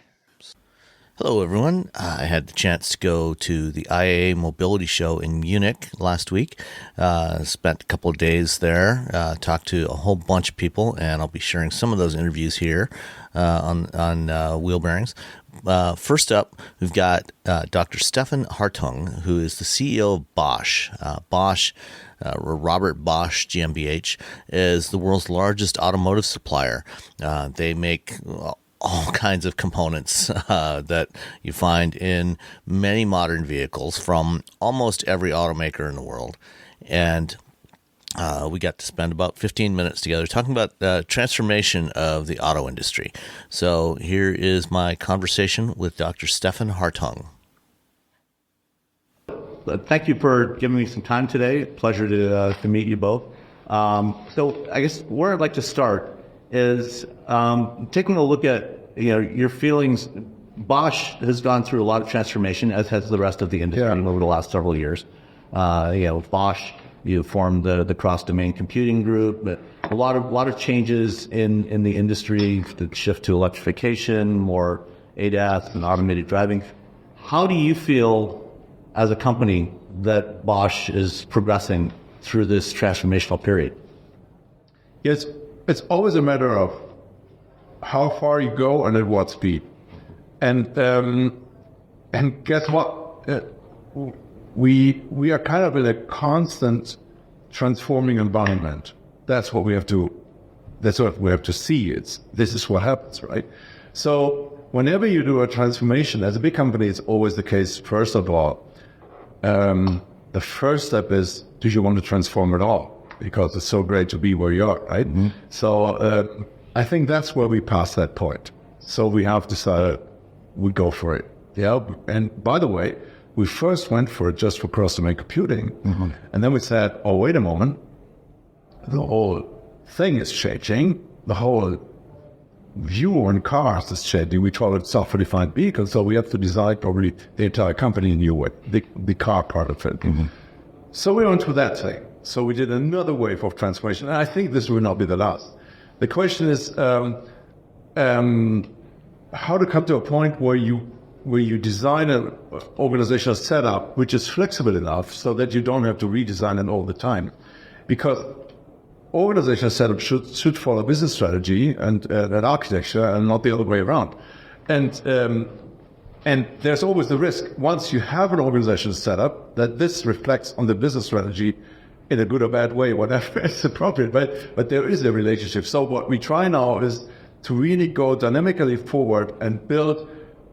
Hello, everyone. I had the chance to go to the IAA Mobility Show in Munich last week. Spent a couple of days there, talked to a whole bunch of people, and I'll be sharing some of those interviews here on Wheel Bearings. First up, we've got Dr. Stefan Hartung, who is the CEO of Bosch. Bosch, Robert Bosch GmbH, is the world's largest automotive supplier. They make all kinds of components that you find in many modern vehicles from almost every automaker in the world. And we got to spend about 15 minutes together talking about the transformation of the auto industry. So here is my conversation with Dr. Stefan Hartung. Thank you for giving me some time today. Pleasure to meet you both. So I guess where I'd like to start is taking a look at your feelings. Bosch has gone through a lot of transformation, as has the rest of the industry over the last several years. Bosch, you formed the cross-domain computing group, but a lot of changes in the industry, the shift to electrification, more ADAS and automated driving. How do you feel as a company that Bosch is progressing through this transformational period? Yes, it's always a matter of how far you go and at what speed. And guess what? We are kind of in a constant transforming environment. That's what we have to see. This is what happens, right? So whenever you do a transformation, as a big company, it's always the case, first of all, the first step is, do you want to transform at all? Because it's so great to be where you are, right? Mm-hmm. So I think that's where we passed that point. So we have decided we go for it. Yeah. And by the way, we first went for it just for cross-domain computing. Mm-hmm. And then we said, oh, wait a moment. the whole thing is changing. The whole view on cars is changing. We call it software-defined vehicles, so we have to design probably the entire company a new way, the car part of it. Mm-hmm. So we went to that thing. So we did another wave of transformation, and I think this will not be the last. The question is how to come to a point where you design an organizational setup which is flexible enough so that you don't have to redesign it all the time. Because organizational setup should follow business strategy and architecture and not the other way around. And there's always the risk, once you have an organizational setup, that this reflects on the business strategy in a good or bad way, whatever is appropriate, but there is a relationship. So what we try now is to really go dynamically forward and build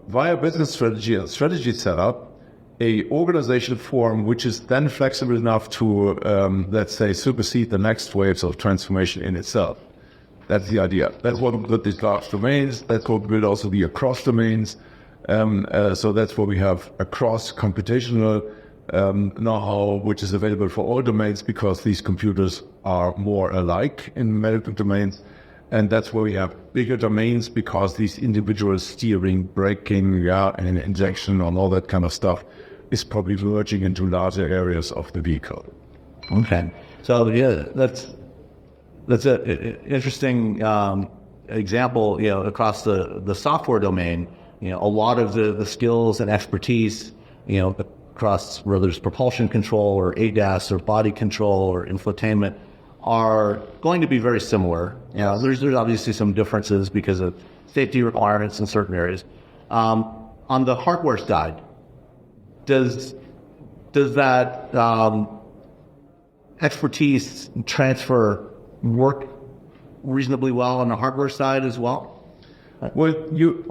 via business strategy and strategy setup a organizational form which is then flexible enough to, let's say, supersede the next waves of transformation in itself. That's the idea. That's what we build these large domains. That's what we build also the across domains. So that's where we have across computational know-how, which is available for all domains because these computers are more alike in medical domains. And that's where we have bigger domains because these individual steering, braking, and injection and all that kind of stuff is probably merging into larger areas of the vehicle. Okay. So yeah, that's an interesting example, across the software domain, a lot of the skills and expertise, across whether it's propulsion control or ADAS or body control or infotainment are going to be very similar. There's obviously some differences because of safety requirements in certain areas. On the hardware side, does that expertise transfer work reasonably well on the hardware side as well? Well, did you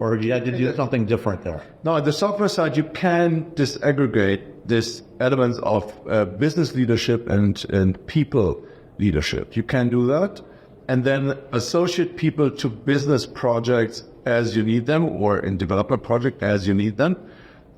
do something different there? No, on the software side, you can disaggregate these elements of business leadership and people leadership. You can do that, and then associate people to business projects as you need them, or in development project as you need them.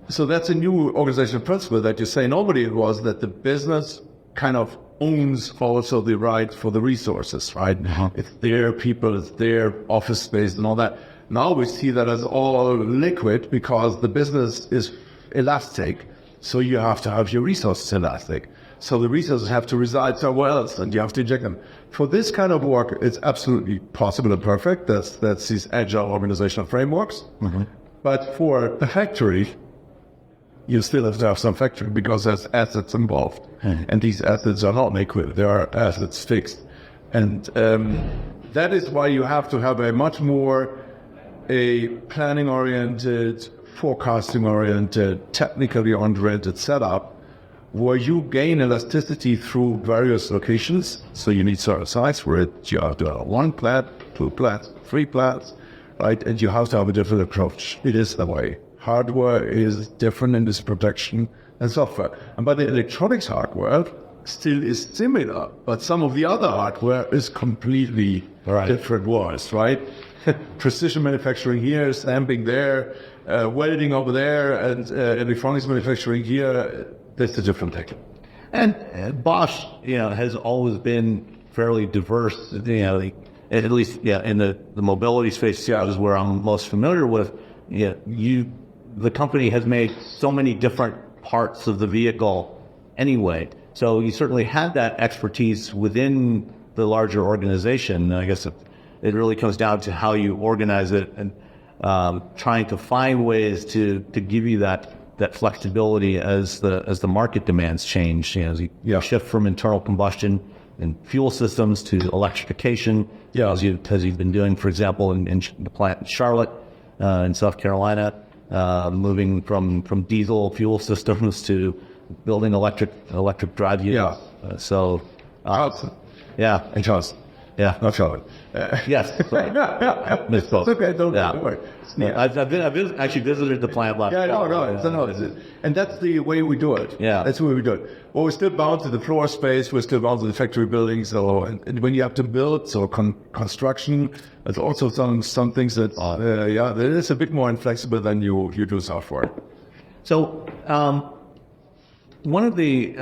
So that's a new organizational principle that you say. Normally it was that the business kind of owns also the right for the resources, right? Uh-huh. It's their people, it's their office space and all that. Now we see that as all liquid because the business is elastic. So you have to have your resources elastic. So the resources have to reside somewhere else and you have to inject them. For this kind of work, it's absolutely possible and perfect. That's these agile organizational frameworks. Mm-hmm. But for the factory, you still have to have some factory because there's assets involved. Mm-hmm. And these assets are not liquid, they are assets fixed. And that is why you have to have a much more planning-oriented, forecasting-oriented, technically oriented setup where you gain elasticity through various locations. So you need certain sites for it. You have to have 1 plant, 2 plants, 3 plants, right? And you have to have a different approach. It is that way. Hardware is different in this protection than software. And but the electronics hardware still is similar, but some of the other hardware is completely different worlds, right? Precision manufacturing here, stamping there, welding over there, and electronics manufacturing here. That's a different technique. And Bosch, has always been fairly diverse. At least, in the mobility space, is where I'm most familiar with. The company has made so many different parts of the vehicle anyway. So you certainly had that expertise within the larger organization. I guess it really comes down to how you organize it and trying to find ways to give you that flexibility as the market demands change. As you shift from internal combustion and fuel systems to electrification, as you've been doing, for example, in the plant in Charlotte, in South Carolina, moving from diesel fuel systems to building electric drive units. And Charles. Yeah, not Charlotte. Yes, right. Misspoke. It's okay, don't worry. I've actually visited the plant last fall. And that's the way we do it. Yeah. That's the way we do it. Well, we're still bound to the floor space, we're still bound to the factory buildings, so and when you have to build, so construction, there's also some things that, there is a bit more inflexible than you do software. So, one of the,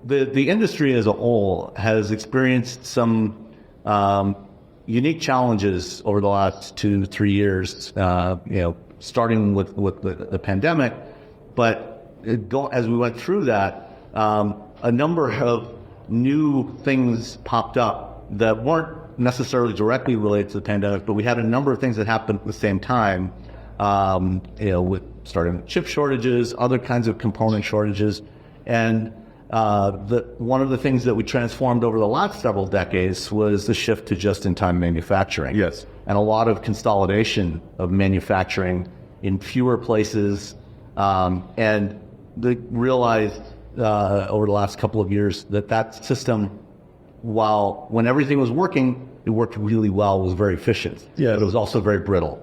the industry as a whole has experienced some unique challenges over the last 2-3 years. Starting with the pandemic, but as we went through that, a number of new things popped up that weren't necessarily directly related to the pandemic, but we had a number of things that happened at the same time. With starting with chip shortages, other kinds of component shortages, and one of the things that we transformed over the last several decades was the shift to just-in-time manufacturing. Yes. And a lot of consolidation of manufacturing in fewer places, and they realized over the last couple of years that system, when everything was working, it worked really well, was very efficient. Yeah. But it was also very brittle.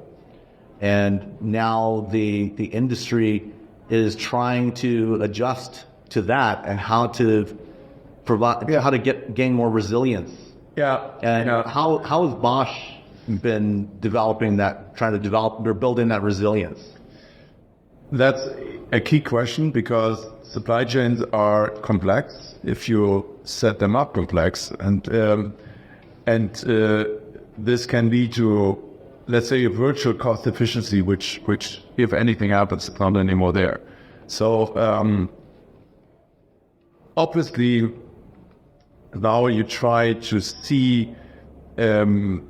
And now the industry is trying to adjust to that and how to gain more resilience. Yeah. And how has Bosch been building that resilience? That's a key question, because supply chains are complex if you set them up complex, and this can lead to, let's say, a virtual cost efficiency, which if anything happens, it's not anymore there. So obviously now you try to see things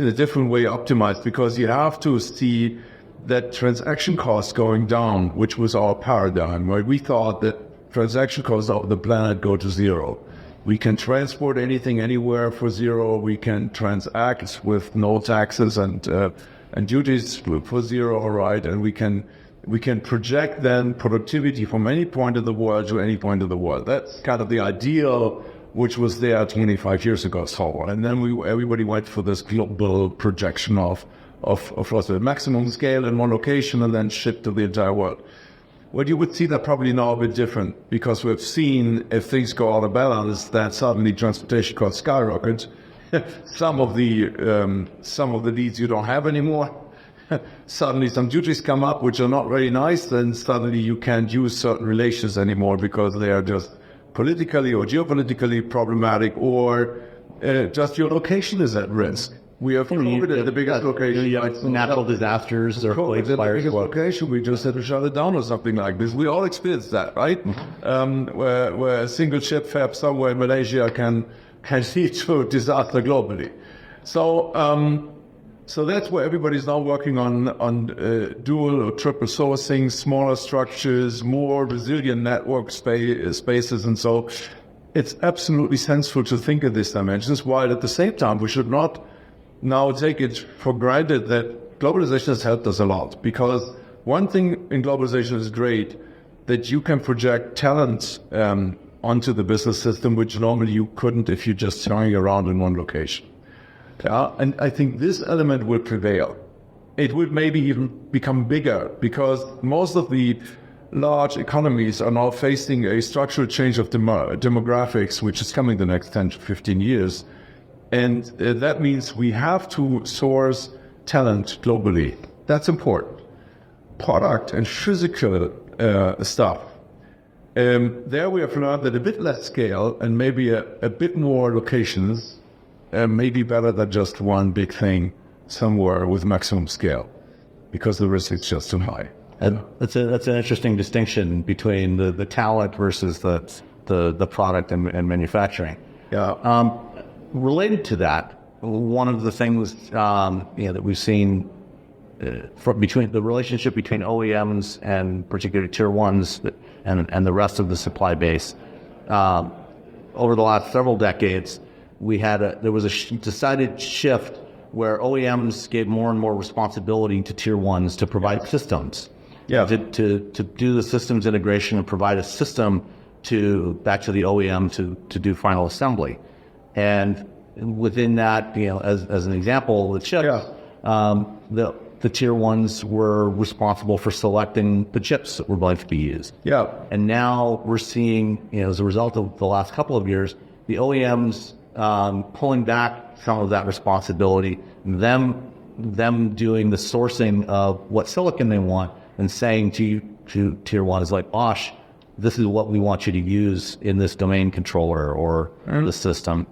in a different way optimized, because you have to see that transaction costs going down, which was our paradigm, right? We thought that transaction costs of the planet go to zero. We can transport anything anywhere for zero. We can transact with no taxes and duties for zero, right? And we can project then productivity from any point of the world to any point of the world. That's kind of the ideal, which was there 25 years ago, so on. And then everybody went for this global projection of the maximum scale in one location and then shipped to the entire world. Well, you would see that probably now a bit different, because we've seen if things go out of balance, that suddenly transportation costs skyrocket. Some of the leads you don't have anymore. Suddenly some duties come up which are not very nice, then suddenly you can't use certain relations anymore because they are just politically or geopolitically problematic, or just your location is at risk. We have COVID at the biggest location. Natural disasters or COVID at the biggest location, we just had to shut it down or something like this. We all experienced that, right? Mm-hmm. Where a single chip fab somewhere in Malaysia can lead to disaster globally. So that's where everybody's now working on dual or triple sourcing, smaller structures, more resilient network spaces, and so it's absolutely sensible to think of these dimensions, while at the same time we should not now take it for granted that globalization has helped us a lot. Because one thing in globalization is great, that you can project talent onto the business system, which normally you couldn't if you just hang around in one location. Yeah, and I think this element will prevail. It would maybe even become bigger, because most of the large economies are now facing a structural change of demographics, which is coming the next 10 to 15 years. And that means we have to source talent globally. That's important. Product and physical stuff. There we have learned that a bit less scale and maybe a bit more locations may be better than just one big thing somewhere with maximum scale, because the risk is just too high. And that's an interesting distinction between the talent versus the product and manufacturing. Yeah. Related to that, one of the things that we've seen between the relationship between OEMs and particularly tier ones and the rest of the supply base over the last several decades, there was a decided shift where OEMs gave more and more responsibility to tier ones to provide systems. Yeah. To do the systems integration and provide a system back to the OEM to do final assembly. And within that, as an example, the chips, the tier ones were responsible for selecting the chips that were going to be used. Yeah. And now we're seeing, as a result of the last couple of years, the OEMs pulling back some of that responsibility, them doing the sourcing of what silicon they want, and saying to tier ones like Bosch, this is what we want you to use in this domain controller or the system.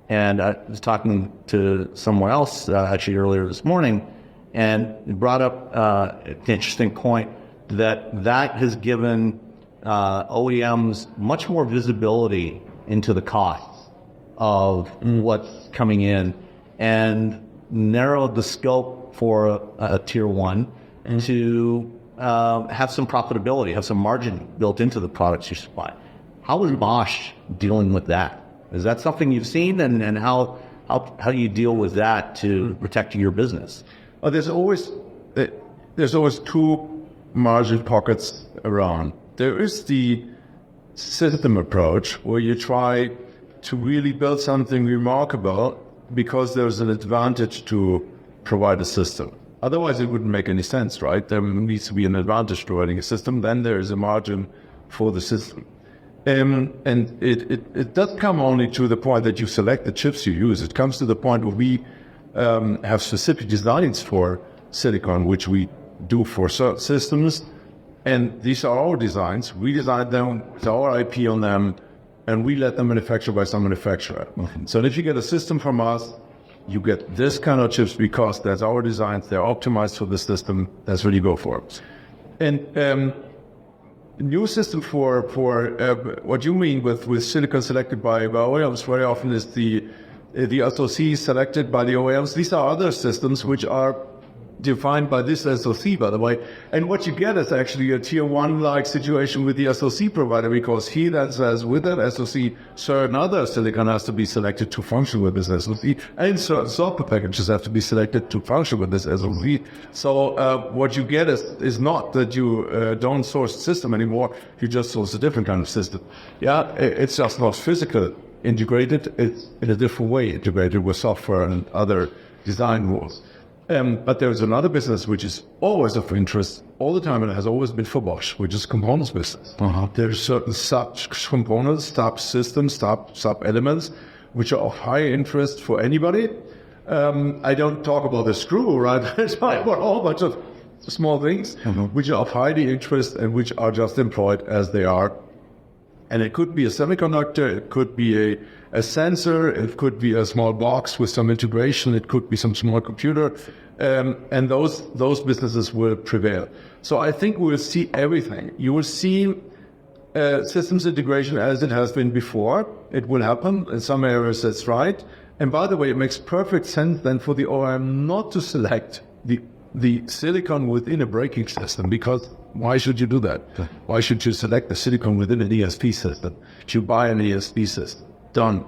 And I was talking to someone else actually earlier this morning, and it brought up an interesting point that has given OEMs much more visibility into the costs of what's coming in, and narrowed the scope for a tier one to have some profitability, have some margin built into the products you supply. How is Bosch dealing with that? Is that something you've seen, and how do you deal with that to protect your business? Well, there's always two margin pockets around. There is the system approach, where you try to really build something remarkable because there's an advantage to provide a system. Otherwise, it wouldn't make any sense, right? There needs to be an advantage to providing a system. Then there is a margin for the system. And it doesn't come only to the point that you select the chips you use. It comes to the point where we have specific designs for silicon, which we do for certain systems. And these are our designs. We designed them with our IP on them, and we let them manufacture by some manufacturer. So if you get a system from us, you get this kind of chips because that's our designs. They're optimized for the system. That's what you go for. And new system for what you mean with silicon selected by OEMs very often is the SoC selected by the OEMs. These are other systems which are defined by this SoC, by the way. And what you get is actually a tier one like situation with the SoC provider, because he then says with that SoC, certain other silicon has to be selected to function with this SoC, and certain software packages have to be selected to function with this SoC. So what you get is not that you don't source the system anymore, you just source a different kind of system. Yeah, it's just not physical integrated, it's in a different way integrated with software and other design rules. But there's another business which is always of interest all the time, and it has always been for Bosch, which is components business. There's certain sub-components, sub-systems, sub-elements, which are of high interest for anybody. I don't talk about the screw, right? I talk about a whole bunch of small things, which are of high interest and which are just employed as they are. And it could be a semiconductor, it could be a sensor, it could be a small box with some integration, it could be some small computer, and those businesses will prevail. So I think we'll see everything. You will see systems integration as it has been before. It will happen in some areas, that's right. And by the way, it makes perfect sense then for the OEM not to select the silicon within a braking system, because why should you do that? Why should you select the silicon within an ESP system? You buy an ESP system. Done.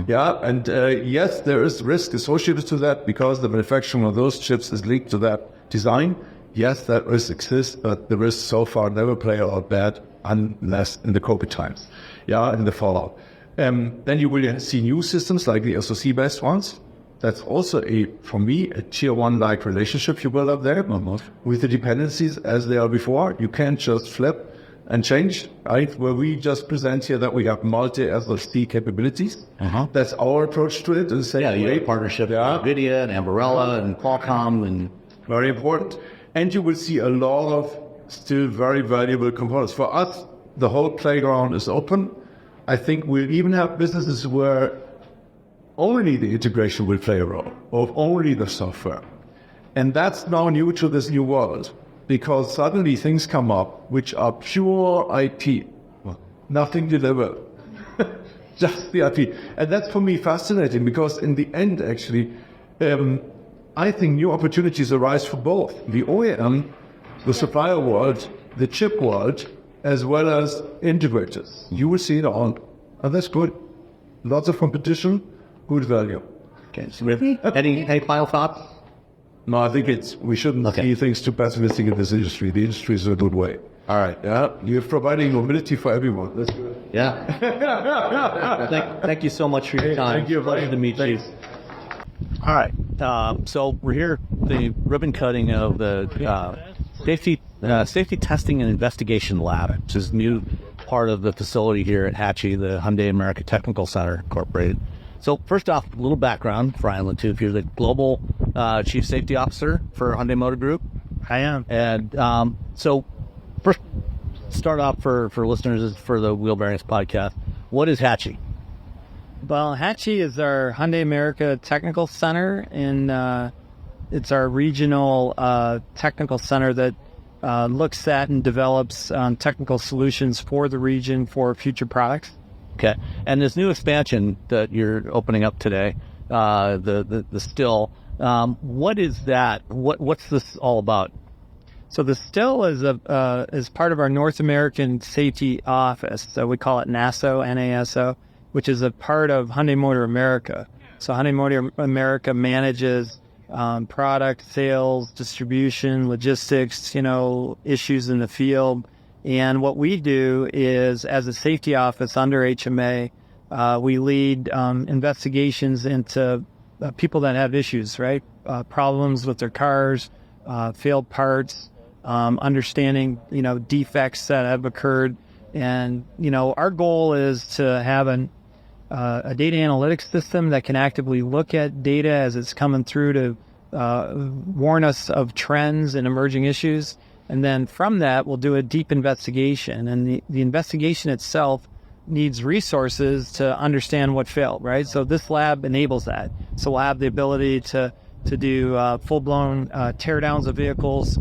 Yeah, and yes, there is risk associated to that because the manufacturing of those chips is linked to that design. Yes, that risk exists, but the risk so far never played out bad unless in the COVID times. Yeah, in the fallout. Then you will see new systems like the SoC-based ones. That's also for me, a tier one like relationship you build up there with the dependencies as they are before. You can't just flip and change, right? Where we just present here that we have multi-SoC capabilities. That's our approach to it. You have partnership with NVIDIA and Ambarella and Qualcomm, and very important. And you will see a lot of still very valuable components. For us, the whole playground is open. I think we'll even have businesses where only the integration will play a role, or only the software. And that's now new to this new world, because suddenly things come up which are pure IP, nothing delivered, just the IP. And that's for me fascinating, because in the end, actually, I think new opportunities arise for both the OEM, the supplier world, the chip world, as well as integrators. You will see it all, and that's good. Lots of competition, good value. Okay, so any final thoughts? No, I think we shouldn't see things too pessimistic in this industry. The industry is in a good way. All right. Yeah, you're providing mobility for everyone. That's good. Yeah. Thank you so much for your time. Thank you. Pleasure to meet you. All right. So we're here, the ribbon cutting of the safety testing and investigation lab, which is a new part of the facility here at HACHI, the Hyundai America Technical Center Incorporated. So first off, a little background. Brian Latouf, you're the Global Chief Safety Officer for Hyundai Motor Group. I am. And so first, start off for listeners for the Wheel Bearings podcast. What is Hatchie? Well, Hatchie is our Hyundai America Technical Center, and it's our regional technical center that looks at and develops technical solutions for the region for future products. Okay, and this new expansion that you're opening up today, the still, what is that? What's this all about? So the still is part of our North American Safety Office. So we call it NASO, which is a part of Hyundai Motor America. So Hyundai Motor America manages product sales, distribution, logistics, issues in the field. And what we do is, as a safety office under HMA, we lead investigations into people that have issues, right? Problems with their cars, failed parts, understanding, defects that have occurred. And, our goal is to have a data analytics system that can actively look at data as it's coming through to warn us of trends and emerging issues. And then from that, we'll do a deep investigation. And the investigation itself needs resources to understand what failed, right? So this lab enables that. So we'll have the ability to do full-blown teardowns of vehicles.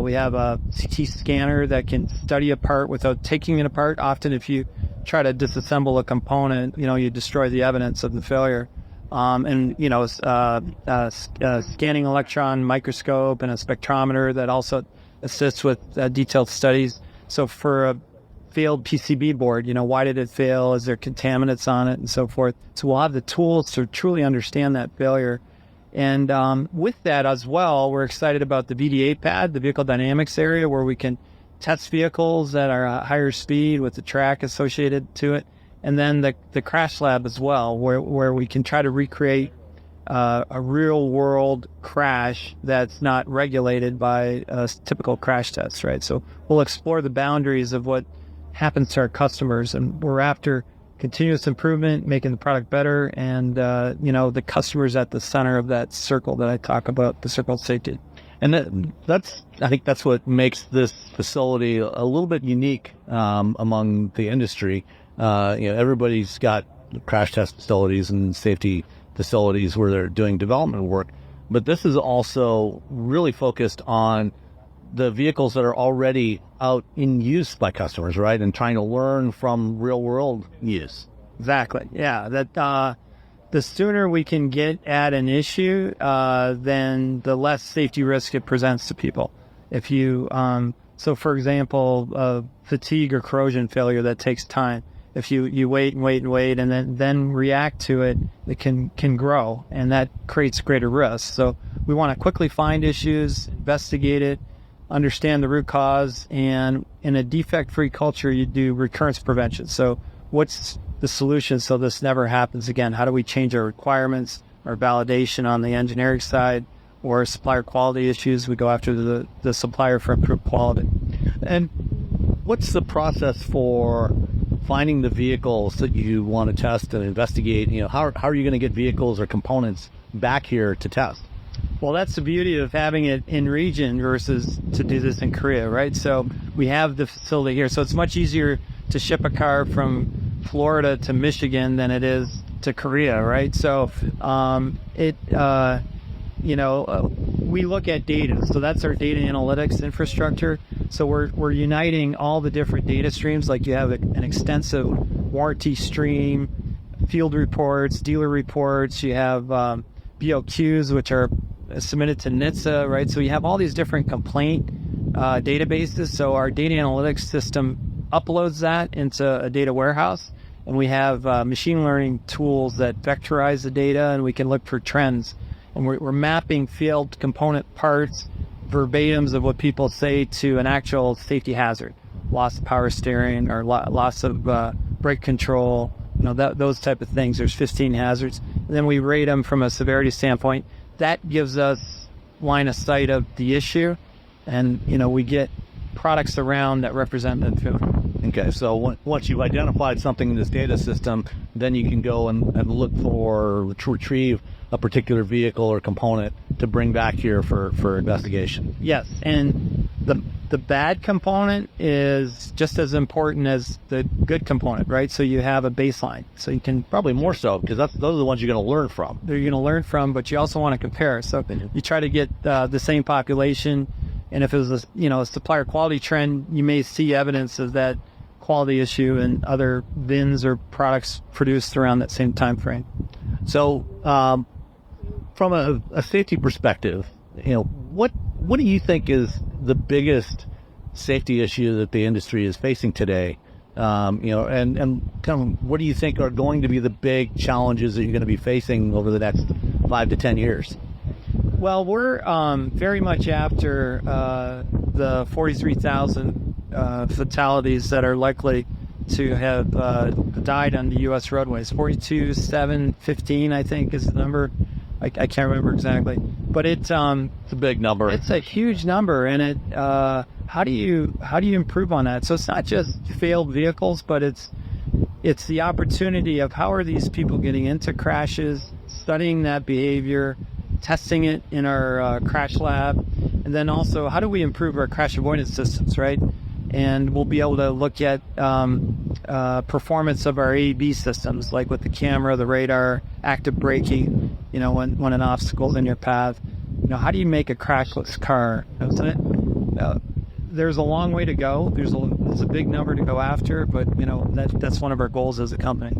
We have a CT scanner that can study a part without taking it apart. Often if you try to disassemble a component, you destroy the evidence of the failure. Scanning electron microscope and a spectrometer that also assists with detailed studies. So for a failed PCB board, why did it fail? Is there contaminants on it and so forth? So we'll have the tools to truly understand that failure. And with that as well, we're excited about the VDA pad, the vehicle dynamics area, where we can test vehicles at our higher speed with the track associated to it. And then the crash lab as well, where we can try to recreate a real world crash that's not regulated by typical crash tests, right? So we'll explore the boundaries of what happens to our customers, and we're after continuous improvement, making the product better, and the customer's at the center of that circle that I talk about, the circle of safety. And I think that's what makes this facility a little bit unique among the industry. Everybody's got crash test facilities and safety facilities where they're doing development work, but this is also really focused on the vehicles that are already out in use by customers, right? And trying to learn from real world use. Exactly. Yeah. That the sooner we can get at an issue, then the less safety risk it presents to people. If you, so for example, fatigue or corrosion failure, that takes time. If you wait and then react to it, it can grow, and that creates greater risk. So we want to quickly find issues, investigate it, understand the root cause, and in a defect-free culture, you do recurrence prevention. So what's the solution so this never happens again? How do we change our requirements, our validation on the engineering side, or supplier quality issues? We go after the supplier for improved quality. And what's the process for finding the vehicles that you want to test and investigate? How are you going to get vehicles or components back here to test? Well, that's the beauty of having it in region versus to do this in Korea, right? So we have the facility here. So it's much easier to ship a car from Florida to Michigan than it is to Korea, right? So we look at data. So that's our data analytics infrastructure. So we're uniting all the different data streams. Like you have an extensive warranty stream, field reports, dealer reports. You have BOQs, which are submitted to NHTSA, right? So you have all these different complaint databases. So our data analytics system uploads that into a data warehouse, and we have machine learning tools that vectorize the data, and we can look for trends. And we're mapping failed component parts, verbatims of what people say, to an actual safety hazard, loss of power steering or loss of brake control, those type of things. There's 15 hazards. And then we rate them from a severity standpoint. That gives us line of sight of the issue, and we get products around that represent that failure. Okay, so once you've identified something in this data system, then you can go and look for, to retrieve a particular vehicle or component to bring back here for investigation. Yes, and The bad component is just as important as the good component, right? So you have a baseline. So you can probably more so because those are the ones you're going to learn from. You're going to learn from, but you also want to compare. So you try to get the same population, and if it was a supplier quality trend, you may see evidence of that quality issue in other VINs or products produced around that same time frame. So from a safety perspective, what do you think is the biggest safety issue that the industry is facing today? And kind of what do you think are going to be the big challenges that you're going to be facing over the next 5 to 10 years? Well, we're very much after the 43,000 fatalities that are likely to have died on the U.S. roadways. 42,715, I think, is the number. I can't remember exactly, but it's a big number. It's a huge number, and how do you improve on that? So it's not just failed vehicles, but it's the opportunity of how are these people getting into crashes, studying that behavior, testing it in our crash lab, and then also how do we improve our crash avoidance systems, right? And we'll be able to look at performance of our AEB systems, like with the camera, the radar, active braking, when an obstacle's in your path. How do you make a crashless car? There's a long way to go. There's a big number to go after, but that's one of our goals as a company.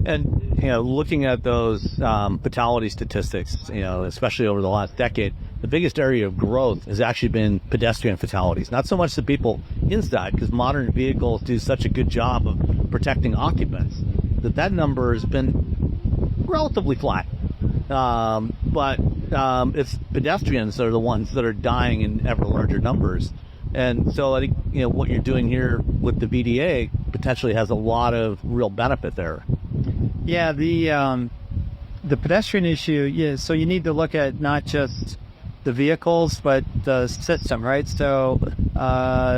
And looking at those fatality statistics, especially over the last decade, the biggest area of growth has actually been pedestrian fatalities. Not so much the people inside, because modern vehicles do such a good job of protecting occupants that number has been relatively flat. But it's pedestrians that are the ones that are dying in ever larger numbers. And so I think what you're doing here with the VDA potentially has a lot of real benefit there. Yeah, the pedestrian issue. Yeah, so you need to look at not just the vehicles, but the system, right? So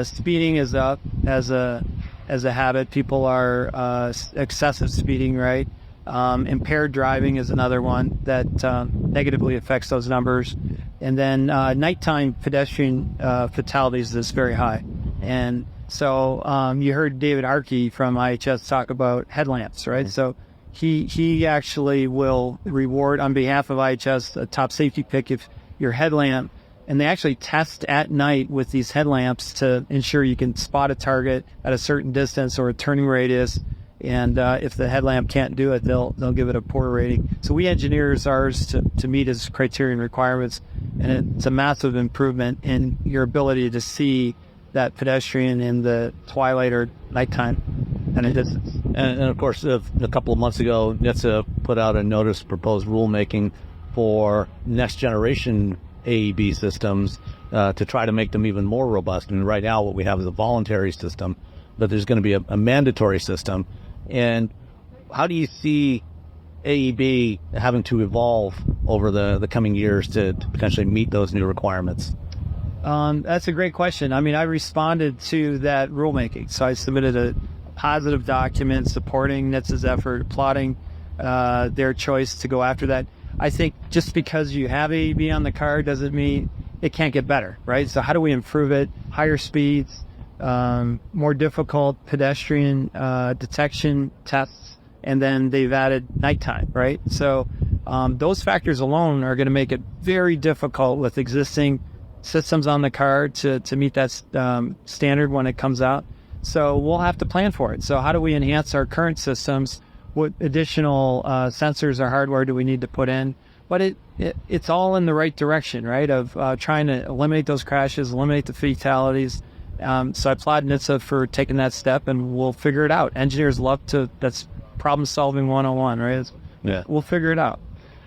speeding is up as a habit. People are excessive speeding, right? Impaired driving is another one that negatively affects those numbers. And then nighttime pedestrian fatalities is very high. And so you heard David Harkey from IHS talk about headlamps, right? So he actually will reward on behalf of IHS a top safety pick if your headlamp, and they actually test at night with these headlamps to ensure you can spot a target at a certain distance or a turning radius. And if the headlamp can't do it, they'll give it a poor rating. So we engineer ours to meet its criterion requirements, and it's a massive improvement in your ability to see that pedestrian in the twilight or nighttime at a distance. And of course, a couple of months ago, NHTSA put out a notice of proposed rulemaking for next generation AEB systems to try to make them even more robust. And right now what we have is a voluntary system, but there's going to be a mandatory system. And how do you see AEB having to evolve over the coming years to potentially meet those new requirements? That's a great question. I mean, I responded to that rulemaking. So I submitted a positive document supporting NHTSA's effort, applauding their choice to go after that. I think just because you have AEB on the car doesn't mean it can't get better, right? So how do we improve it? Higher speeds, more difficult pedestrian detection tests, and then they've added nighttime, right? So those factors alone are going to make it very difficult with existing systems on the car to meet that standard when it comes out. So we'll have to plan for it. So how do we enhance our current systems? What additional sensors or hardware do we need to put in? But it's all in the right direction, right? Of trying to eliminate those crashes, eliminate the fatalities. So I applaud NHTSA for taking that step, and we'll figure it out. Engineers love to, that's problem solving 101, right? Yeah. We'll figure it out.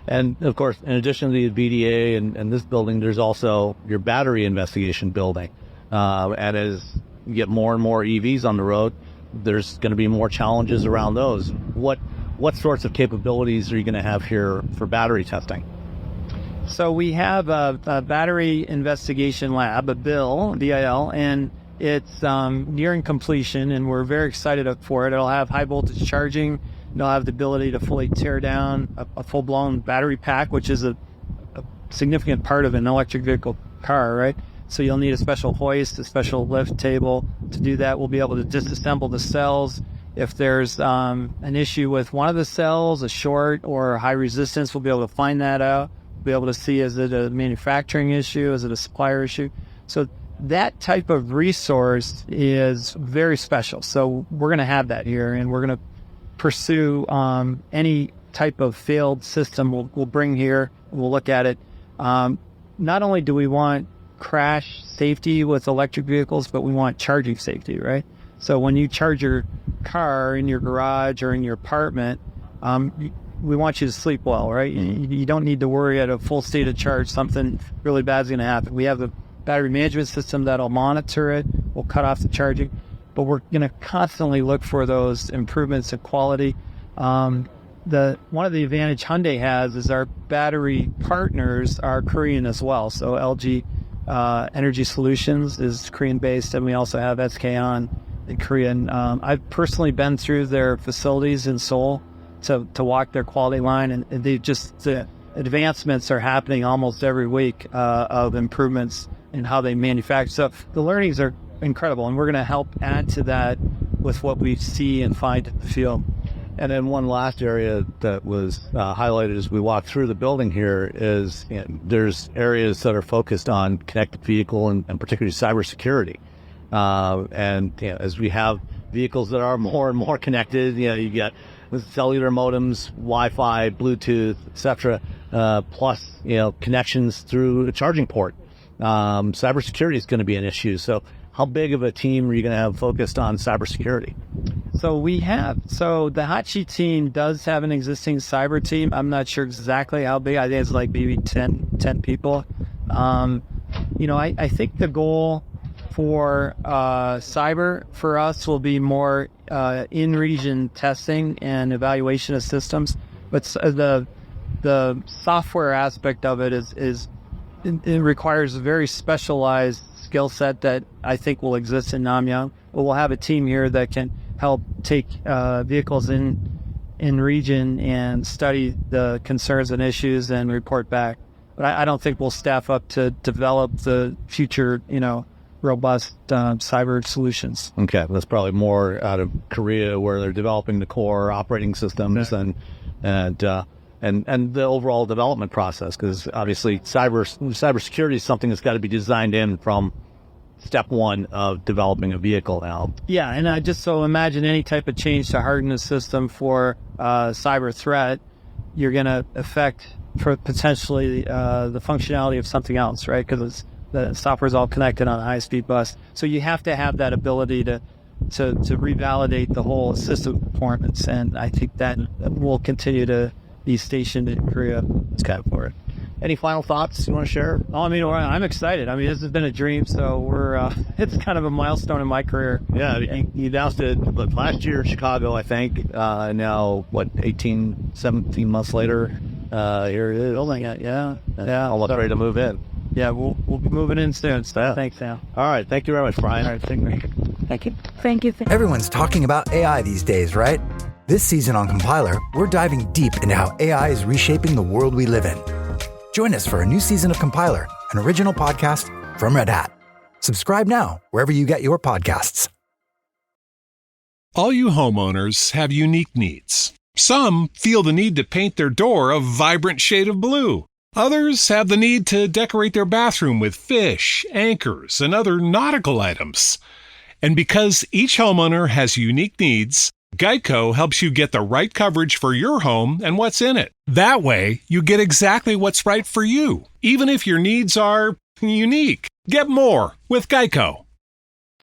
And of course, in addition to the VDA and this building, there's also your battery investigation building. And as you get more and more EVs on the road, there's going to be more challenges around those. What sorts of capabilities are you going to have here for battery testing? So we have a battery investigation lab, a BIL, and it's nearing completion, and we're very excited for it. It'll have high voltage charging. It'll have the ability to fully tear down a full-blown battery pack, which is a significant part of an electric vehicle car, right? So you'll need a special hoist, a special lift table to do that. We'll be able to disassemble the cells. If there's an issue with one of the cells, a short or high resistance, we'll be able to find that out. We'll be able to see, is it a manufacturing issue? Is it a supplier issue? So that type of resource is very special. So we're going to have that here, and we're going to pursue any type of failed system we'll bring here. We'll look at it. Not only do we want crash safety with electric vehicles, but we want charging safety, right? So when you charge your car in your garage or in your apartment, we want you to sleep well, right? You don't need to worry at a full state of charge, something really bad is going to happen. We have the battery management system that'll monitor it. We'll cut off the charging, but we're going to constantly look for those improvements in quality. One of the advantage Hyundai has is our battery partners are Korean as well. So LG Energy Solutions is Korean based, and we also have SK On in Korean. I've personally been through their facilities in Seoul to walk their quality line, and the advancements are happening almost every week of improvements in how they manufacture. So the learnings are incredible, and we're going to help add to that with what we see and find in the field. And then one last area that was highlighted as we walk through the building here is there's areas that are focused on connected vehicle and particularly cybersecurity. And as we have vehicles that are more and more connected, you get with cellular modems, Wi-Fi, Bluetooth, etc., plus connections through a charging port. Cybersecurity is going to be an issue. So how big of a team are you going to have focused on cybersecurity? So the Hot Sheet team does have an existing cyber team. I'm not sure exactly how big. I think it's like maybe 10 people. I think the goal for cyber for us will be more in-region testing and evaluation of systems. But the software aspect of it it requires a very specialized skill set that I think will exist in Namyang. But we'll have a team here that can help take vehicles in region and study the concerns and issues and report back. But I don't think we'll staff up to develop the future, robust cyber solutions. Okay, that's probably more out of Korea, where they're developing the core operating systems and the overall development process, because obviously cybersecurity is something that's got to be designed in from step one of developing a vehicle now. Yeah, and I just imagine any type of change to harden the system for cyber threat, you're going to affect for potentially the functionality of something else, right? Because the software is all connected on a high-speed bus. So you have to have that ability to revalidate the whole system performance, and I think that will continue to be stationed in Korea. It's kind of for it. Any final thoughts you want to share? Oh, I'm excited. This has been a dream, so we're it's kind of a milestone in my career. Yeah, you announced it last year in Chicago, I think. Now, 17 months later, here it is. Building it, yeah. Almost ready to move in. Yeah, we'll be moving in soon. So thanks, Sam. All right, thank you very much, Brian. All right, thank you. Thank you. Everyone's talking about AI these days, right? This season on Compiler, we're diving deep into how AI is reshaping the world we live in. Join us for a new season of Compiler, an original podcast from Red Hat. Subscribe now wherever you get your podcasts. All you homeowners have unique needs. Some feel the need to paint their door a vibrant shade of blue. Others have the need to decorate their bathroom with fish, anchors, and other nautical items. And because each homeowner has unique needs, Geico helps you get the right coverage for your home and what's in it. That way, you get exactly what's right for you, even if your needs are unique. Get more with Geico.